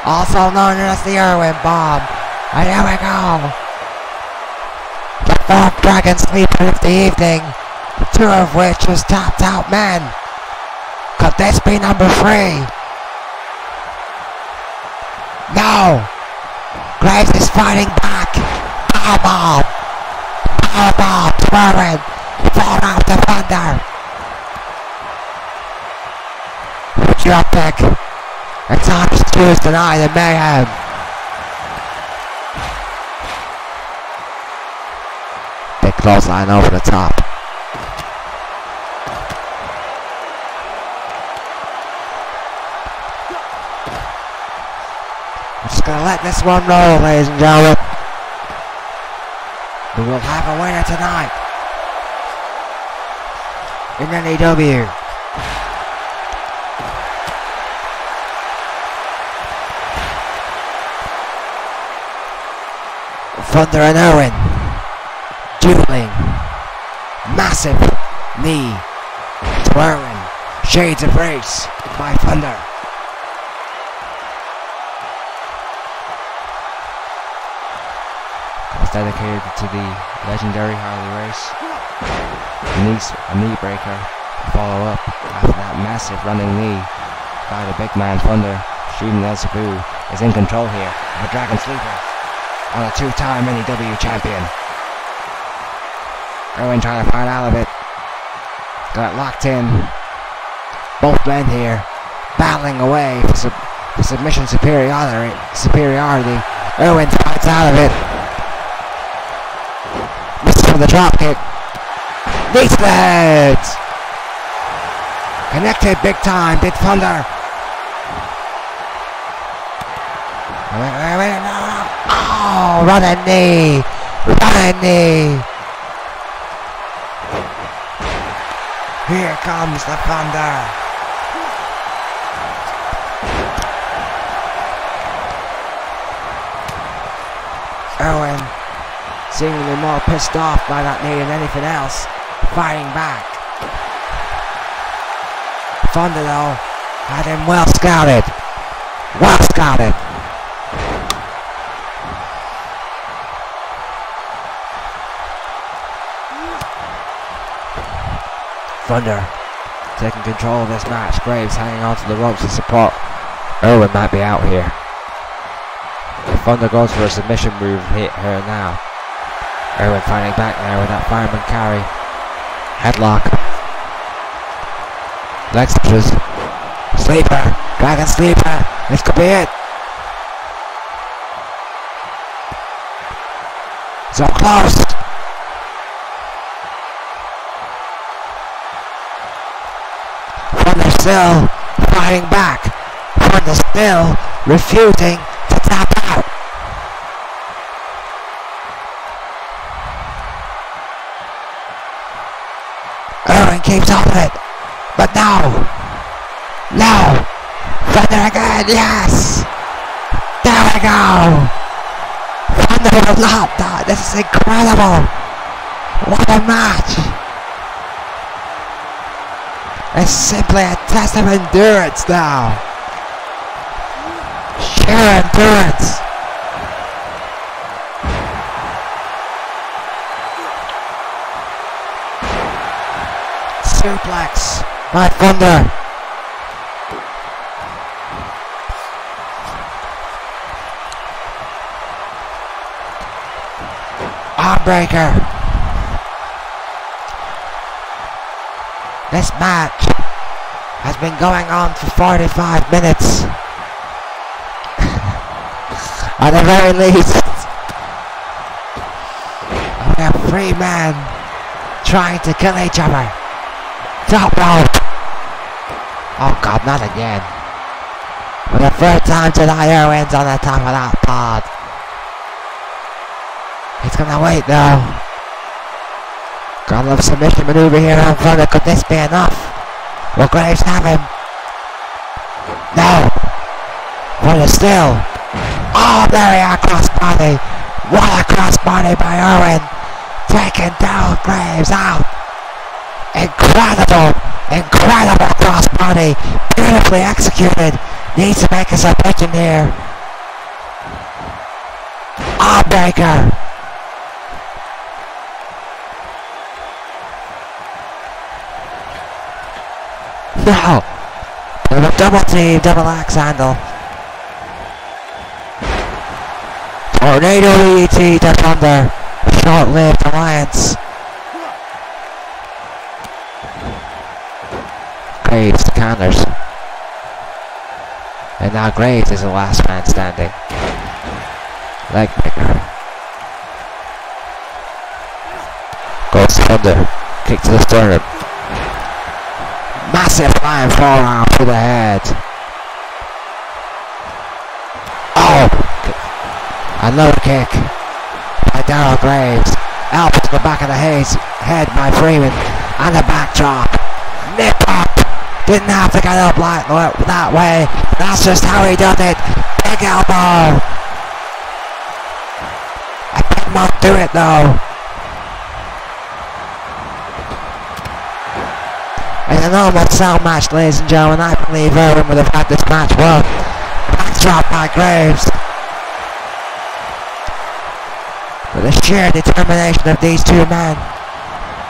Also known as the Irwin bomb. And here we go. The fourth Dragon Sleeper of the evening. Two of which was tapped out men. Could this be number 3? No! Graves is fighting back. Powerbomb. Powerbomb to Irwin. Fall out to Thunder. Who's your pick? It's on to choose tonight in Mayhem. Big clothesline over the top. I'm just gonna let this one roll, ladies and gentlemen. We will have a winner tonight in N.E.W. Thunder and Owen dueling. Massive knee to Owen. Shades of race by Thunder. It's dedicated to the legendary Harley race. A knee breaker. Follow up after that massive running knee by the big man Thunder. Shooting El Sabu is in control here of a Dragon Sleeper on a two-time N.E.W. champion. Owen trying to fight out of it. Got it locked in. Both men here battling away for submission superiority. Owen fights out of it. Misses for the drop kick. Knee to the head. Connected big time. Big Thunder. Oh, running knee. Running knee. Here comes the Thunder. Owen, seemingly more pissed off by that knee than anything else, fighting back. Thunder though had him well scouted. Well scouted. Thunder taking control of this match. Graves hanging onto the ropes to support. Owen might be out here. Thunder goes for a submission move, hit her now. Owen fighting back there with that fireman carry. Headlock. Leg switches. Sleeper. Dragon Sleeper. This could be it. So close. Thunder still fighting back. Thunder still refusing to tap out. Owen keeps on it, but no, Thunder again, yes, there we go. Thunder will not die. This is incredible. What a match. It's simply a test of endurance now. Sheer endurance. Suplex by Thunder. Armbreaker. This match has been going on for 45 minutes. At the very least, we have 3 men trying to kill each other. Top rope. Oh God, not again. For the third time tonight, Owen's on the top of that pod. He's gonna wait though. Got a little submission maneuver here on Thunder. Could this be enough? Will Graves have him? No. Thunder still. Oh, there we are, crossbody. What a crossbody by Owen. Taking down Graves out. Incredible crossbody. Beautifully executed. Needs to make a submission here. Armbreaker. No. Double team, double axe handle. Tornado ET to Thunder. Short-lived alliance. Graves counters. And now Graves is the last man standing. Leg breaker. Goes Thunder. Kick to the sternum. Massive flying forearm to the head. Oh! Another kick by Daryl Graves. Elbow to the back of the head by Freeman. And the backdrop. Nip up. Didn't have to get up like that way. That's just how he does it. Big elbow. A big on, do it though. In a normal cell match, ladies and gentlemen, I believe Owen would have had this match won. Backdrop by Graves. But the sheer determination of these two men,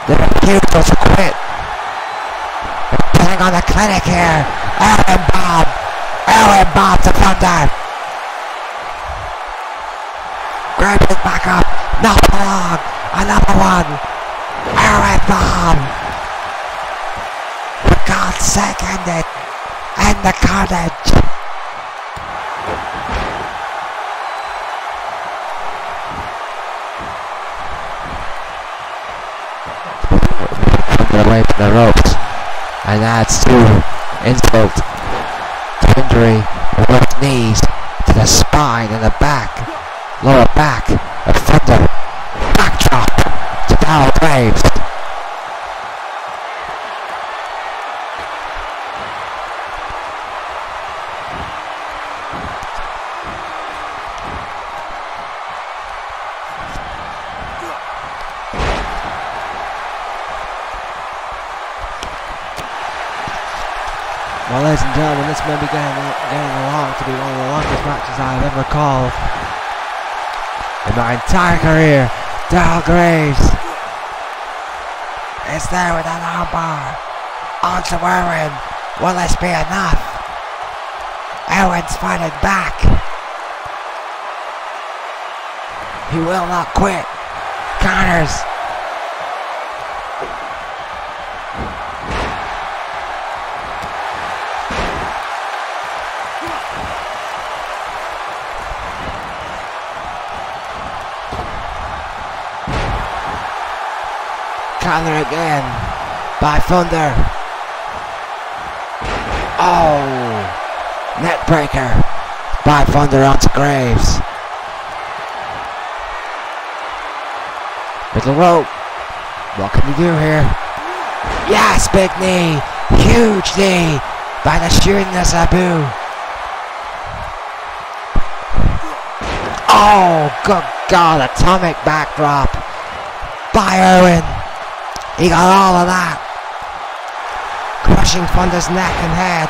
the refusal to quit. They're putting on a clinic here. Owen bomb to Thunder. Graves is back up, not for long. Another one. Owen bomb. For God's sake, end it. End the carnage. Away from the ropes, and adds to insult to injury with both knees to the spine and the back, lower back of Thunder. Backdrop to Darrell Graves. Well, ladies and gentlemen, this may be getting along to be one of the longest matches I've ever called in my entire career. Darrell Graves is there with an armbar onto Owen. Will this be enough? Owen's fighting back. He will not quit. Counters. Counter again by Thunder. Oh, net breaker by Thunder onto Graves. With the rope, what can you do here? Yes, big knee, huge knee by the shooting the Sabu. Oh, good God, atomic backdrop by Owen. He got all of that. Crushing Thunder's neck and head.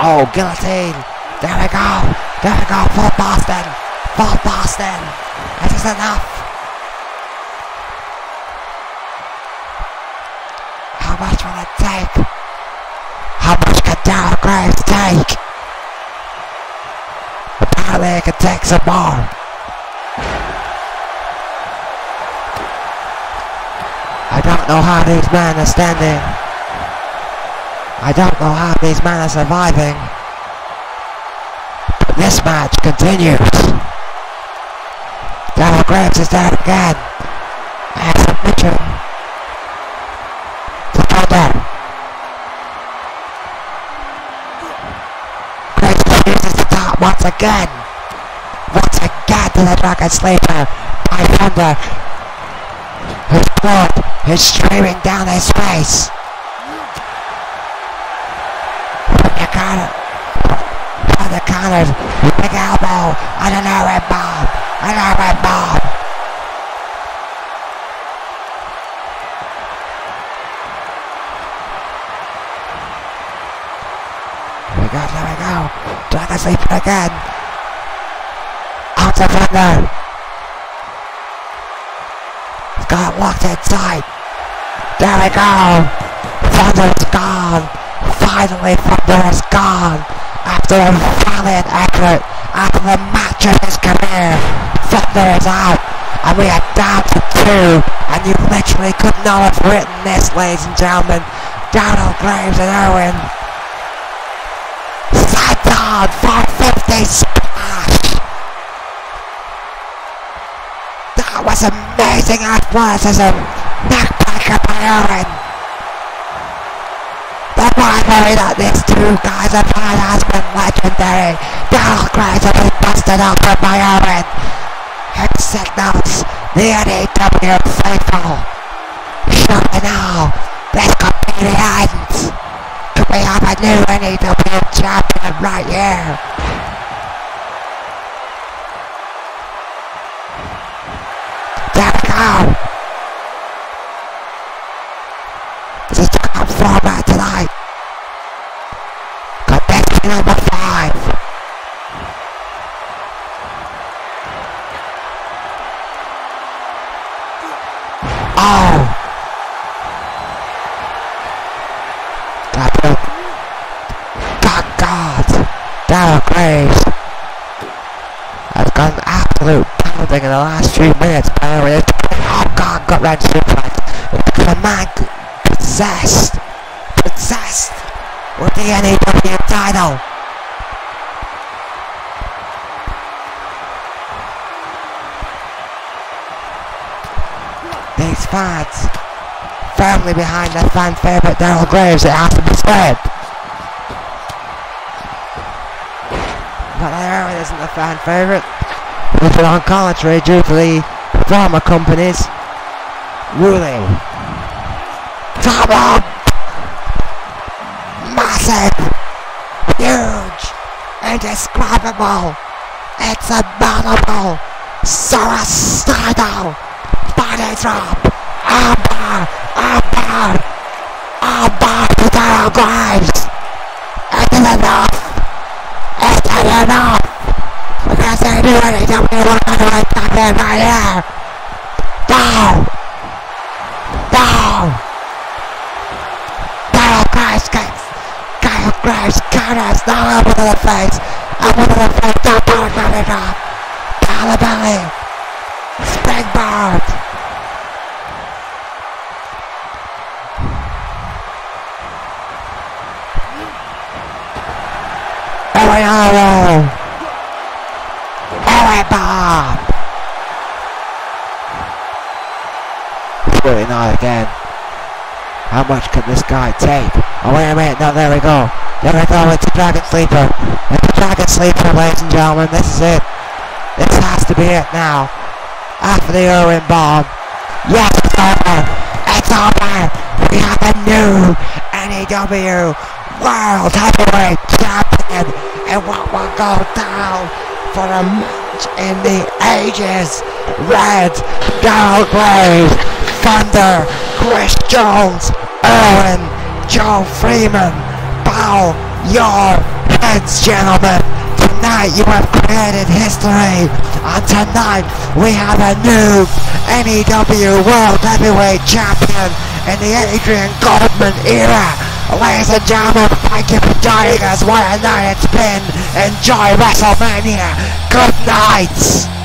Oh, guillotine. There we go. There we go. Full Boston. Full Boston. That is enough. How much will it take? How much can Darrell Graves take? Apparently I can take some more. I don't know how these men are standing. I don't know how these men are surviving. But this match continues. Darrell Graves is there again. And submission to Thunder. Graves uses the top once again. Once again to the Dragon Sleeper by Thunder. His blood is streaming down his face. From the counters, big elbow, and an Owen bomb. An Owen bomb. There we go. Dragon Sleeper again. Out to Thunder. He's got it locked inside. There we go. Thunder is gone. Finally, Thunder is gone. After a valiant effort, after the match of his career, Thunder is out. And we are down to 2. And you literally could not have written this, ladies and gentlemen. Darrell Graves and Owen. Side-on 450 splash. That was amazing athleticism. Neckbreaker by Owen. The rivalry that these two guys have had has been legendary. Darrell Graves has been busted open by Owen. It signals the N.E.W. faithful. Surely now, this could be the end. Could we have a new N.E.W. champion right here. There we go. This is the cup format tonight. Contestant number 5. Oh! God! Darryl Graves has got an absolute pounding in the last few minutes. Oh God, got red suplex. The man possessed with the N.E.W. title. These fans firmly behind their fan favourite Darryl Graves, it has to be said. But there isn't a fan favourite. We've been on commentary due to the pharma companies ruling. Top up! Massive! Huge! Indescribable! It's abominable! Suicidal! Body drop! Armbar! To Darryl Graves! It is enough! It is enough! Because they do N.E.W. World Champion right here! No! Darryl Graves counters, now over to the face! Over to the face, don't power body drop! Down the belly! Springboard! Bob! Really not again. How much can this guy take? Oh wait a minute, no, there we go. There we go, it's a Dragon Sleeper. It's a Dragon Sleeper, ladies and gentlemen, this is it. This has to be it now. After the Irwin bomb. Yes, it's over! It's over! We have a new N.E.W. World Heavyweight Champion! And what will go down for a match in the ages? Red, Darryl Graves, Thunder, Chris Jones, Owen, Joe Freeman. Bow your heads, gentlemen. Tonight you have created history. And tonight we have a new N.E.W. World Heavyweight Champion in the Adrian Goldman era. Ladies and gentlemen, thank you for joining us. What a night it's been. Enjoy WrestleMania. Good night.